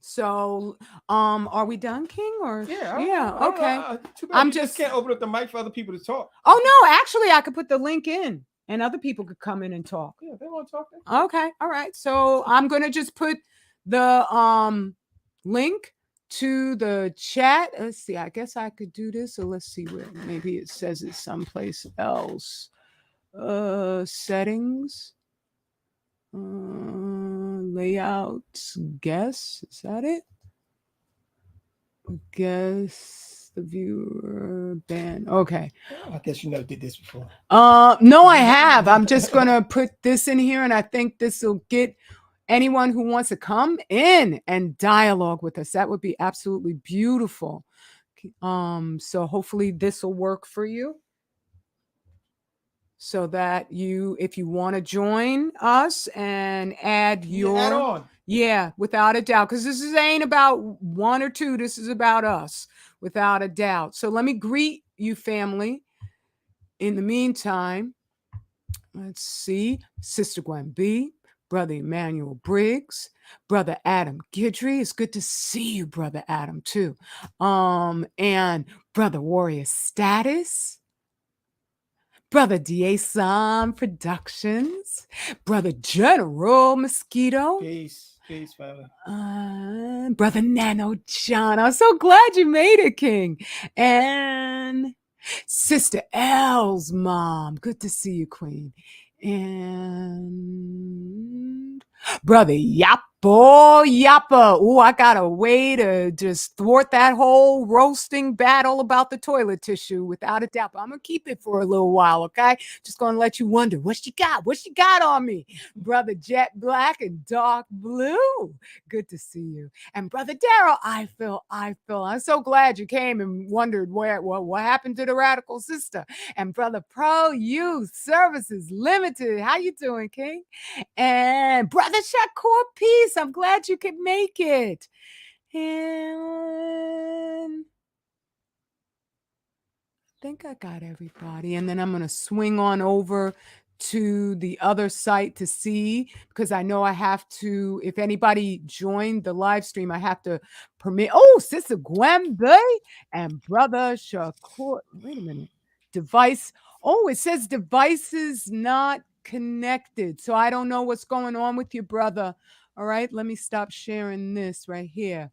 So, are we done, King? Or okay. I'm just can't open up the mic for other people to talk. Oh no, actually, I could put the link in, and other people could come in and talk. Yeah, they want to talk. Okay, all right. So I'm gonna just put the link to the chat. Let's see. I guess I could do this. So let's see where maybe it says it someplace else. Settings. Layouts, guess, is that it? Guess the viewer ban. Okay. I guess you never did this before. No, I have. I'm just gonna put this in here, and I think this will get anyone who wants to come in and dialogue with us. That would be absolutely beautiful. So hopefully this will work for you, so that if you want to join us and add without a doubt, because this ain't about one or two, this is about us, without a doubt. So let me greet you, family. In the meantime, let's see, Sister Gwen B, Brother Emmanuel Briggs, Brother Adam Guidry. It's good to see you, Brother Adam, too. And Brother Warrior Status, Brother Diason Productions, Brother General Mosquito. Peace, family. Brother Nano John. I'm so glad you made it, King. And Sister L's mom. Good to see you, Queen. And Brother Yappa. Oh, I got a way to just thwart that whole roasting battle about the toilet tissue, without a doubt. But I'm going to keep it for a little while, okay? Just going to let you wonder, what she got? What she got on me? Brother Jet Black and Dark Blue. Good to see you. And Brother Daryl, I feel. I'm so glad you came and wondered what happened to the radical sister. And Brother Pro Youth Services Limited. How you doing, King? And Brother Shakur Peace. I'm glad you could make it. And I think I got everybody. And then I'm going to swing on over to the other site to see, because I know I have to, if anybody joined the live stream, I have to permit. Oh, Sister Gwembe and Brother Shakur. Wait a minute. Device. Oh, it says devices not connected. So I don't know what's going on with your brother. All right, let me stop sharing this right here.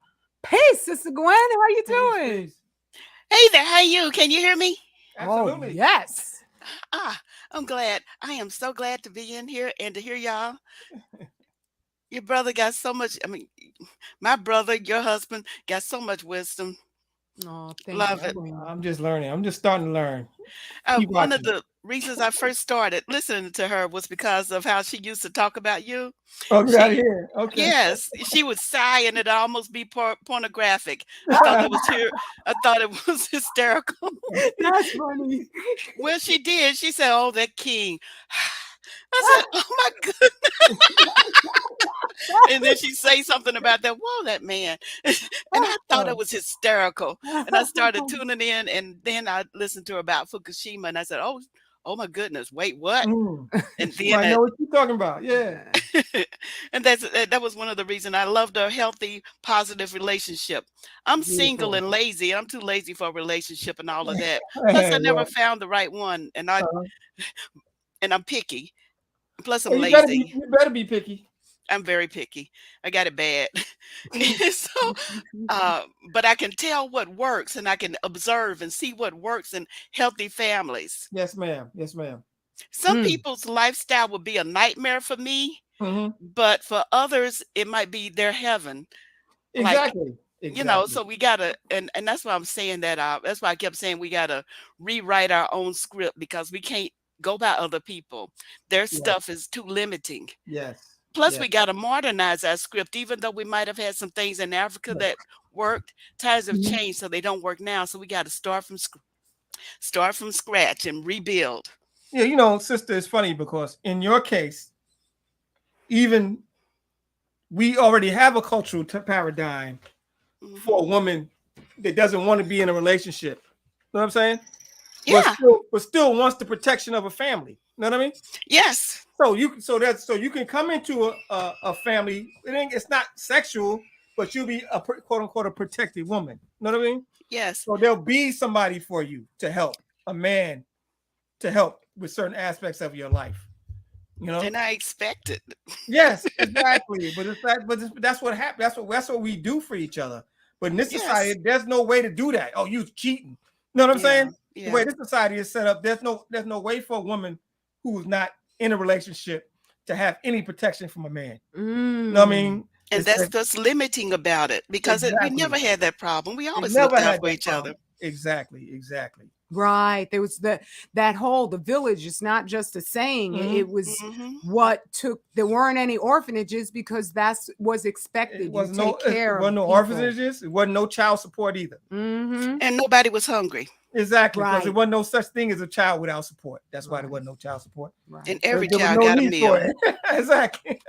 Hey, Sister Gwen, how you doing? Peace. Hey there, how you? Can you hear me? Oh, Absolutely. yes. Ah, I'm glad. I am so glad to be in here and to hear y'all. Your brother got so much. I mean, my brother, your husband, got so much wisdom. Oh, thank you, Love Yeah, it. Queen. I'm just learning. I'm just starting to learn. Keep One of watching. the reasons I first started listening to her was because of how she used to talk about you. Oh, get out of She, here. Okay. yes, she would sigh and it almost be pornographic. I thought that was here. I thought it was hysterical. That's funny. Well, she did. She said, "Oh, that king." I said, "Oh my goodness." And then she say something about that. Whoa, that man. And I thought it was hysterical. And I started tuning in, and then I listened to her about Fukushima, and I said, "Oh my goodness, wait, what?" Mm. And You might know what you're talking about. Yeah. and that was one of the reasons I loved a healthy, positive relationship. I'm single Beautiful. and lazy. I'm too lazy for a relationship and all of that. Plus, Hey, I never well, found the right one, and uh, I'm picky. Plus, well, I'm lazy. you better be picky. I'm very picky. I got it bad. So, but I can tell what works and I can observe and see what works in healthy families. Yes, ma'am. Yes, ma'am. Some people's lifestyle would be a nightmare for me, Mm-hmm. but for others, it might be their heaven. Like, Exactly. Exactly. so we gotta, and that's why I'm saying that. That's why I kept saying we gotta rewrite our own script because we can't go by other people. Their Yes. stuff is too limiting. Yes. Plus, Yes. we got to modernize our script, even though we might have had some things in Africa that worked. Times have Mhm. changed, so they don't work now. So we got to start from scratch and rebuild. Yeah, sister, it's funny because in your case, even we already have a cultural paradigm for a Hmm. woman that doesn't want to be in a relationship. You know what I'm saying? Yeah. But still wants the protection of a family. You know what I mean? Yes. So you can come into a family. It's not sexual, but you'll be a quote unquote a protected woman. You know what I mean? Yes. So there'll be somebody for you to help, a man to help with certain aspects of your life. You know? And I expect it. Yes, exactly. But that's what happens. That's what we do for each other. But in this Yes. society, there's no way to do that. Oh, you cheating. You know what I'm Yeah. saying? The way Yeah. this society is set up, there's no way for a woman who's not in a relationship to have any protection from a man. You know what I mean? And It's that's what's limiting about it because we never exactly. had that problem. We They always never looked out had for that each other. problem. Exactly. Exactly. Right. There was that whole the village is not just a saying. It was Hmm. what took there weren't any orphanages because that's was expected. It You was take it care wasn't of no people. orphanages. It wasn't no child support either. Mm-hmm. And nobody was hungry. Exactly, because there Right. wasn't no such thing as a child without support. That's why there Right. wasn't no child support. And Right. every There was child no got a need for meal. it. Exactly.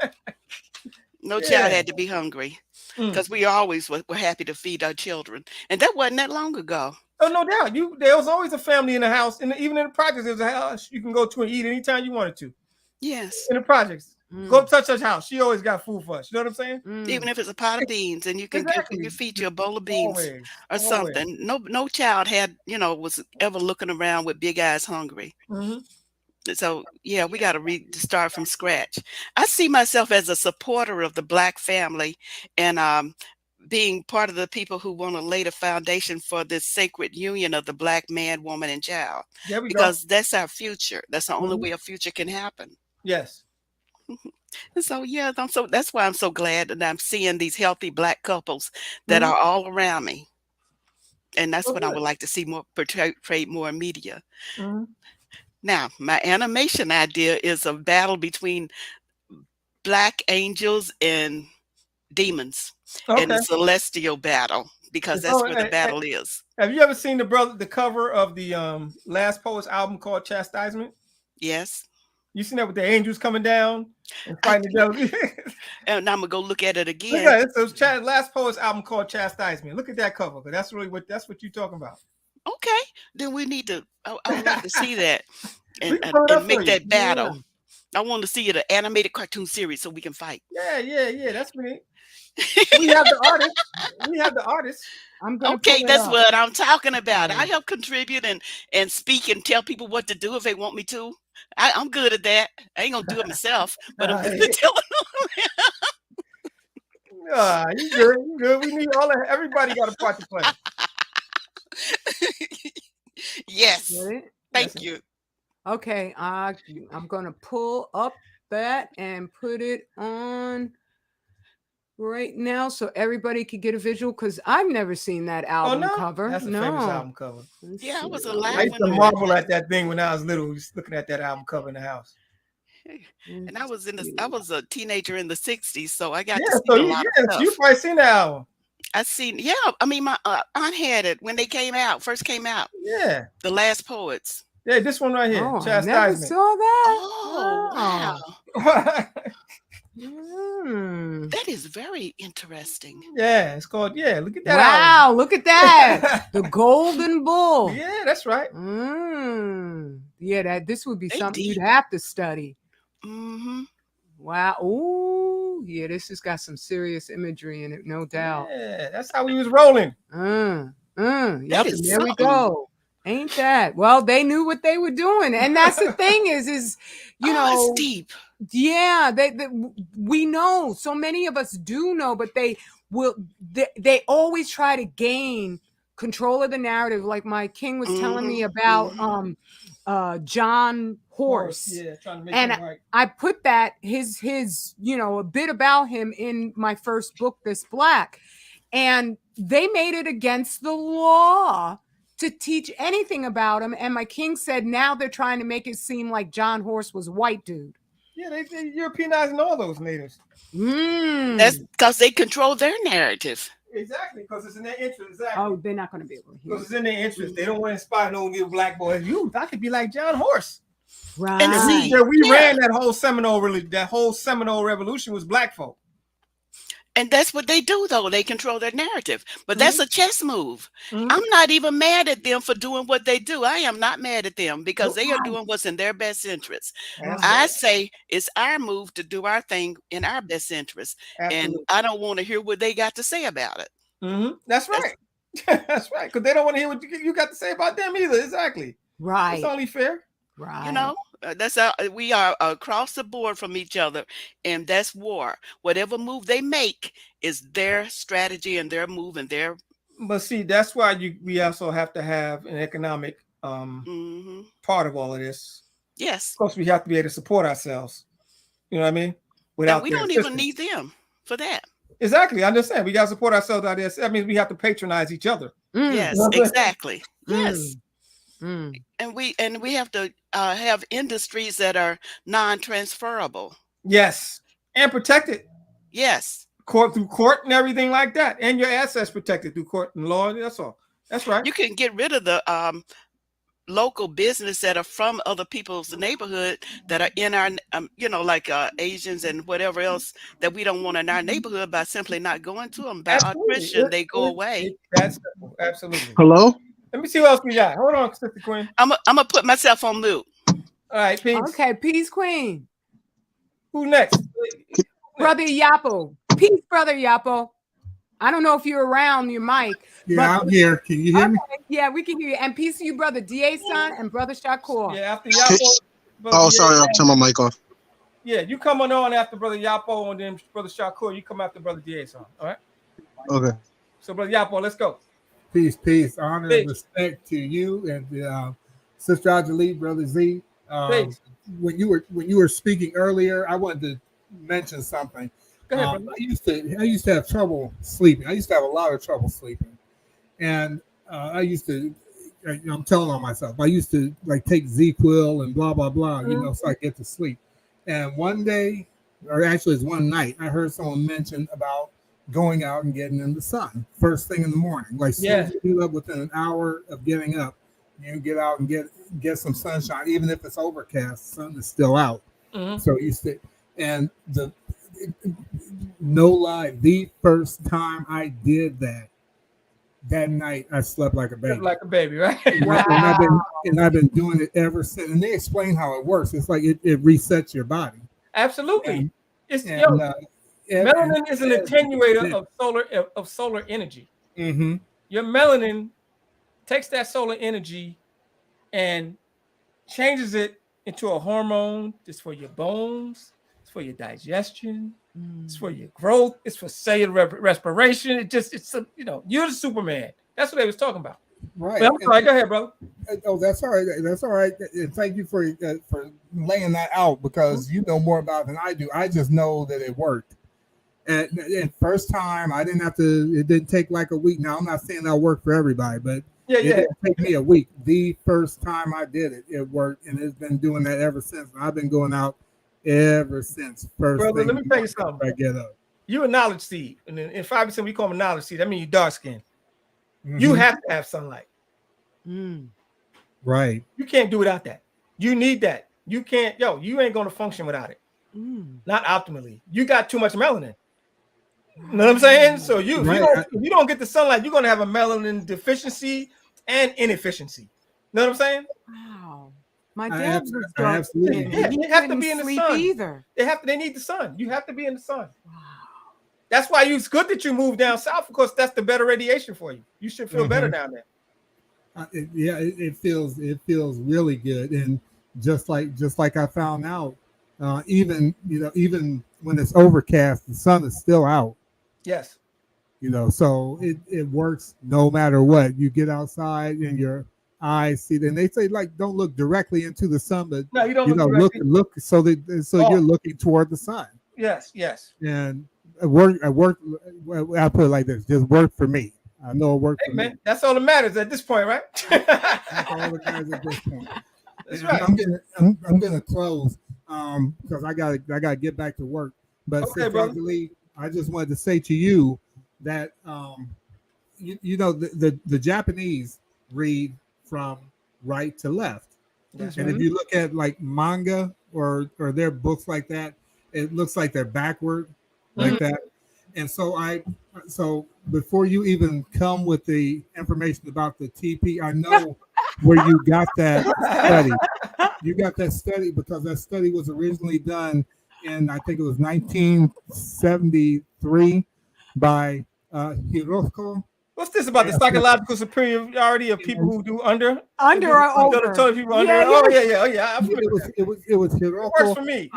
No child Yeah. had to be hungry Mm. because we always were happy to feed our children. And that wasn't that long ago. Oh, no doubt. There was always a family in the house, and even in the projects, there's a house you can go to and eat anytime you wanted to. Yes. In the projects, go Mm. touch her house. She always got food for us. You know what I'm saying? Even Mm. if it's a pot of beans and you Exactly. can feed you a bowl of beans Always, or always. something. No child was ever looking around with big eyes hungry. Mm-hmm. So yeah, we got to start from scratch. I see myself as a supporter of the Black family and being part of the people who want to lay the foundation for this sacred union of the Black man, woman, and child, There we go. because that's our future. That's the only Mhm. way a future can happen. Yes. And so yeah, that's why I'm so glad that I'm seeing these healthy Black couples that Mhm. are all around me. And that's Oh, what I good. would like to see more portrayed more in media. Mhm. Now, my animation idea is a battle between Black angels and demons and Okay. the celestial battle because that's So, where the battle is. have you ever seen the cover of the Last Poets album called Chastisement? Yes. You seen that with the angels coming down and I fighting the devil? Look and I'm gonna go look at it again. at it. So it's Last Poets album called Chastisement. Look at that cover, because that's what you're talking about. Okay, then we need to. I would love to see that We can pull it up and for make you. that Yeah. battle. I want to see it an animated cartoon series so we can fight. Yeah. That's me. We have the artists. We have the artists. I'm gonna pull Okay, it that's up. what I'm talking about. I Okay. help contribute and speak and tell people what to do if they want me to. I'm good at that. I ain't gonna do it myself, but I'm good at telling them. You good. You good. We need everybody got a part to play. Yes. Right? Thank you. Okay, I'm gonna pull up that and put it on right now so everybody could get a visual because I've never seen that album cover. That's a famous album cover. Yeah, I was I alive used to when I marvel at that thing when I was little, just looking at that album cover in the house. And I was a teenager in the 60s, so I got to Yeah, see so a lot of stuff. you probably seen the album. I seen, yeah. I mean, my aunt had it when they first came out. Yeah. The Last Poets. Yeah, this one right here. Oh, I Chastisement. never saw that. Oh, wow. That is very interesting. Yeah, it's called, look at that. Wow, album. look at that. The Golden Bull. Yeah, that's right. Yeah, this would be something you'd have to study. Mm-hmm. Wow. Ooh, yeah, this has got some serious imagery in it, no doubt. Yeah, that's how we was rolling. Yep, and there we go. Ain't that? Well, they knew what they were doing. And that's the thing is you know, it's deep. Yeah, we know. So many of us do know, but they they always try to gain control of the narrative. Like my king was telling me about John Horse. Yeah, trying to make and it right. I put that his a bit about him in my first book, This Black. And they made it against the law to teach anything about him. And my king said now they're trying to make it seem like John Horse was a white dude. Yeah, they Europeanizing all those natives. That's because they control their narrative. Exactly, because it's in their interest. Exactly. Oh, they're not going to be able to hear. Because it's in their interest. They don't want to inspire no give black boys youth. I could be like John Horse. Right. And see, we ran that whole Seminole revolution was black folk. And that's what they do, though. They control their narrative. But that's a chess move. I'm not even mad at them for doing what they do. I am not mad at them because they are doing what's in their best interest. I say it's our move to do our thing in our best interest. Absolutely. And I don't want to hear what they got to say about it. That's right. That's right. Because they don't want to hear what you got to say about them either. Exactly. Right. It's only fair. Right. You know, that's how we are across the board from each other, and that's war. Whatever move they make is their strategy and their move and their. But see, that's why we also have to have an economic part of all of this. Yes. Of course, we have to be able to support ourselves. You know what I mean? Without we don't even need them for that. Exactly. I understand. We got to support ourselves out there. That means we have to patronize each other. Yes, exactly. Yes. And we have to have industries that are non-transferable. Yes, and protected. Yes, through court and everything like that, and your assets protected through court and law. That's all. That's right. You can get rid of the local business that are from other people's neighborhood that are in our, like Asians and whatever else that we don't want in our neighborhood by simply not going to them. By attrition, they go away. That's absolutely. Hello. Let me see what else we got. Hold on, Sister Queen. I'm gonna put myself on mute. All right, peace. Okay, peace, Queen. Who next? Brother Yapo. Peace, Brother Yapo. I don't know if you're around your mic. Yeah, I'm here. Can you hear me? Yeah, we can hear you. And peace to you, Brother DA son and Brother Shakur. Yeah, after Yapo. Oh, sorry, I'll turn my mic off. Yeah, you come on after Brother Yapo, and then Brother Shakur, you come after Brother DA son. All right? Okay. So, Brother Yapo, let's go. Peace. Honor and respect to you and Sister Ajalee, Brother Z. When you were speaking earlier, I wanted to mention something. Go ahead, I used to have trouble sleeping. I used to have a lot of trouble sleeping, and I'm telling on myself. I used to take Z-Quil and blah blah blah, so I get to sleep. And one day, or actually it's one night, I heard someone mention about going out and getting in the sun first thing in the morning. Like, soon as you get up within an hour of getting up, you get out and get some sunshine, even if it's overcast, the sun is still out. So you stay. And no lie, the first time I did that night, I slept like a baby. Slept like a baby, right? Wow. And I've been doing it ever since. And they explain how it works. It's like it resets your body. Absolutely. Melanin is an attenuator of solar energy. Your melanin takes that solar energy and changes it into a hormone. It's for your bones. It's for your digestion. It's for your growth. It's for cellular respiration. It's you're the Superman. That's what they was talking about. Right. But I'm sorry. Go ahead, brother. Oh, that's all right. That's all right. And thank you for laying that out, because you know more about it than I do. I just know that it worked. And first time, I didn't have to. It didn't take like a week. Now I'm not saying that'll work for everybody, but it didn't take me a week. The first time I did it, it worked, and it's been doing that ever since. I've been going out ever since. Brother, let me tell you something. I get up. You a knowledge seed, and in 5% we call them a knowledge seed. That means you dark skin. You have to have sunlight. Right. You can't do without that. You need that. You can't. You ain't going to function without it. Not optimally. You got too much melanin. You know what I'm saying? So if you don't get the sunlight, you're going to have a melanin deficiency and inefficiency. You know what I'm saying? Wow. My dad was dark absolutely. skinned. You have to be in the sun. Either. They need the sun. You have to be in the sun. Wow. That's why it's good that you moved down south, because that's the better radiation for you. You should feel better down there. It feels really good, and just like I found out, even when it's overcast, the sun is still out. Yes. So it works no matter what. You get outside and your eyes see. And they say, like, don't look directly into the sun, but no, you don't look so you're looking toward the sun. Yes. And it worked. I put it like this: just work for me. I know it worked for me. That's all that matters at this point, right? That's all that matters at this point. That's right. I'm gonna close because I gotta get back to work. But okay, I just wanted to say to you that the Japanese read from right to left. That's and if you look at like manga or their books like that, it looks like they're backward like that. And so before you even come with the information about the TP, I know where you got that study. You got that study because that study was originally done in, I think it was 1973 by Hiroko. What's this about the psychological superiority of people who do under or over? People under? Yeah. It was Hiroko. It works for me.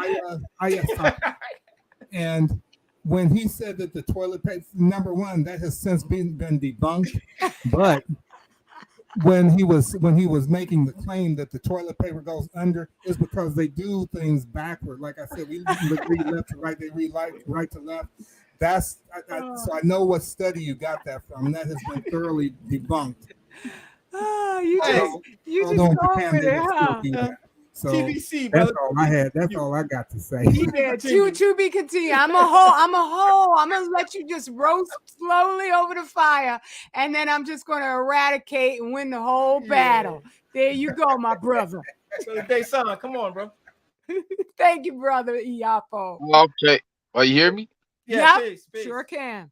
And when he said that the toilet paper, number one, that has since been debunked, but when he was making the claim that the toilet paper goes under, is because they do things backward. Like I said, we read left to right, they read right to left. So I know what study you got that from, and that has been thoroughly debunked. You just go with it, huh? So TBC, brother. That's all I got to say. Yeah, to be continued. I'm gonna let you just roast slowly over the fire, and then I'm just gonna eradicate and win the whole battle. There you go, my brother. So the son, come on, bro. Thank you, brother Iapo. Okay. Well, you hear me? Yeah, peace. Sure can.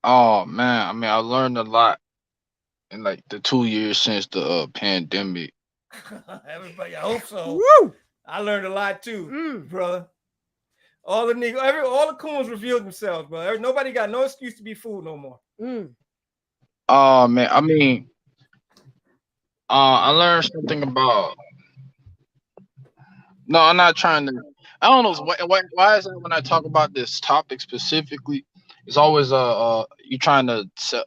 Oh man, I mean, I learned a lot in like the 2 years since the pandemic. Everybody, I hope so. Woo! I learned a lot too, brother. All the coons revealed themselves, bro. Nobody got no excuse to be fooled no more. Oh man, I mean, I learned something about. No, I'm not trying to. I don't know why is it when I talk about this topic specifically, it's always you trying to sell.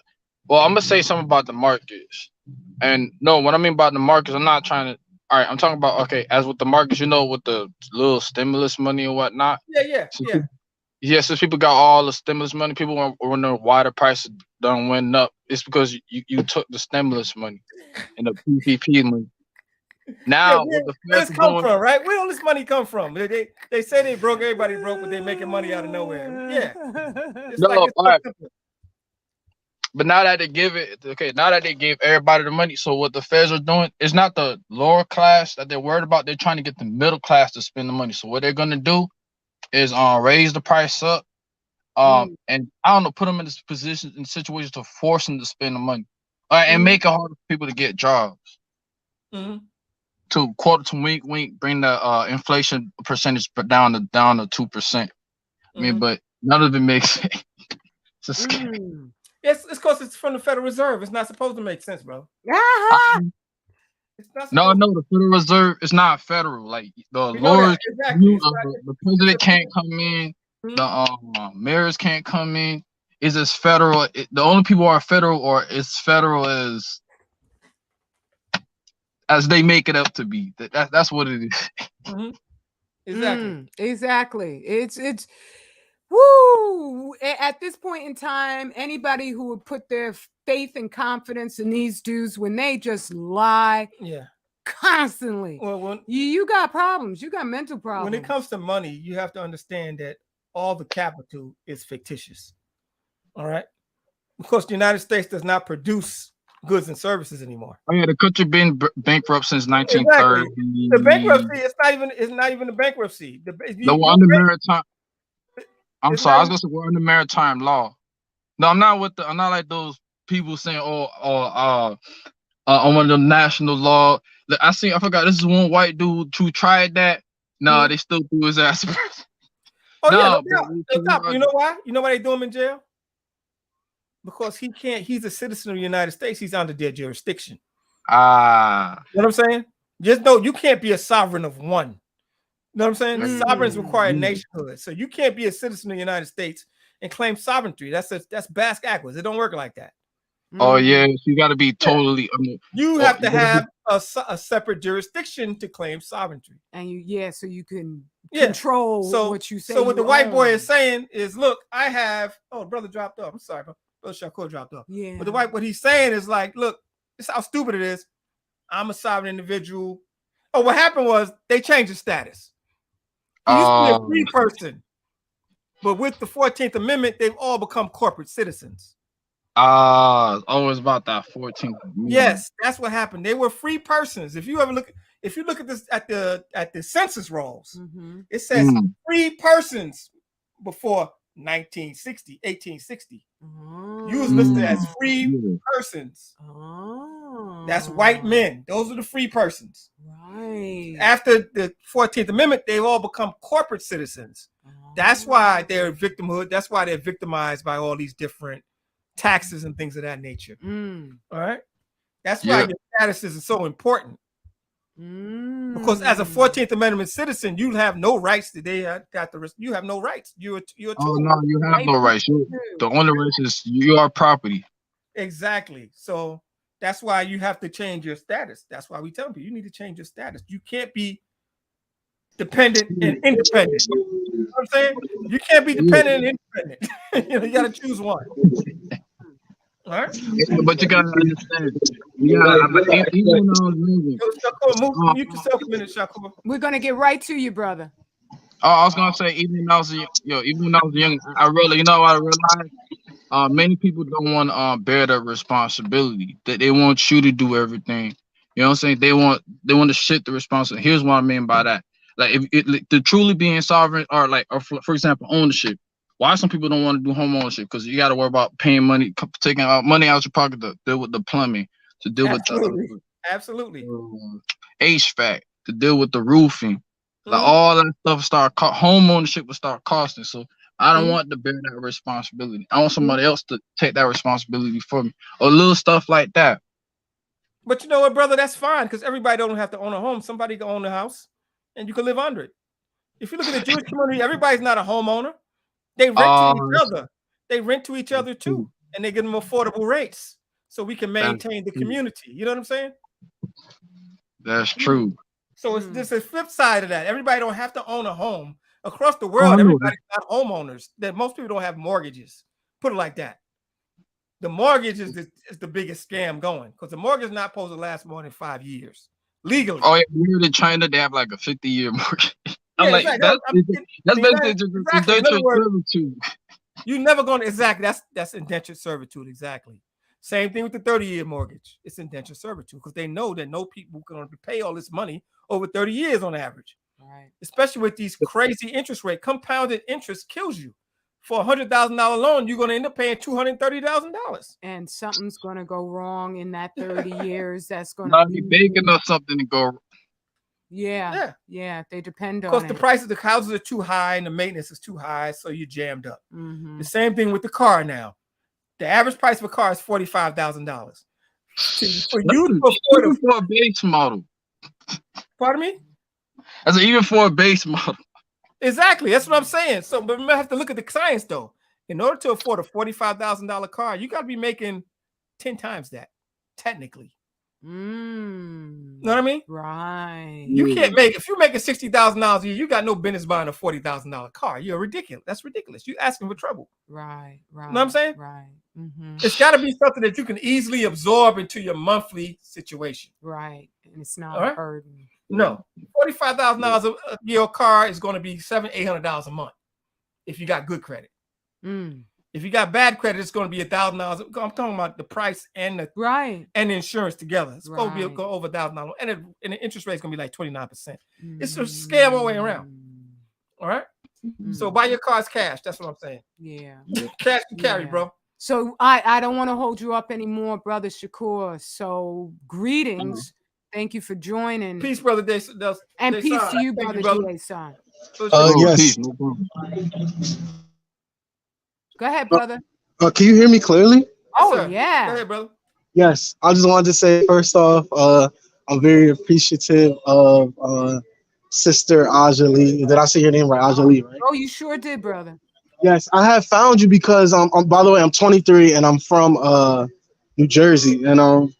Well, I'm gonna say something about the markets. And no, what I mean by the markets, I'm not trying to. All right, I'm talking about as with the markets, with the little stimulus money and whatnot. Since people got all the stimulus money, people want to wonder why the prices don't went up. It's because you took the stimulus money and the PPP money. Now, what the where's it come from, right? Where all this money come from? They say they broke, everybody broke, but they making money out of nowhere. Yeah. But now that they give everybody the money, so what the feds are doing is not the lower class that they're worried about. They're trying to get the middle class to spend the money. So what they're gonna do is raise the price up, and I don't know, put them in this position, in situations to force them to spend the money, and make it harder for people to get jobs. To quarter to wink, bring the inflation percentage down to 2%. I mean, but none of it makes sense. It's a scam. It's because it's from the Federal Reserve. It's not supposed to make sense, bro. No, the Federal Reserve is not federal. Like the We know that, lords, exactly. the president can't come in. The mayors can't come in. Is this federal? The only people who are federal or it's federal as they make it up to be. That's what it is. Exactly. It's woo. At this point in time, anybody who would put their faith and confidence in these dudes when they just lie constantly. Well, you got problems. You got mental problems. When it comes to money, you have to understand that all the capital is fictitious. All right. Because the United States does not produce goods and services anymore. Oh yeah, the country been bankrupt since 1930. Exactly. The bankruptcy, it's not even a bankruptcy. We're under maritime. I'm sorry, I was gonna say we're under maritime law. No, I'm not like those people saying, on one of the national law. I forgot this is one white dude who tried that. No, they still threw his ass. No doubt. You know why? You know why they threw him in jail? Because he's a citizen of the United States. He's under their jurisdiction. You know what I'm saying? Just know you can't be a sovereign of one. You know what I'm saying? Sovereigns require nationhood. So you can't be a citizen of the United States and claim sovereignty. That's Basque backwards. It don't work like that. Oh yeah, you got to be totally. You have to have a separate jurisdiction to claim sovereignty. And so you can control what you say. So what the white boy is saying is, look, I have. Oh, brother dropped off. I'm sorry, bro. Brother Shakur dropped off. Yeah. But what he's saying is like, look, this is how stupid it is. I'm a sovereign individual. Oh, what happened was they changed his status. He used to be a free person, but with the 14th Amendment, they've all become corporate citizens. Always about that 14th Amendment. Yes, that's what happened. They were free persons. If you look at this at the census rolls, it says free persons before 1860. You was listed as free persons. That's white men. Those are the free persons. Right. After the 14th Amendment, they've all become corporate citizens. That's why they're victimhood. That's why they're victimized by all these different taxes and things of that nature. All right. That's why your status is so important. Because as a 14th Amendment citizen, you have no rights that they got the risk. You have no rights. You're a tool. Oh no, you have no rights. The only rights is your property. Exactly. So that's why you have to change your status. That's why we tell people you need to change your status. You can't be dependent and independent. You know what I'm saying? You can't be dependent and independent. You got to choose one. All right. But you gotta understand. We're gonna get right to you, brother. Oh, I was gonna say, even when I was young, I realized many people don't want to bear the responsibility. That they want you to do everything. You know what I'm saying? They want to shift the responsibility. Here's what I mean by that. Like if to truly being sovereign, or for example, ownership. Why some people don't want to do home ownership? Because you got to worry about paying money, taking out money out your pocket to deal with the plumbing, to deal with the HVAC, to deal with the roofing. Like all that stuff home ownership will start costing. So I don't want to bear that responsibility. I want somebody else to take that responsibility for me, or little stuff like that. But you know what, brother? That's fine, because everybody don't have to own a home. Somebody can own a house, and you can live under it. If you look at the Jewish community, everybody's not a homeowner. They rent to each other. They rent to each other too, and they give them affordable rates, so we can maintain the community. You know what I'm saying? That's true. So it's this is flip side of that. Everybody don't have to own a home. Across the world, everybody's not homeowners. That most people don't have mortgages. Put it like that. The mortgage is the biggest scam going, because the mortgage is not supposed to last more than 5 years legally. Oh yeah, we're in China. They have like a 50-year mortgage. I'm like, that's basically just indentured servitude. You're never going to that's indentured servitude, exactly. Same thing with the 30-year mortgage. It's indentured servitude, because they know that no people can pay all this money over 30 years on average. Right. Especially with these crazy interest rate. Compounded interest kills you. For a $100,000 loan, you're going to end up paying $230,000. And something's going to go wrong in that 30 years. That's going to be begging or something to go. Yeah. They depend on it. Because the prices of the houses are too high and the maintenance is too high, so you're jammed up. The same thing with the car now. The average price of a car is $45,000. For you to afford Even for a base model. pardon me? I said, even for a base model. Exactly. That's what I'm saying. So, but we have to look at the science though. In order to afford a $45,000 car, you got to be making 10 times that, technically. Know what I mean? Right. You can't make, if you're making $60,000 a year, you got no business buying a $40,000 car. You're ridiculous. That's ridiculous. You're asking for trouble. Right. Right. You know what I'm saying? Right. It's got to be something that you can easily absorb into your monthly situation. Right. And it's not All right? a burden. No, $45,000 a year car is going to be $700-800 a month if you got good credit. If you got bad credit, it's going to be $1,000. I'm talking about the price and the and the insurance together. It's going to go over $1,000, and the interest rate is going to be like 29%. It's a scale all the way around. All right. So buy your cars cash. That's what I'm saying. Yeah. Cash and carry, bro. So I don't want to hold you up anymore, Brother Shakur. So greetings. Thank you for joining. Peace, Brother Day. And peace to you, Brother G.A.Son. Yes. Go ahead, brother. Can you hear me clearly? Oh, yeah. Go ahead, brother. Yes. I just wanted to say, first off, I'm very appreciative of Sister Ajali. Did I say your name right? Ajali, right? Oh, you sure did, brother. Yes. I have found you because, by the way, I'm 23 and I'm from New Jersey. And wow.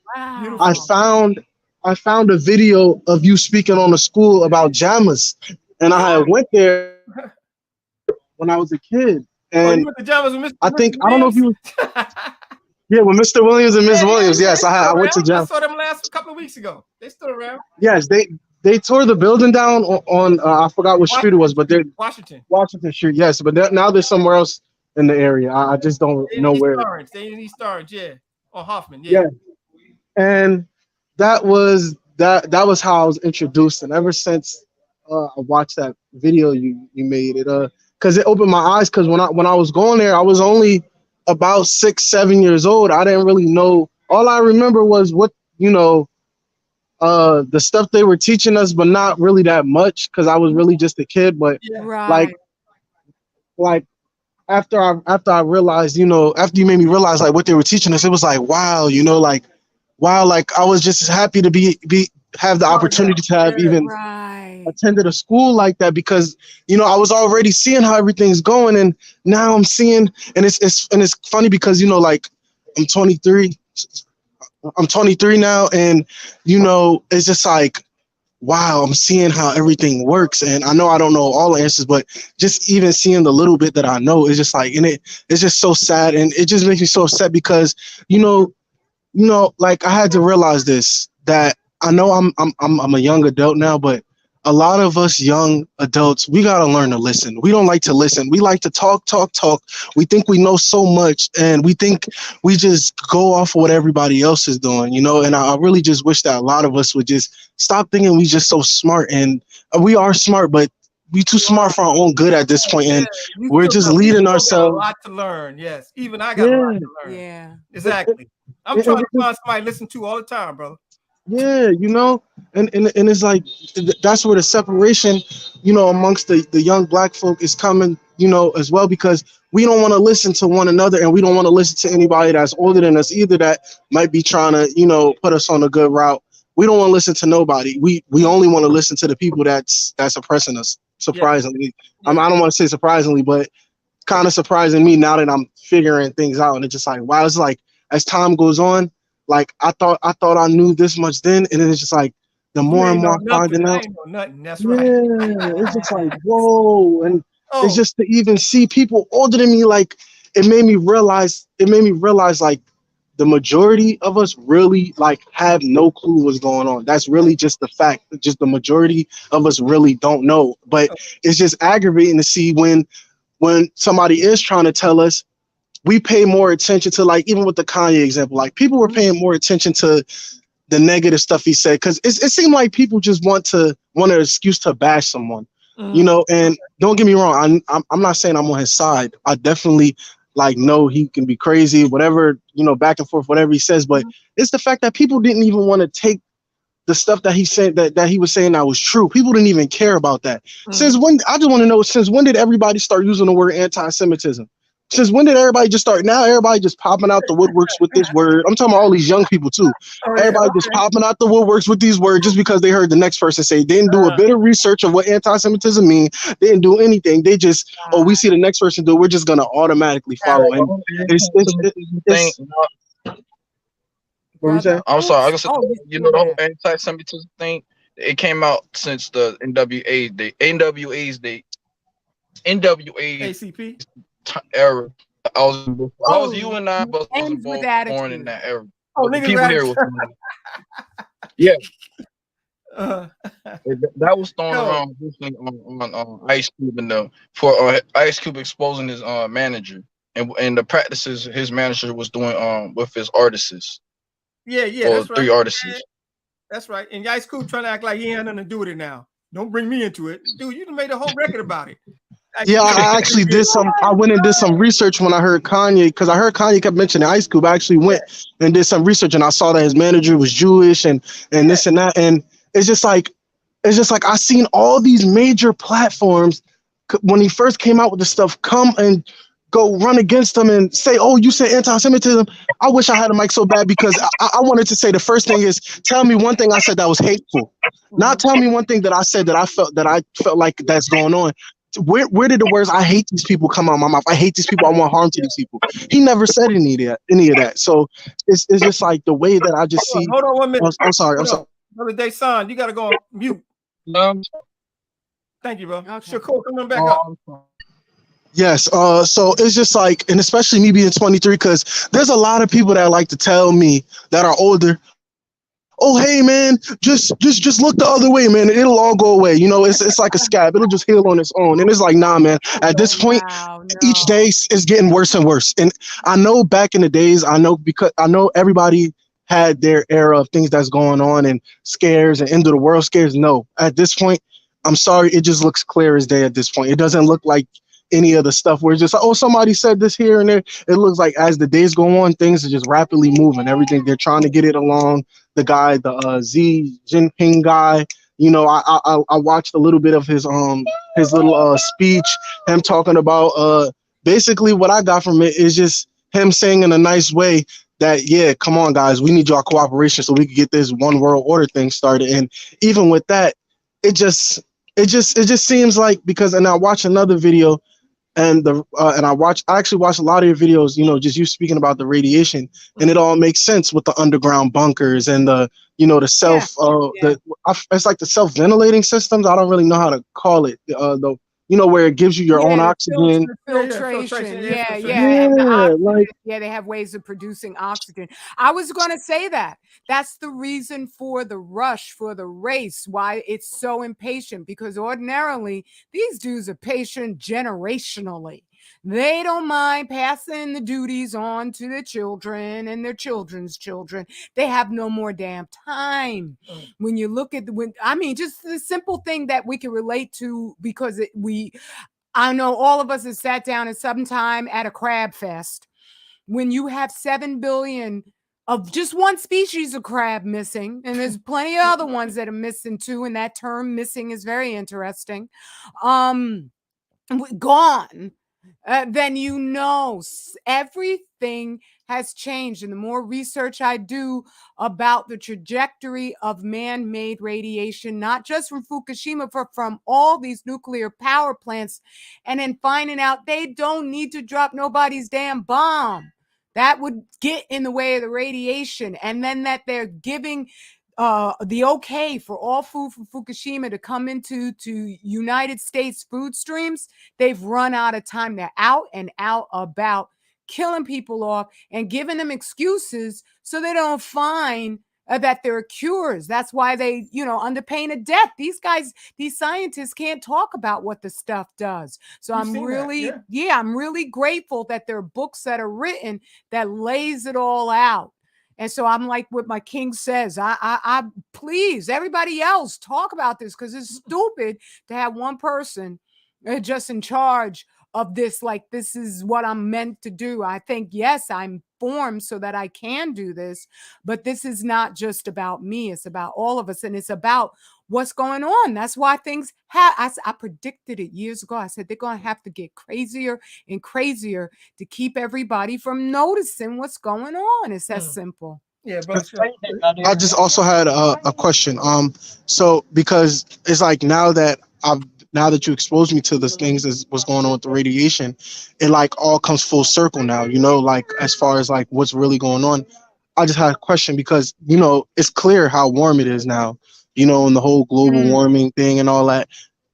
I found a video of you speaking on a school about JAMAs. And I had went there when I was a kid. And you went to JAMAs with Mr. I don't know if you yeah, with Mr. Williams and Miss Williams. Yes, I went to JAMAs. I saw them last couple of weeks ago. They still around. Yes, they tore the building down on I forgot what street it was, but they're Washington Street. Yes, but now they're somewhere else in the area. I just don't know where. They in East Orange, yeah, or Hoffman, yeah. And that was how I was introduced, and ever since I watched that video you made it, because it opened my eyes. Because when I was going there, I was only about 6-7 years old. I didn't really know. All I remember was what the stuff they were teaching us, but not really that much because I was really just a kid. But like after I realized, after you made me realize like what they were teaching us, it was like wow, like I was just happy to have the opportunity to have even attended a school like that, because I was already seeing how everything's going, and now I'm seeing, and it's funny because like I'm 23 now, and it's just like wow, I'm seeing how everything works, and I know I don't know all the answers, but just even seeing the little bit that I know is just like, and it's just so sad, and it just makes me so upset because like I had to realize this, that I know I'm a young adult now, but a lot of us young adults, we got to learn to listen. We don't like to listen. We like to talk. We think we know so much, and we think we just go off of what everybody else is doing, and I really just wish that a lot of us would just stop thinking we just so smart, and we are smart, but we too smart for our own good at this point, and we're just leading ourselves. A lot to learn, yes. Even I got a lot to learn. Yeah, exactly. I'm trying to find somebody to listen to all the time, brother. Yeah, and it's like that's where the separation, amongst the young black folk is coming, as well, because we don't want to listen to one another, and we don't want to listen to anybody that's older than us either that might be trying to, put us on a good route. We don't want to listen to nobody. We only want to listen to the people that's oppressing us. Surprisingly, I don't want to say surprisingly, but kind of surprising me now that I'm figuring things out, and it's just like wow, it's like as time goes on. Like I thought I knew this much then, and then it's just like the more and more I'm finding out. That's right. Yeah, it's just like whoa, and it's just to even see people older than me. Like it made me realize like the majority of us really like have no clue what's going on. That's really just the fact. Just the majority of us really don't know. But it's just aggravating to see when somebody is trying to tell us. We pay more attention to, like, even with the Kanye example, like people were paying more attention to the negative stuff he said, because it seemed like people just want an excuse to bash someone, and don't get me wrong, I'm not saying I'm on his side. I definitely know he can be crazy, whatever, back and forth, whatever he says, but it's the fact that people didn't even want to take the stuff that he said that he was saying that was true. People didn't even care about that. Since when? I just want to know, since when did everybody start using the word anti-Semitism? Since when did everybody just start? Now everybody just popping out the woodworks with this word. I'm talking about all these young people too. Oh, Everybody just popping out the woodworks with these words just because they heard the next person say. They didn't do a bit of research of what anti-Semitism means. They didn't do anything. They just, oh, we see the next person do it, we're just gonna automatically follow. And it's what you say? I'm sorry. I guess Oh, you know the whole anti-Semitism thing. It came out since the NWA, the NWA ACP era. I was you and I, but I Ends wasn't with born attitude. in that era. Oh, But the niggas people here was yeah. That was thrown around recently on Ice Cube and for Ice Cube exposing his manager and the practices his manager was doing with his artists. Yeah, Well, that's right. 3 artists. That's right. And Ice Cube trying to act like he ain't had nothing to do with it now. Don't bring me into it. Dude, you done made a whole record about it. Yeah, I actually did I went and did some research when I heard Kanye, because I heard Kanye kept mentioning Ice Cube. I actually went and did some research, and I saw that his manager was Jewish and this and that. And it's just like I seen all these major platforms when he first came out with the stuff come and go run against him and say, oh, you said anti-Semitism. I wish I had a mic so bad, because I wanted to say the first thing is, tell me one thing I said that was hateful. Not tell me one thing that I said that I felt like that's going on. Where did the words "I hate these people" come out of my mouth? I hate these people. I want harm to these people. He never said any of that. So it's just like the way that I just see. Hold on 1 minute. I'm sorry. Brother Desan, you got to go on mute. Thank you, bro. Okay. Shakur, come on back up. Yes. So it's just like, and especially me being 23, because there's a lot of people that like to tell me that are older, oh, hey man, just look the other way, man. It'll all go away. You know, it's like a scab. It'll just heal on its own. And it's like, nah, man. At this point, each day is getting worse and worse. And I know back in the days, because I know everybody had their era of things that's going on and scares and end of the world scares. No, at this point, I'm sorry, it just looks clear as day at this point. It doesn't look like any of the stuff where it's just like, oh, somebody said this here and there. It looks like as the days go on, things are just rapidly moving. Everything, they're trying to get it along. The guy, the Xi Jinping guy, you know, I watched a little bit of his little speech, him talking about basically what I got from it is just him saying in a nice way that, yeah, come on guys, we need your cooperation so we can get this one world order thing started. And even with that, it just seems like, because, and I watched another video, and I actually watched a lot of your videos, you know, just you speaking about the radiation, and it all makes sense with the underground bunkers and the, you know, the self, it's like the self-ventilating systems. I don't really know how to call it. You know, where it gives you your own oxygen. Filtration. Yeah. They have ways of producing oxygen. I was going to say that's the reason for the rush, for the race, why it's so impatient, because ordinarily these dudes are patient generationally. They don't mind passing the duties on to their children and their children's children. They have no more damn time. When you look at just the simple thing that we can relate to, because I know all of us have sat down at some time at a crab fest. When you have 7 billion of just one species of crab missing, and there's plenty of other ones that are missing too, and that term missing is very interesting, gone, then you know everything has changed. And the more research I do about the trajectory of man-made radiation, not just from Fukushima, but from all these nuclear power plants, and then finding out they don't need to drop nobody's damn bomb. That would get in the way of the radiation. And then that they're giving the okay for all food from Fukushima to come into United States food streams. They've run out of time. They're out and out about killing people off and giving them excuses so they don't find that there are cures. That's why they, under pain of death, these scientists can't talk about what the stuff does. So I'm really grateful that there are books that are written that lays it all out. And so I'm like what my king says, I please everybody else talk about this, because it's stupid to have one person just in charge of this, like, this is what I'm meant to do. I think, yes, I'm formed so that I can do this, but this is not just about me. It's about all of us, and it's about what's going on. That's why things I predicted it years ago. I said they're going to have to get crazier and crazier to keep everybody from noticing what's going on. It's that simple. Yeah, brother. I just also had a question. So because it's like now that you exposed me to this things is what's going on with the radiation, it like all comes full circle now, you know, like as far as like what's really going on. I just had a question because, you know, it's clear how warm it is now, you know, and the whole global warming thing and all that.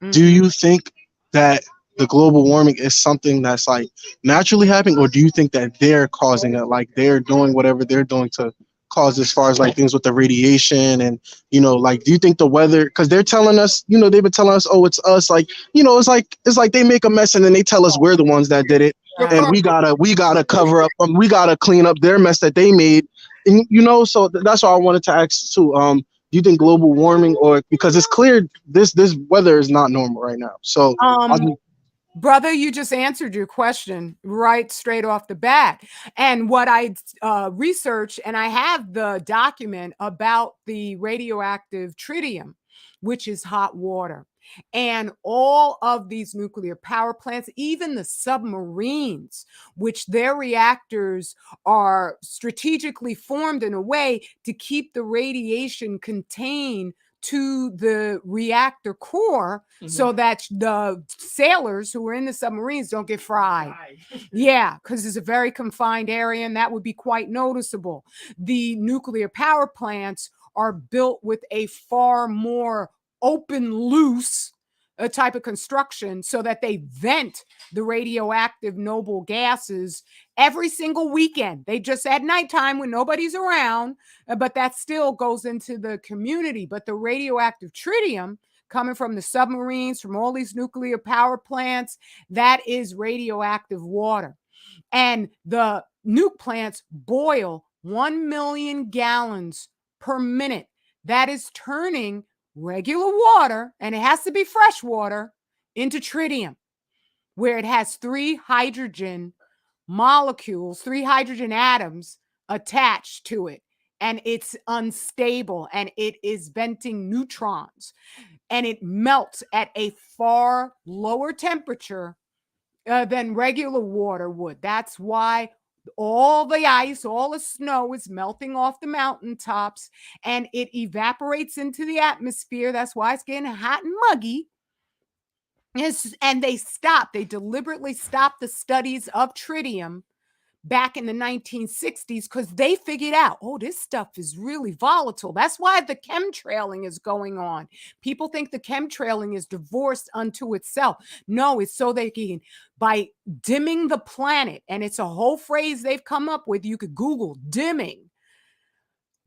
Do you think that the global warming is something that's like naturally happening, or do you think that they're causing it, like they're doing whatever they're doing to cause as far as like things with the radiation? And, you know, like, do you think the weather, because they're telling us, you know, they've been telling us, oh, it's us, like, you know, it's like they make a mess and then they tell us we're the ones that did it, and we gotta cover up, we gotta clean up their mess that they made. And, you know, so that's why I wanted to ask too, do you think global warming, or because it's clear this weather is not normal right now? So brother, you just answered your question right straight off the bat. And what I researched, and I have the document about the radioactive tritium, which is hot water. And all of these nuclear power plants, even the submarines, which their reactors are strategically formed in a way to keep the radiation contained to the reactor core, so that the sailors who are in the submarines don't get fried. Yeah, because it's a very confined area, and that would be quite noticeable. The nuclear power plants are built with a far more open, loose type of construction, so that they vent the radioactive noble gases every single weekend. They just at nighttime when nobody's around, but that still goes into the community. But the radioactive tritium coming from the submarines, from all these nuclear power plants, that is radioactive water. And the nuke plants boil 1 million gallons per minute. That is turning regular water, and it has to be fresh water, into tritium, where it has 3 hydrogen molecules, 3 hydrogen atoms attached to it. And it's unstable, and it is venting neutrons, and it melts at a far lower temperature than regular water would. That's why all the ice, all the snow is melting off the mountaintops, and it evaporates into the atmosphere. That's why it's getting hot and muggy. And they deliberately stopped the studies of tritium back in the 1960s, because they figured out, oh, this stuff is really volatile. That's why the chemtrailing is going on. People think the chemtrailing is divorced unto itself. No, it's so they can, by dimming the planet, and it's a whole phrase they've come up with. You could Google dimming.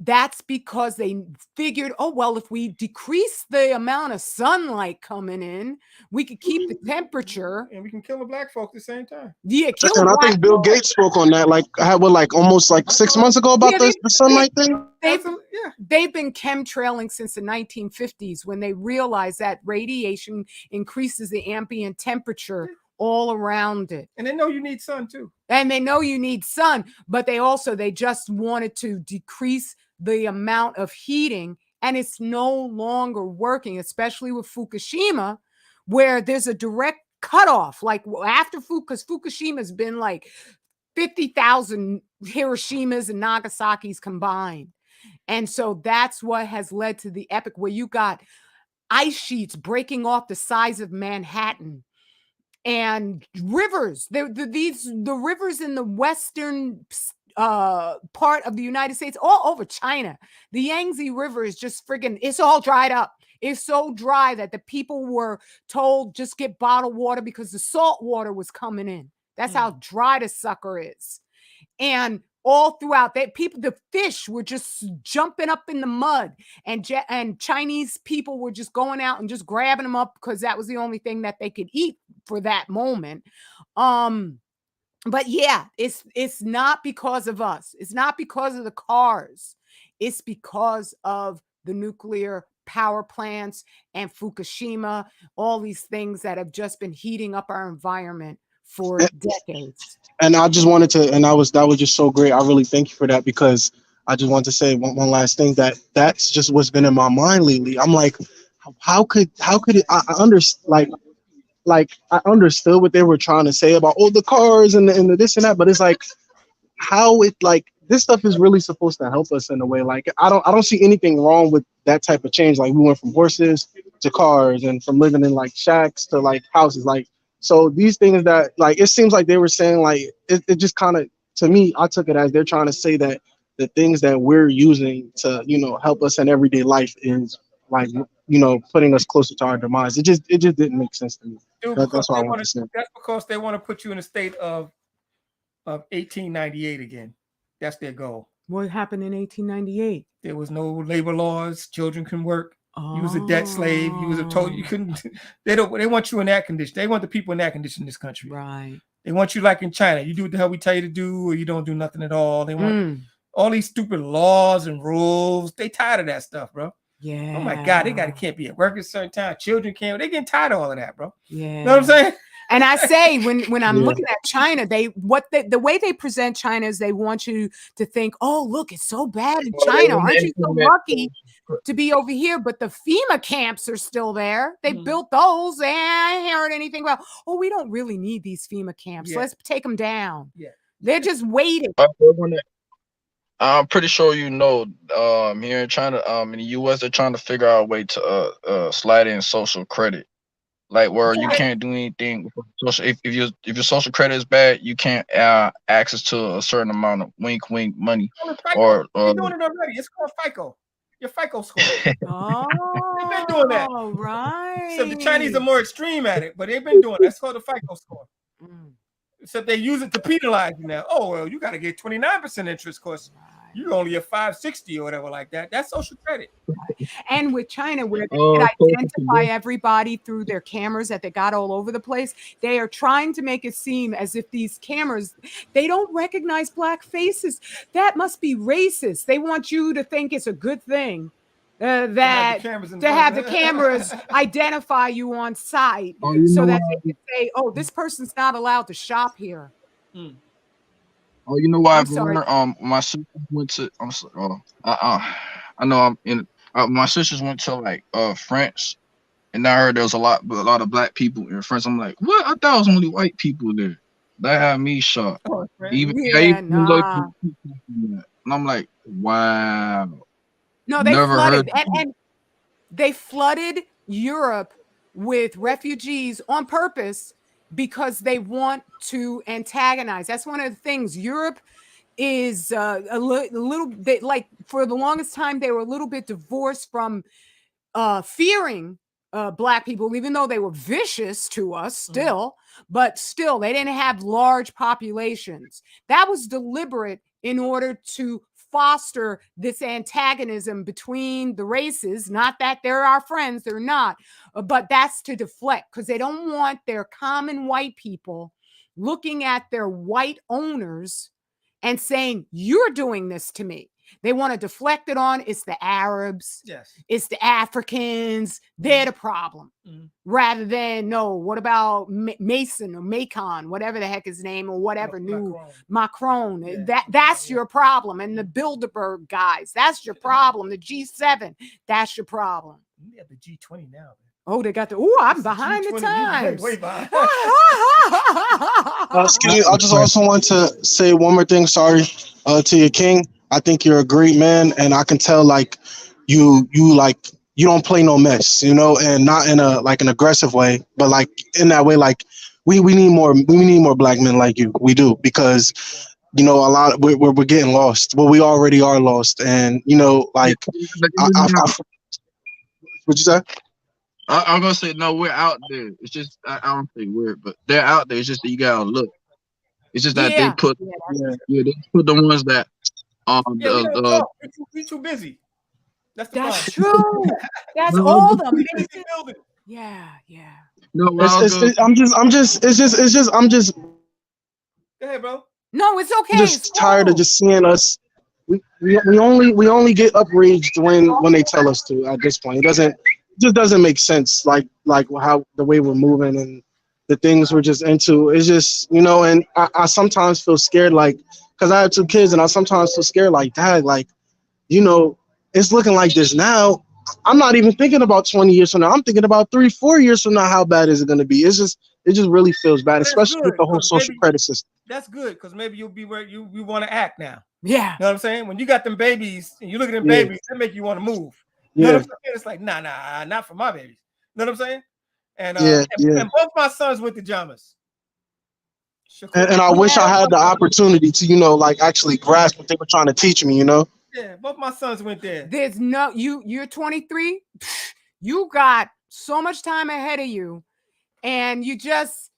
That's because they figured, oh, well, if we decrease the amount of sunlight coming in, we could keep the temperature. And we can kill the black folk at the same time. Yeah, and I think Bill Gates spoke on that, like, almost like 6 months ago about the sunlight thing. They've been chemtrailing since the 1950s, when they realized that radiation increases the ambient temperature all around it. And they know you need sun too. And they know you need sun, but they just wanted to decrease the amount of heating, and it's no longer working, especially with Fukushima, where there's a direct cutoff. Like after because Fukushima's been like 50,000 Hiroshimas and Nagasaki's combined. And so that's what has led to the epic, where you got ice sheets breaking off the size of Manhattan, and rivers. The rivers in the western part of the United States, all over China, the Yangtze River is just friggin', it's all dried up. It's so dry that the people were told just get bottled water, because the salt water was coming in. That's how dry the sucker is. And all throughout that, the fish were just jumping up in the mud, and Chinese people were just going out and just grabbing them up, because that was the only thing that they could eat for that moment. But yeah, it's not because of us. It's not because of the cars. It's because of the nuclear power plants and Fukushima, all these things that have just been heating up our environment for decades. And I just wanted to, and that was just so great. I really thank you for that, because I just want to say one last thing, that's just what's been in my mind lately. I'm like, how could it? I understood what they were trying to say about the cars and the this and that, but it's like, how it, like, this stuff is really supposed to help us in a way. Like, I don't see anything wrong with that type of change. Like, we went from horses to cars, and from living in like shacks to like houses. Like, so these things that, like, it seems like they were saying, like, it just kind of, to me, I took it as they're trying to say that the things that we're using to, help us in everyday life is like, putting us closer to our demise. It just didn't make sense to me. Dude, That's what I want to say. That's because they want to put you in a state of 1898 again. That's their goal. What happened in 1898? There was no labor laws. Children can work. You was a debt slave. You was told you couldn't. They want you in that condition. They want the people in that condition in this country. Right. They want you like in China. You do what the hell we tell you to do, or you don't do nothing at all. They want all these stupid laws and rules. They tired of that stuff, bro. Yeah. Oh my God, can't be at work at a certain time. Children can't. They getting tired of all of that, bro. Yeah. You know what I'm saying? And I say, when I'm looking at China, the way they present China is they want you to think, oh, look, it's so bad in China. Aren't you so lucky to be over here? But the FEMA camps are still there. They built those, and I ain't heard anything about, oh, we don't really need these FEMA camps. Yeah. Let's take them down. Yeah. They're just waiting. I'm pretty sure here in China, in the US, they're trying to figure out a way to slide in social credit. Like, where you can't do anything with social. If your social credit is bad, you can't access to a certain amount of wink money. Or you're doing it already. It's called FICO. Your FICO score. Oh, they've been doing that. Right. So the Chinese are more extreme at it, but they've been doing it. That's called the FICO score. Except they use it to penalize you now. Oh, well, you got to get 29% interest because you only at 560 or whatever like that. That's social credit. And with China, where they can identify everybody through their cameras that they got all over the place, they are trying to make it seem as if these cameras, they don't recognize black faces. That must be racist. They want you to think it's a good thing to have the cameras identify you on site so that they can say, oh, this person's not allowed to shop here. Oh, you know why? I'm sorry. My sister went to. I know I'm in. My sisters went to like France, and I heard there was a lot of black people in France. I'm like, what? I thought it was only white people there. That had me shocked. Oh, And I'm like, wow. No, they flooded, and they flooded Europe with refugees on purpose, because they want to antagonize. That's one of the things. Europe is a little bit, like, for the longest time, they were a little bit divorced from fearing black people, even though they were vicious to us still, but still, they didn't have large populations. That was deliberate in order to foster this antagonism between the races. Not that they're our friends, they're not, but that's to deflect, because they don't want their common white people looking at their white owners and saying, you're doing this to me. They want to deflect it on, it's the Arabs, it's the Africans, they're the problem. Rather than, no, what about Mason or Macon, whatever the heck his name, or whatever, Macron. Yeah. That's your problem. And the Bilderberg guys, that's your problem. The G7, that's your problem. We have the G20 now. Oh, they got I'm behind the times. Way behind. Excuse me, I just also want to say one more thing. Sorry, to your king. I think you're a great man, and I can tell, like, you don't play no mess, and not in an aggressive way, but like in that way, like we need more black men like you. We do, because a lot we're getting lost. Well, we already are lost, and like what'd you say? I'm gonna say no. We're out there. It's just I don't say weird, but they're out there. It's just that you gotta look. It's just that they put they put the ones that we too busy. That's true. That's all the amazing. Yeah. No, I'm just. Go ahead, bro. No, it's okay. I'm just tired of just seeing us. We only get upraged when they tell us to. At this point, it just doesn't make sense. Like how the way we're moving, and the things we're just into. It's just, you know, and I sometimes feel scared, like, because I have 2 kids, and I sometimes feel scared, like, Dad, like, you know, it's looking like this now. I'm not even thinking about 20 years from now. I'm thinking about 3-4 years from now. How bad is it going to be? It just really feels bad, especially with the whole social credit system. That's good, because maybe you'll be where you want to act now. Yeah. You know what I'm saying? When you got them babies and you look at them babies, that make you want to move. You know what I'm saying? It's like, nah, not for my babies. You know what I'm saying? And, and both my sons went to Jamas. And I wish I had the opportunity to, you know, like actually grasp what they were trying to teach me, you know? Yeah, both my sons went there. There's no, you're 23. You got so much time ahead of you, and you just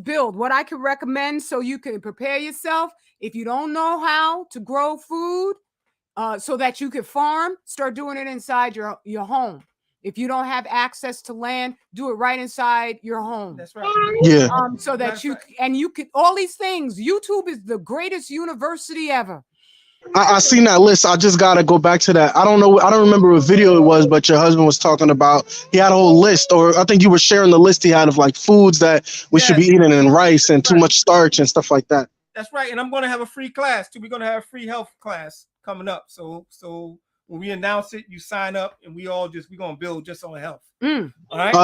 build. What I could recommend so you can prepare yourself, if you don't know how to grow food so that you can farm, start doing it inside your home. If you don't have access to land, do it right inside your home. That's right. Yeah. So that you could, all these things. YouTube is the greatest university ever. I seen that list. I just gotta go back to that. I don't know. I don't remember what video it was, but your husband was talking about. He had a whole list, or I think you were sharing the list he had of like foods that we should be eating, and rice and too much starch and stuff like that. That's right. And I'm going to have a free class too. We're going to have a free health class coming up. So when we announce it, you sign up, and we're going to build just on health. All right.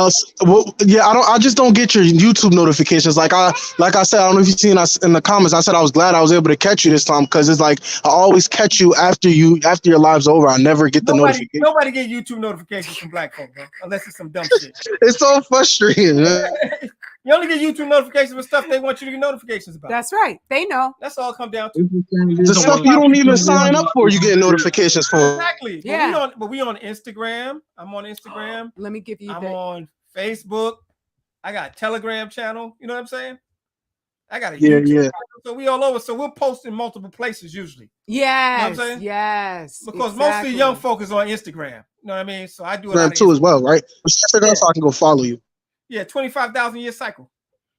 Well, yeah, I just don't get your YouTube notifications. Like I said, I don't know if you've seen us in the comments. I said I was glad I was able to catch you this time, because it's like I always catch you after your live's over. I never get the notification. Nobody get YouTube notifications from black folk, bro, unless it's some dumb shit. It's so frustrating, man. You only get YouTube notifications for stuff they want you to get notifications about. That's right. They know. That's all it comes down to. The stuff you don't even sign up for, you get notifications for. Exactly. Yeah. But we on Instagram. I'm on Instagram. Let me give you I'm on Facebook. I got a Telegram channel. You know what I'm saying? I got a YouTube channel. So we all over. So we'll post in multiple places usually. Yes. You know what I'm saying? Yes. Because most of the young folk is on Instagram. You know what I mean? So I do Instagram too as well, right? Instagram, so I can go follow you. Yeah, 25,000 year cycle.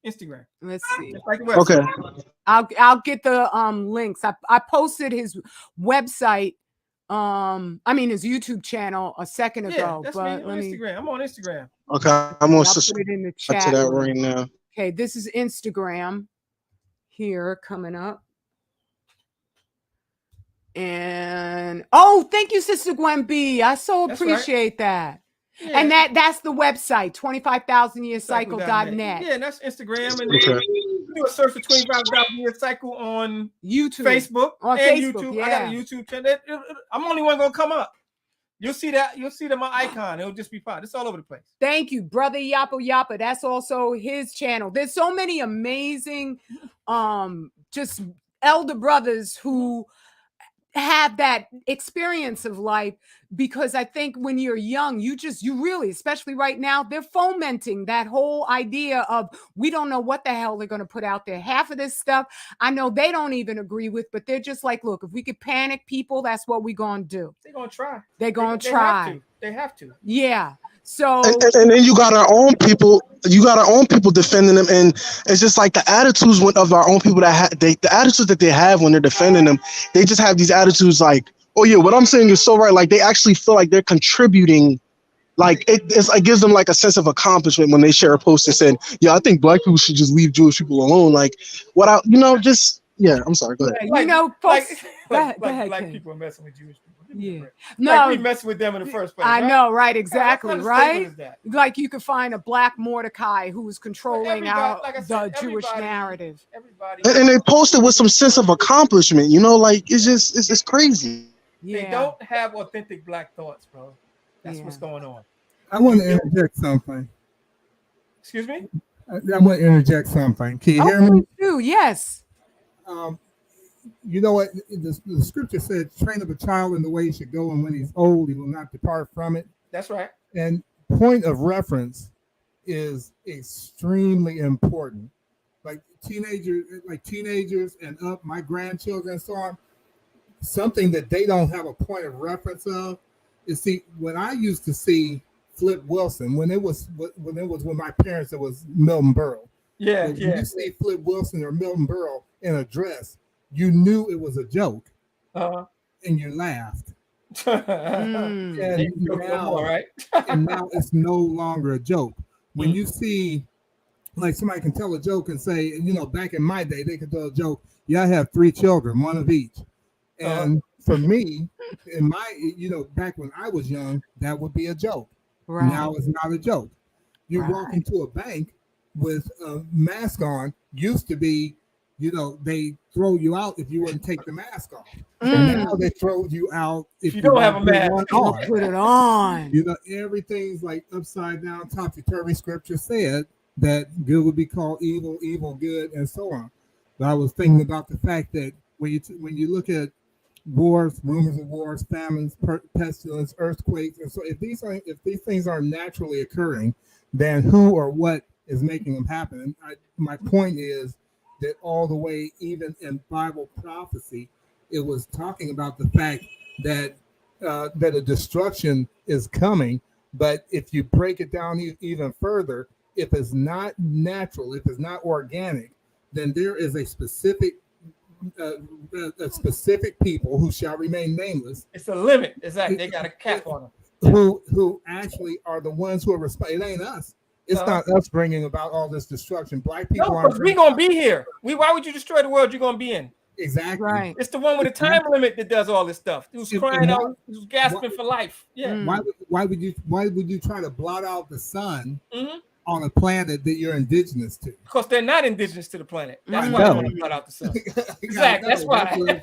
Instagram. Let's see. Okay. I'll get the links. I posted his website. His YouTube channel a second ago. That's but me on Instagram. I'm on Instagram. Okay, I'm gonna put it in the chat to that right now. Okay, this is Instagram here coming up. And thank you, Sister Gwen B. I so appreciate that. Yeah. And that's the website, 25,000yearcycle.net. Yeah, and that's Instagram. And you do a search for 25,000 year cycle on YouTube, Facebook, and YouTube. Yeah. I got a YouTube channel. I'm the only one gonna come up. You'll see that. You'll see that my icon. It'll just be fine. It's all over the place. Thank you, Brother Yappa. That's also his channel. There's so many amazing, just elder brothers who have that experience of life, because I think when you're young, you really, especially right now, they're fomenting that whole idea of we don't know what the hell they're going to put out there. Half of this stuff I know they don't even agree with, but they're just like, look, if we could panic people, that's what we're going to do. They're going to try. They're going to try. They have to. Yeah. So and then you got our own people. You got our own people defending them, and it's just like the attitudes of our own people the attitudes that they have when they're defending them. They just have these attitudes like, oh yeah, what I'm saying is so right. Like they actually feel like they're contributing. Like it gives them like a sense of accomplishment when they share a post and saying, yeah, I think black people should just leave Jewish people alone. Like I'm sorry. Go ahead. Folks, black people are messing with Jewish people. Yeah. Like we messing with them in the first place. I know, right? Exactly, right? That? Like you could find a black Mordecai who is controlling the Jewish narrative. And they post it with some sense of accomplishment, like it's crazy. Yeah. They don't have authentic black thoughts, bro. That's what's going on. I want to interject something. Excuse me? I want to interject something. Can you hear me? Yes. You know what? The scripture said, train up a child in the way he should go, and when he's old, he will not depart from it. That's right. And point of reference is extremely important. Like teenagers and up, my grandchildren and so on, something that they don't have a point of reference of is, see, when I used to see Flip Wilson, when it was with my parents, it was Milton Berle. Yeah, when you see Flip Wilson or Milton Berle in a dress, you knew it was a joke, and you laughed. And now it's no longer a joke. When you see like somebody can tell a joke and say, you know, back in my day, they could tell a joke. Yeah, I have 3 children, one of each. And for me, in my, you know, back when I was young, that would be a joke. Right. Now it's not a joke. You Right. walk into a bank with a mask on, used to be, you know, they throw you out if you wouldn't take the mask off. And now they throw you out if you don't have a put mask. one Don't on. put it on. You know, everything's like upside down, topsy-turvy. Scripture said that good would be called evil, evil good, and so on. But I was thinking about the fact that when you look at wars, rumors of wars, famines, pestilence, earthquakes, and so if these things are naturally occurring, then who or what is making them happen? And my point is that all the way, even in Bible prophecy, it was talking about the fact that that a destruction is coming. But if you break it down even further, if it's not natural, if it's not organic, then there is a specific people who shall remain nameless. It's a limit. Exactly. They got a cap on them. Who actually are the ones who are responsible. It ain't us. It's not us bringing about all this destruction. Black people aren't. We're gonna be here. Why would you destroy the world you're gonna be in? Exactly. Right. It's the one with a time limit that does all this stuff. Who's crying out, who's gasping for life. Yeah. Why would you try to blot out the sun on a planet that you're indigenous to? Because they're not indigenous to the planet. That's why they want to blot out the sun. Exactly. That's why.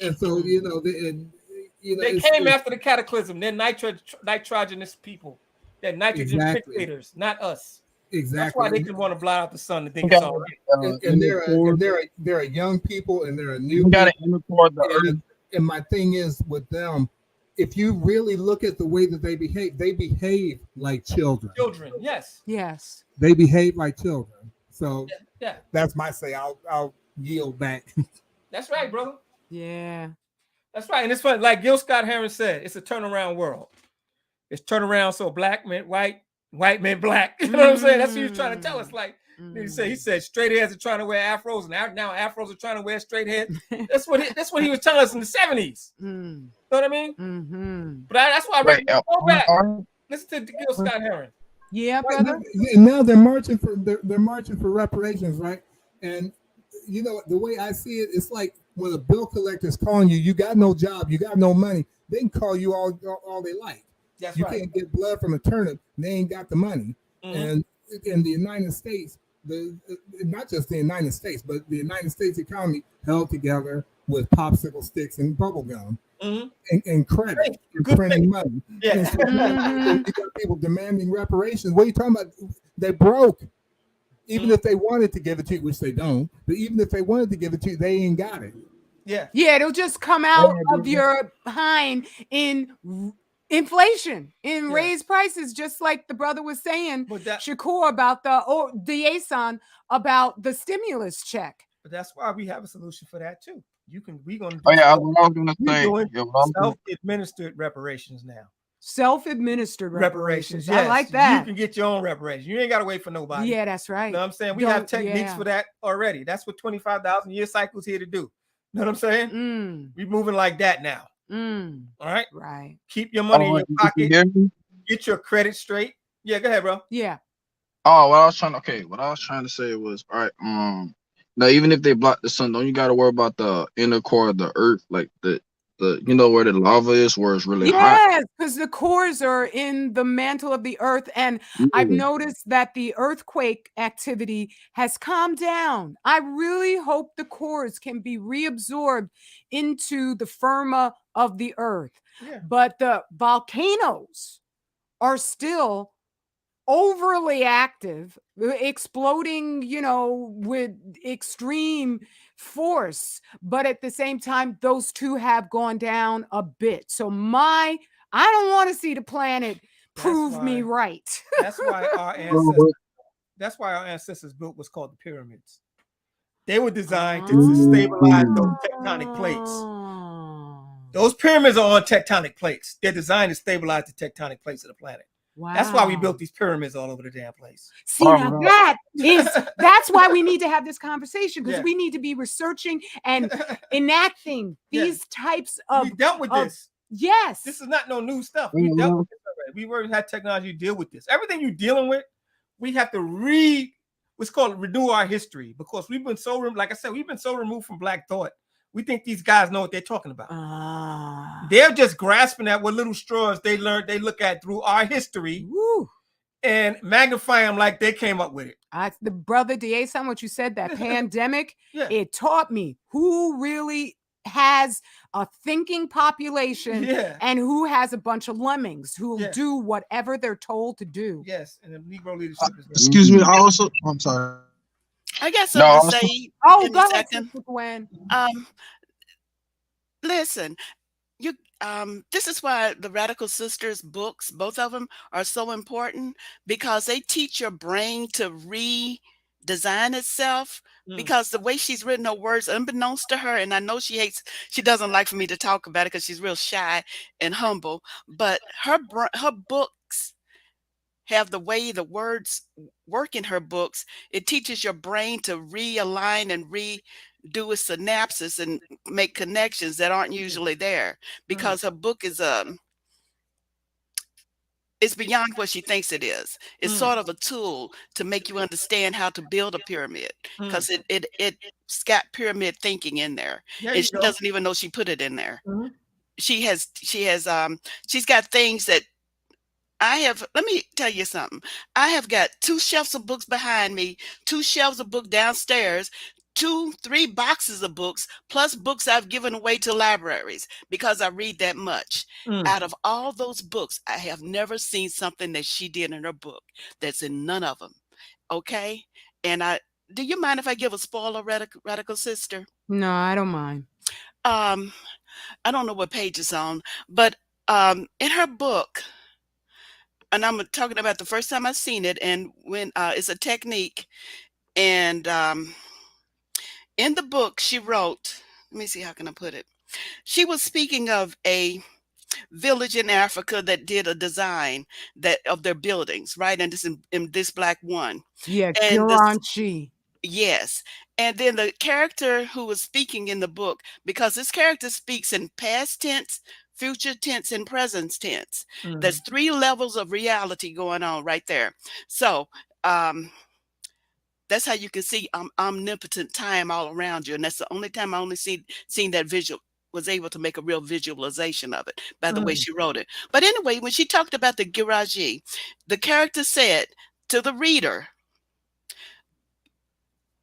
And so they came after the cataclysm. They're nitrogenous people. They're nitrogen fixators, not us. Exactly. That's why they didn't want to blot out the sun and think it's all right. And there are young people and there are new people. And my thing is with them, if you really look at the way that they behave like children. Children, yes. Yes. They behave like children. So yeah. That's my say. I'll yield back. That's right, brother. Yeah. That's right. And it's funny, like Gil Scott Heron said, it's a turnaround world. It's turnaround so black men white men black. You know what I'm saying? That's what he was trying to tell us. Like he said straight heads are trying to wear afros, and now afros are trying to wear straight heads. That's what he was telling us in the 70s. You know what I mean? But that's why I go back. Listen to Gil Scott Heron. Yeah, brother. And now they're marching for reparations, right? And you know the way I see it, it's like when a bill collector is calling you, you got no job, you got no money. They can call you all they like. That's you right. can't get blood from a turnip. They ain't got the money. And in the United States, not just the United States, but the United States economy held together with popsicle sticks and bubble gum and credit and printing money. Yeah. So, you got people demanding reparations. What are you talking about? They broke. Even if they wanted to give it to you, which they don't, but even if they wanted to give it to you, they ain't got it. Yeah. Yeah, it'll just come out of your behind in inflation, in raised prices, just like the brother was saying, Shakur, about the ASON about the stimulus check. But that's why we have a solution for that too. We're gonna do I was gonna say self-administered reparations now. Self-administered reparations. Yes. I like that. You can get your own reparations. You ain't gotta wait for nobody. Yeah, that's right. You know what I'm saying? We have techniques for that already. That's what 25,000 year cycles here to do. You know what I'm saying? We're moving like that now. All right. Right. Keep your money in your pocket. Get your credit straight. Yeah, go ahead, bro. Yeah. Oh, what I was trying to say was, all right, now even if they block the sun, don't you gotta worry about the inner core of the earth, like the you know where the lava is, where it's really hot. Yes, because the cores are in the mantle of the earth. And I've noticed that the earthquake activity has calmed down. I really hope the cores can be reabsorbed into the firma of the earth. Yeah. But the volcanoes are still overly active, exploding, you know, with extreme force. But at the same time, those two have gone down a bit. So I don't want to see the planet prove me right. That's why our ancestors built what's called the pyramids. They were designed to stabilize those tectonic plates. Those pyramids are on tectonic plates. They're designed to stabilize the tectonic plates of the planet. Wow. That's why we built these pyramids all over the damn place. See, now that's why we need to have this conversation, because we need to be researching and enacting these types of. We dealt with this. Yes. This is not no new stuff. We dealt with this already. We already had technology to deal with this. Everything you're dealing with, we have to what's called renew our history, because we've been so, like I said, we've been so removed from Black thought. We think these guys know what they're talking about. They're just grasping at what little straws they learned. They look at through our history. Woo. And magnify them like they came up with it. The brother DA, what you said, that pandemic, yeah. It taught me who really has a thinking population and who has a bunch of lemmings who will do whatever they're told to do. Yes, and the Negro leadership is excuse me, I'm sorry. I got something to say. Oh, go ahead, Sister Gwen. Listen, this is why the Radical Sisters books, both of them, are so important, because they teach your brain to redesign itself. Because the way she's written her words, unbeknownst to her, and I know she doesn't like for me to talk about it because she's real shy and humble, but her books have the way the words work in her books. It teaches your brain to realign and do a synapses and make connections that aren't usually there, because her book is it's beyond what she thinks it is. It's sort of a tool to make you understand how to build a pyramid, because it's got pyramid thinking in there, and she doesn't even know she put it in there. She's got things that let me tell you something. I have got 2 shelves of books behind me, 2 shelves of books downstairs, 3 boxes of books, plus books I've given away to libraries because I read that much. Out of all those books, I have never seen something that she did in her book that's in none of them. Okay? And do you mind if I give a spoiler, Radical Sister? No, I don't mind. I don't know what page it's on, but in her book, and I'm talking about the first time I've seen it, and when it's a technique, and in the book, she wrote, let me see, how can I put it? She was speaking of a village in Africa that did a design of their buildings, right? And this Black one. Yeah, Guranchi. Yes. And then the character who was speaking in the book, because this character speaks in past tense, future tense, and present tense. There's 3 levels of reality going on right there. So, that's how you can see omnipotent time all around you. And that's the only time I only seen that was able to make a real visualization of it by the way she wrote it. But anyway, when she talked about the Giraji, the character said to the reader,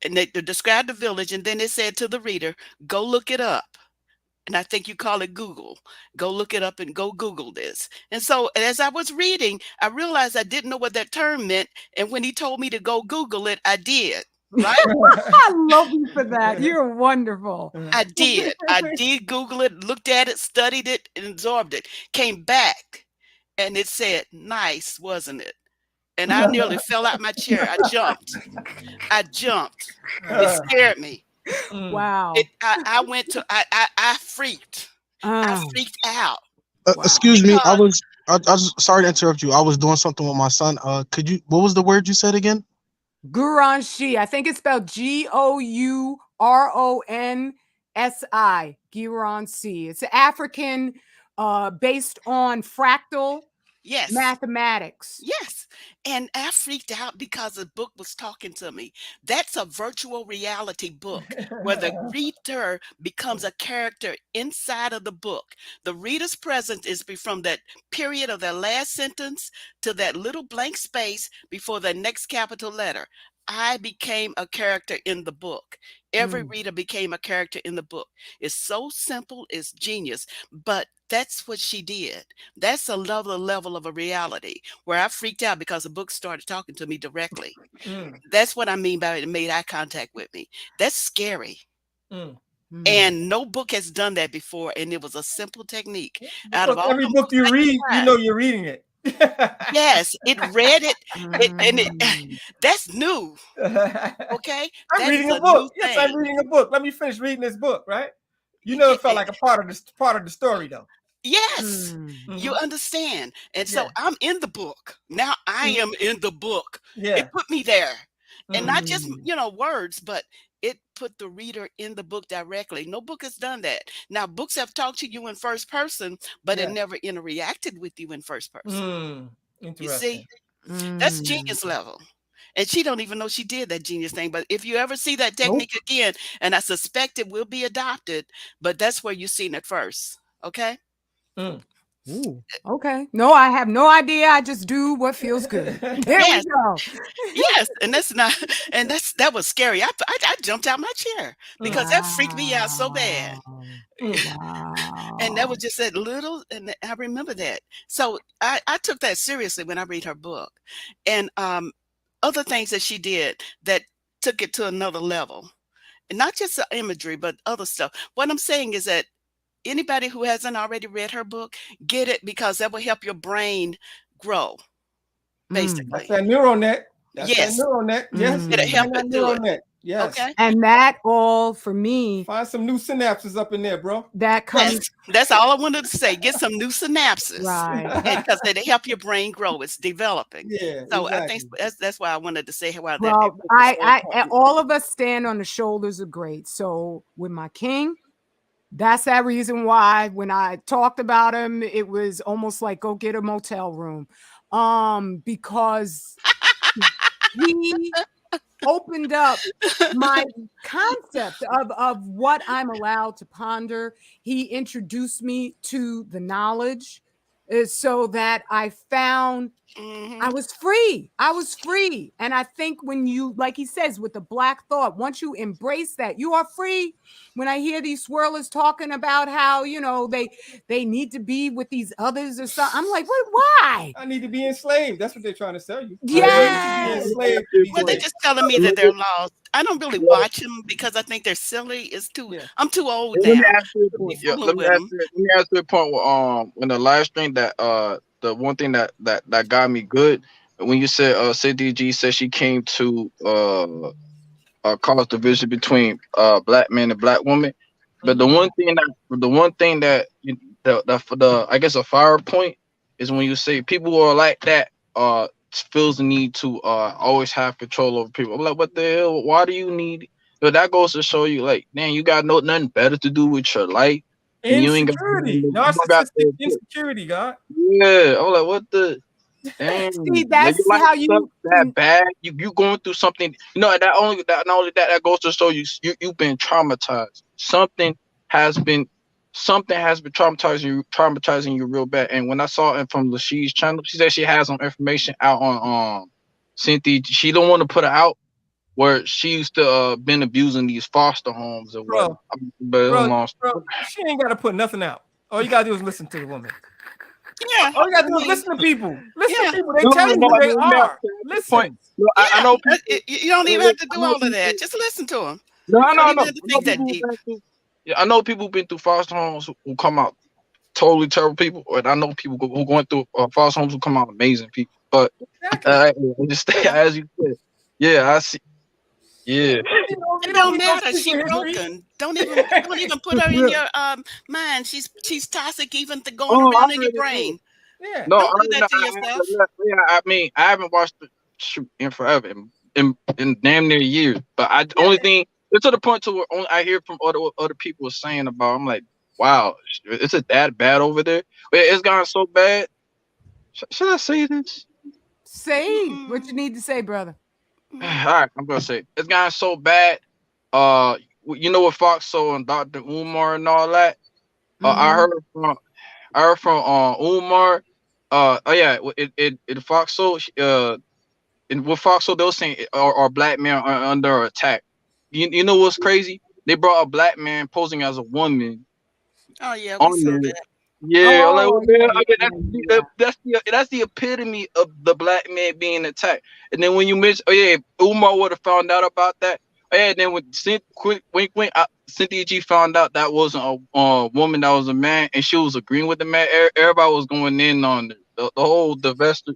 and they described the village, and then it said to the reader, go look it up. And I think you call it Google. Go look it up and go Google this. And so as I was reading, I realized I didn't know what that term meant. And when he told me to go Google it, I did. Right? I love you for that. You're wonderful. I did. I did Google it, looked at it, studied it, and absorbed it. Came back, and it said, nice, wasn't it? And I nearly fell out my chair. I jumped. It scared me. Wow. I went to, I freaked. I freaked out. Excuse me. I was sorry to interrupt you. I was doing something with my son. What was the word you said again? Guranshi. I think it's spelled Gouronsi. Guranshi. It's African, based on fractal mathematics. Yes. And I freaked out because the book was talking to me. That's a virtual reality book where the reader becomes a character inside of the book. The reader's present is from that period of their last sentence to that little blank space before the next capital letter. I became a character in the book. Every reader became a character in the book. It's so simple, it's genius, but that's what she did. That's another level of a reality where I freaked out because the book started talking to me directly. That's what I mean by it made eye contact with me. That's scary. And no book has done that before, and it was a simple technique. Out of all every book you read, you know you're reading it. Yes, it read it, that's new. Okay, I'm reading a book. Yes, I'm reading a book. Let me finish reading this book, right? You know, it felt like a part of the story, though. Yes, you understand. And so I'm in the book. Now I am in the book. It put me there. And not just, words, but it put the reader in the book directly. No book has done that. Now, books have talked to you in first person, but it never interacted with you in first person. Interesting. You see, that's genius level. and she don't even know she did that genius thing. But if you ever see that technique again, and I suspect it will be adopted, but that's where you seen it first. Okay. Ooh, okay. No, I have no idea. I just do what feels good. There Yes. we go. Yes, and that's not, and that was scary. I jumped out my chair because that freaked me out so bad. And that Wow. was just that little, and I remember that. So I took that seriously when I read her book, and other things that she did that took it to another level, and not just the imagery, but other stuff. What I'm saying is that anybody who hasn't already read her book, get it, because that will help your brain grow. Mm. That's Basically, that neural net. That's yes, that neural net. Yes. Mm. it'll help Find that it do neural it. net. Yes. Okay. And that all for me, Find some new synapses up in there, bro. that comes Yes, that's all I wanted to say. Get some new synapses, right. and because it'll help your brain grow. It's developing. Yeah, So I think exactly. that's why I wanted to say how that Well, book was so important. all of us stand on the shoulders of great. So with my king, that's that reason why when I talked about him, it was almost like go get a motel room. Because he opened up my concept of what I'm allowed to ponder. He introduced me to the knowledge so that I found Mhm. I was free. I was free. And I think when you, like he says, with the black thought, once you embrace that, you are free. When I hear these swirlers talking about how, they need to be with these others or something, I'm like, what? Why? I need to be enslaved. That's what they're trying to sell you. I need to be Yes. enslaved to be Well, they're great. just telling me that they're lost. I don't really watch them because I think they're silly. Yeah. I'm too old Let me now ask you a to be point. Yeah, fooling with them. let me ask you a point. In the live stream, that the one thing that got me good when you said CDG said she came to cause division between black men and black women. But the one thing that for the I guess a fire point is when you say people who are like that feels the need to always have control over people. I'm like, what the hell? Why do you need? But that goes to show you, like, man, you got nothing better to do with your life, and you ain't got, Insecurity. you got Narcissistic insecurity, God. yeah. I'm like, what the? Damn, See, like, that's your life how sucks you that bad. You going through something. Not only that goes to show you've been traumatized. Something has been traumatizing you real bad. And when I saw it from Lashie's channel, she said she has some information out on Cynthia. She don't want to put it out where she used to been abusing these foster homes or what. But it's a long story. Bro, she ain't got to put nothing out. All you got to do is listen to the woman. Yeah, All you got to do is listen to people. Listen yeah. to people. They tell you who they are. Listen. No, I know people. You don't even have to do I know all of people. that. Just listen to them. No, You don't no, even no. have to think that deep. I know people who've been through foster homes who come out totally terrible people, and I know people who going through foster homes who come out amazing people. But just as you said, yeah, I see. Yeah, It don't matter. She broken. Don't even put her in your mind. She's toxic even to going around in your brain. Yeah. No, Don't do that to yourself. I mean, I haven't watched the shoot in forever, in damn near years. But only thing it's to the point to where only I hear from other people saying about. I'm like, wow, is it that bad over there? It's gone so bad. Should I say this? say what you need to say, brother. All right, I'm gonna say it's gotten so bad. You know what Fox Soul and Dr. Umar and all that. I heard from Umar. Oh yeah, it Fox Soul. And with Fox Soul, they were saying our black men are under attack. You know what's crazy? They brought a black man posing as a woman. Oh yeah, we On saw there. that. Yeah, like, Oh, man, yeah, I mean, that's the epitome of the black man being attacked. And then when you mention, oh yeah, Umar would have found out about that. Oh, yeah, and then when Cynthia G found out that wasn't a woman, that was a man, and she was agreeing with the man. Everybody was going in on the whole divestiture.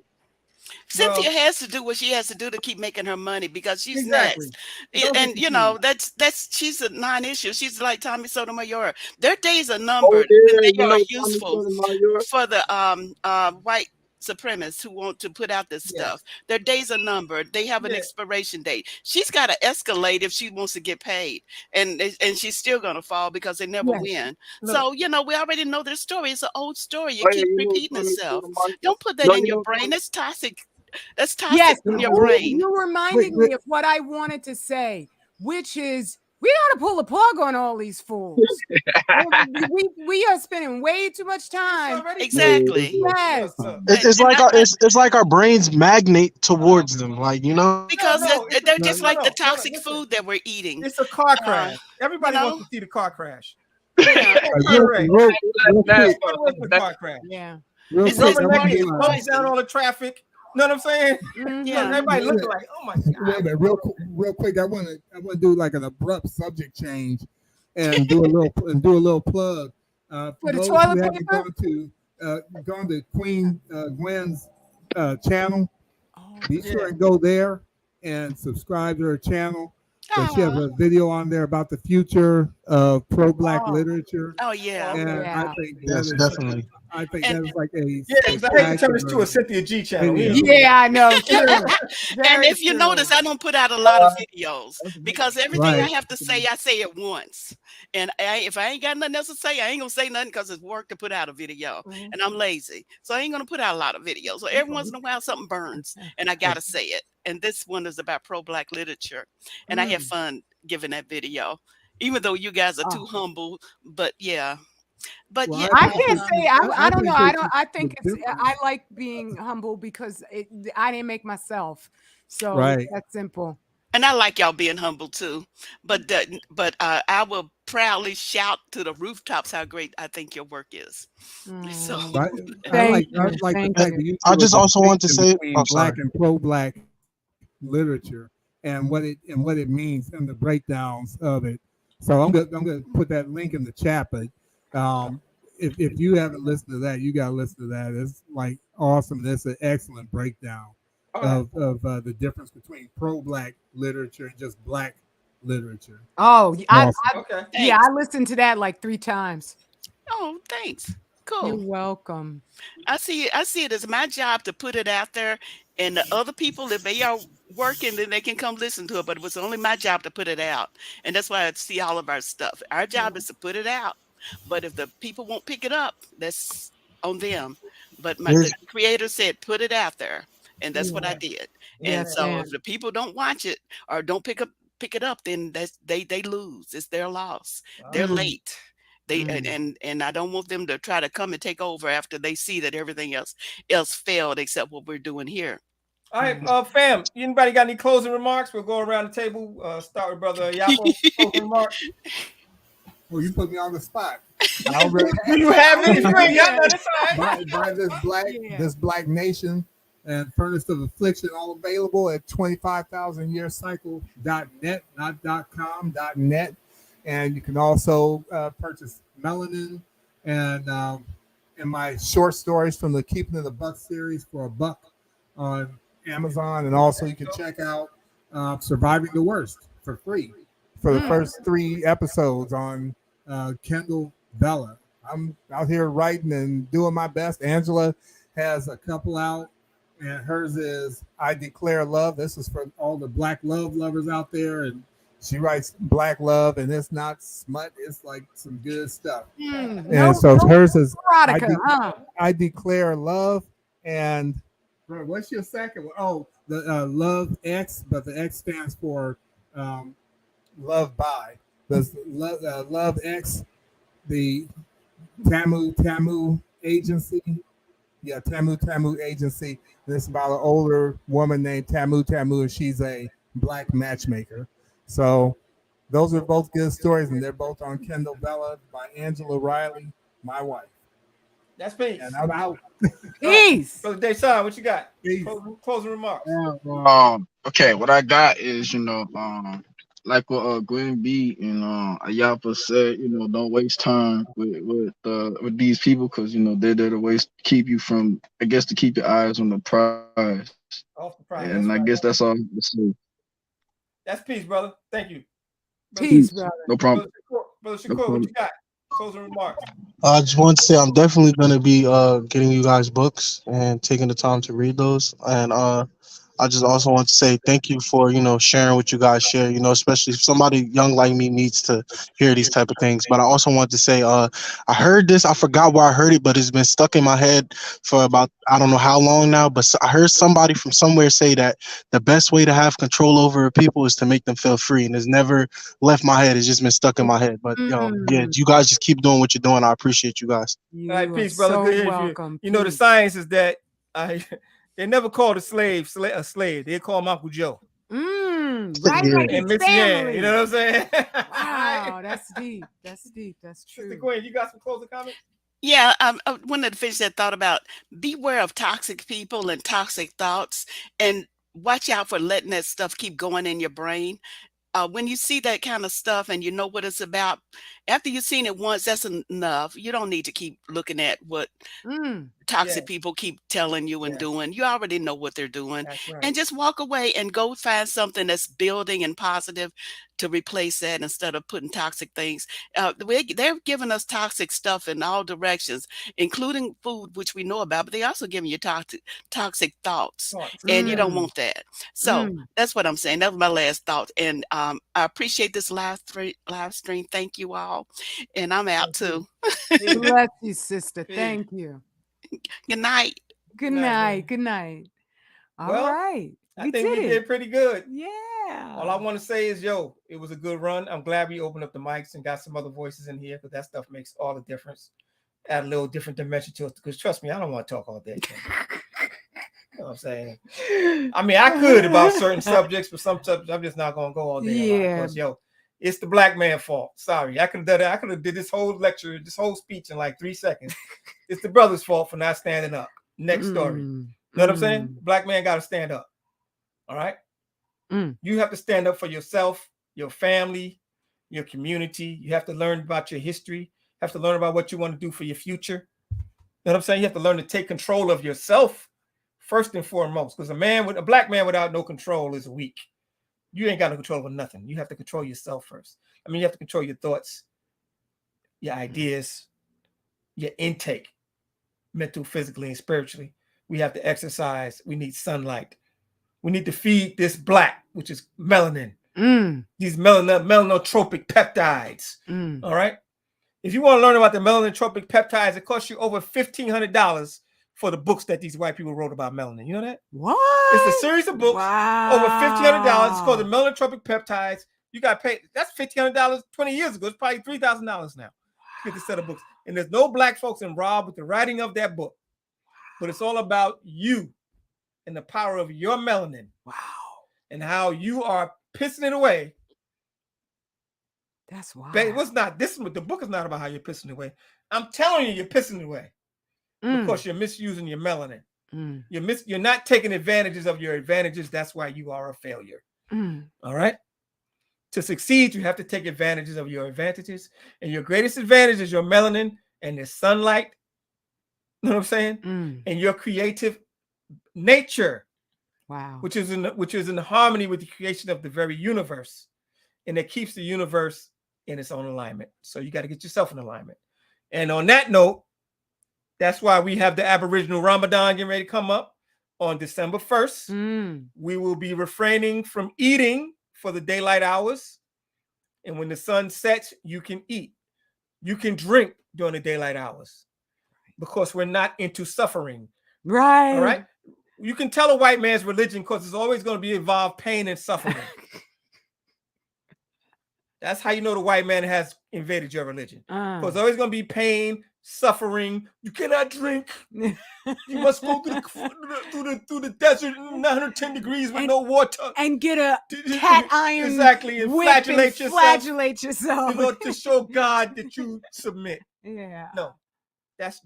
Cynthia has to do what she has to do to keep making her money because she's Exactly. next. And you know, that's she's a non-issue. She's like Tommy Sotomayor. Their days are numbered. Oh, yeah, They are Tommy useful Sotomayor. for the white supremacists who want to put out this stuff. Their days are numbered. They have an expiration date. She's got to escalate if she wants to get paid, and she's still going to fall because they never win. Look. So you know, we already know their story. It's an old story. It Oh, yeah, keeps you know repeating Tommy itself. Sotomayor. Don't put that No, in you your know brain. That's toxic That's toxic Yes, in your ooh, brain. you reminded me of what I wanted to say, which is we got to pull the plug on all these fools. we are spending way too much time. Exactly. Yes. It's like it's like our brains magnate towards them, like, you know. Because they're just like the no, toxic listen. food that we're eating. It's a car crash. Everybody you know? wants to see the car crash. Yeah. Real quick, Everybody wants the car crash. Yeah. real It's quick, just I'm part gonna of do, the Bumps down all the traffic. You know what I'm saying? Yeah. Everybody looking like, oh my wait a God. minute, real quick. I want to do like an abrupt subject change and do a little plug. For For the those toilet who haven't paper? gone to Queen Gwen's channel, Oh, be sure and go there and subscribe to her channel. She has Aw. a video on there about the future of pro-black Oh. literature, Oh yeah. and yeah. I think Yes, that is definitely. I think And- that is like a Yeah, because I hate to turn this to a Cynthia G channel. video. Yeah, I know. True. And Very if you true. notice, I don't put out a lot of videos because everything I Right. have to say, I say it once. And if I ain't got nothing else to say, I ain't gonna say nothing because it's work to put out a video, and I'm lazy, so I ain't gonna put out a lot of videos. So every once in a while, something burns, and I gotta say it. And this one is about pro-black literature, and I have fun giving that video, even though you guys are too humble. But yeah. But Well, yeah, I can't say I don't know. appreciate I think the it's difference. I like being humble because I didn't make myself. So Right. that's simple. and I like y'all being humble too. But I will proudly shout to the rooftops how great I think your work is. So But Thank I you, like the thank fact you. that you I do just a also want to distinction say, between oh, black sorry. and pro-black literature and what it means and the breakdowns of it. So I'm gonna put that link in the chat. But if you haven't listened to that, you gotta listen to that. It's like awesome. That's an excellent breakdown of the difference between pro-black literature and just black literature. Oh, Awesome. Okay. yeah, I listened to that like 3 times. oh, thanks. You're Cool. welcome. I see it as my job to put it out there, and the other people, if they are working, then they can come listen to it. But it was only my job to put it out, and that's why I see all of our stuff. Our job is to put it out, but if the people won't pick it up, that's on them. But the creator said put it out there, and that's what I did. And Yes, so ma'am. if the people don't watch it or don't pick it up, then they lose. It's their loss. They're late. They and I don't want them to try to come and take over after they see that everything else failed except what we're doing here. All right, fam. Anybody got any closing remarks? We'll go around the table. Start with Brother Yapo. Closing remarks. Well, you put me on the spot. Do you have it? If you ain't got none, it's all right. Buy this black nation and Furnace of Affliction, all available at 25,000yearcycle.net, not .com, .net. And you can also purchase Melanin and my short stories from the Keeping of the Buck series for $1 on Amazon. And also you can check out Surviving the Worst for free for the first 3 episodes on Kindle Bella. I'm out here writing and doing my best. Angela has a couple out, and hers is I Declare Love. This is for all the black love lovers out there, and she writes black love, and it's not smut. It's like some good stuff. And so hers is I Declare Love. And what's your second one? Oh, the Love X, but the X stands for Love By. The Love X, the Tamu agency. Yeah, Tamu agency. This is about an older woman named Tamu, and she's a black matchmaker. So those are both good stories, and they're both on Kindle Bella by Angela Riley, my wife. That's peace. And I'm out. Peace. Brother Deshaun, what you got? Peace. Closing remarks. Okay, what I got is, like what Gwen B and Ayapa said, don't waste time with these people, because they're there to keep you from, I guess, to keep your eyes on the prize. Off the prize. And I guess that's all to say. That's peace, brother. Thank you. Peace, brother. No problem. Brother Shakur, what you got? Closing remarks. I just want to say I'm definitely going to be getting you guys books and taking the time to read those. And I just also want to say thank you for, sharing what you guys share, especially if somebody young like me needs to hear these type of things. But I also want to say, I heard this, I forgot where I heard it, but it's been stuck in my head for about, I don't know how long now, but I heard somebody from somewhere say that the best way to have control over people is to make them feel free. And it's never left my head. It's just been stuck in my head. But yeah, you guys just keep doing what you're doing. I appreciate you guys. You All right, are peace, brother. so Good to hear you. welcome. You know, the Peace. science is that they never called a slave. They call him Uncle Joe. Right, Yeah. like And his Miss Yang, family. you know what I'm saying? Wow, that's deep. That's deep. That's Sister true. Gwen, you got some closing comments? Yeah, one of the things that thought about, beware of toxic people and toxic thoughts, and watch out for letting that stuff keep going in your brain. When you see that kind of stuff and you know what it's about, after you've seen it once, that's enough. You don't need to keep looking at what toxic Yes. people keep telling you and Yes. doing. You already know what they're doing. That's right. And just walk away and go find something that's building and positive to replace that instead of putting toxic things. They're giving us toxic stuff in all directions, including food, which we know about, but they also giving you toxic thoughts, and you don't want that. So that's what I'm saying. That was my last thought. And I appreciate this live stream. Thank you all. And I'm out too. Bless you, sister. Thank you. Good night. Good night. Good night. All right. I think we did pretty good. Yeah. All I want to say is, it was a good run. I'm glad we opened up the mics and got some other voices in here, because that stuff makes all the difference. Add a little different dimension to it. Because trust me, I don't want to talk all day. You know what I'm saying? I mean, I could about certain subjects, but some subjects I'm just not gonna go all day. Yeah. Because it's the black man's fault. Sorry, I could have done that. I could have did this whole lecture, this whole speech in like 3 seconds. It's the brother's fault for not standing up. Next story. You know what I'm saying? Black man got to stand up. All right. You have to stand up for yourself, your family, your community. You have to learn about your history. You have to learn about what you want to do for your future. You know what I'm saying? You have to learn to take control of yourself first and foremost, because a black man without no control is weak. You ain't got no control over nothing. You have to control yourself first. I mean, you have to control your thoughts, your ideas, your intake, mental, physically, and spiritually. We have to exercise. We need sunlight. We need to feed this black, which is melanin. These melanotropic peptides. All right. If you want to learn about the melanotropic peptides, it costs you over $1,500 for the books that these white people wrote about melanin. You know that? What? It's a series of books. Wow. Over $1,500. It's called the melanotropic peptides. You got paid. That's $1,500 20 years ago. It's probably $3,000 now to get this set of books. And there's no black folks involved with the writing of that book. But it's all about you and the power of your melanin. Wow. And how you are pissing it away. That's wild. The book is not about how you're pissing it away. I'm telling you, you're pissing it away. Because you're misusing your melanin. You're not taking advantages of your advantages. That's why you are a failure. All right. To succeed, you have to take advantages of your advantages. And your greatest advantage is your melanin and the sunlight. You know what I'm saying? And your creative nature. Wow. Which is in harmony with the creation of the very universe. And it keeps the universe in its own alignment. So you got to get yourself in alignment. And on that note, that's why we have the Aboriginal Ramadan getting ready to come up on December 1st. We will be refraining from eating for the daylight hours. And when the sun sets, you can eat. You can drink during the daylight hours because we're not into suffering. Right. All right. You can tell a white man's religion because it's always going to be involved pain and suffering. That's how you know the white man has invaded your religion. Because there's always going to be pain, suffering. You cannot drink. You must go through the desert, 910 degrees with no water, and get a cat iron exactly, and flagellate yourself. In order to show God that you submit. Yeah. No, that's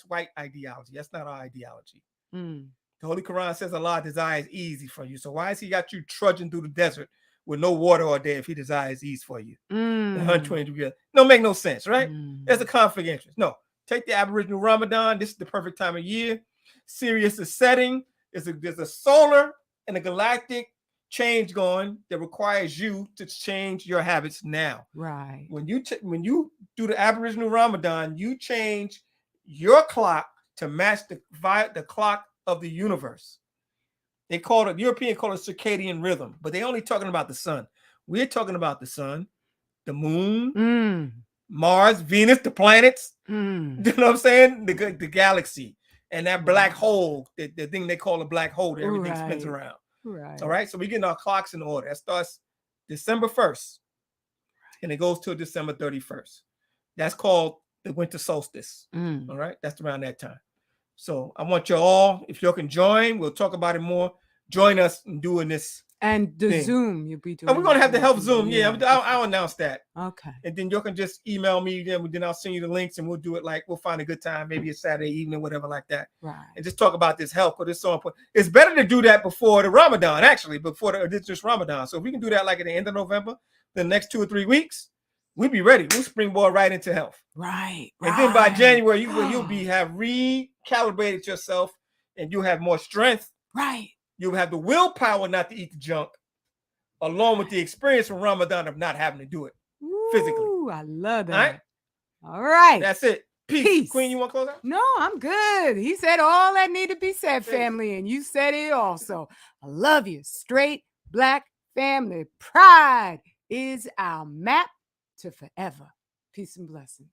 white ideology. That's not our ideology. The Holy Quran says Allah desires easy for you. So why has He got you trudging through the desert with no water all day if He desires ease for you? 120 degrees. No, make no sense, right? There's a conflict of interest. No, take the Aboriginal Ramadan. This is the perfect time of year. Sirius is setting. There's a solar and a galactic change going that requires you to change your habits now. Right. When you do the Aboriginal Ramadan, you change your clock to match the clock of the universe. They call it, European call it circadian rhythm, but they only talking about the sun. We're talking about the sun, the moon, Mars, Venus, the planets. You know what I'm saying? The galaxy and that black hole, the thing they call a black hole that everything spins around. Right. All right. So we're getting our clocks in order. That starts December 1st and it goes till December 31st. That's called the winter solstice. All right. That's around that time. So I want you all, if you can join, we'll talk about it more. Join us in doing this. And the thing. Zoom, you'll be doing. And we're going to have the help Zoom. Yeah, I'll announce that. Okay. And then you can just email me. Then I'll send you the links and we'll do it we'll find a good time, maybe a Saturday evening, whatever like that. Right. And just talk about this health because it's so important. It's better to do that before the Ramadan, actually, it's just Ramadan. So if we can do that at the end of November, the next 2 or 3 weeks, we'll be ready. We'll springboard right into health. Right. And then by January, you'll have recalibrated yourself and you'll have more strength. Right. You'll have the willpower not to eat the junk, along with the experience from Ramadan of not having to do it physically. Ooh, I love that. All right. That's it. Peace. Queen, you want to close out? No, I'm good. He said all that need to be said, family, and you said it also. I love you. Straight Black family. Pride is our map to forever. Peace and blessings.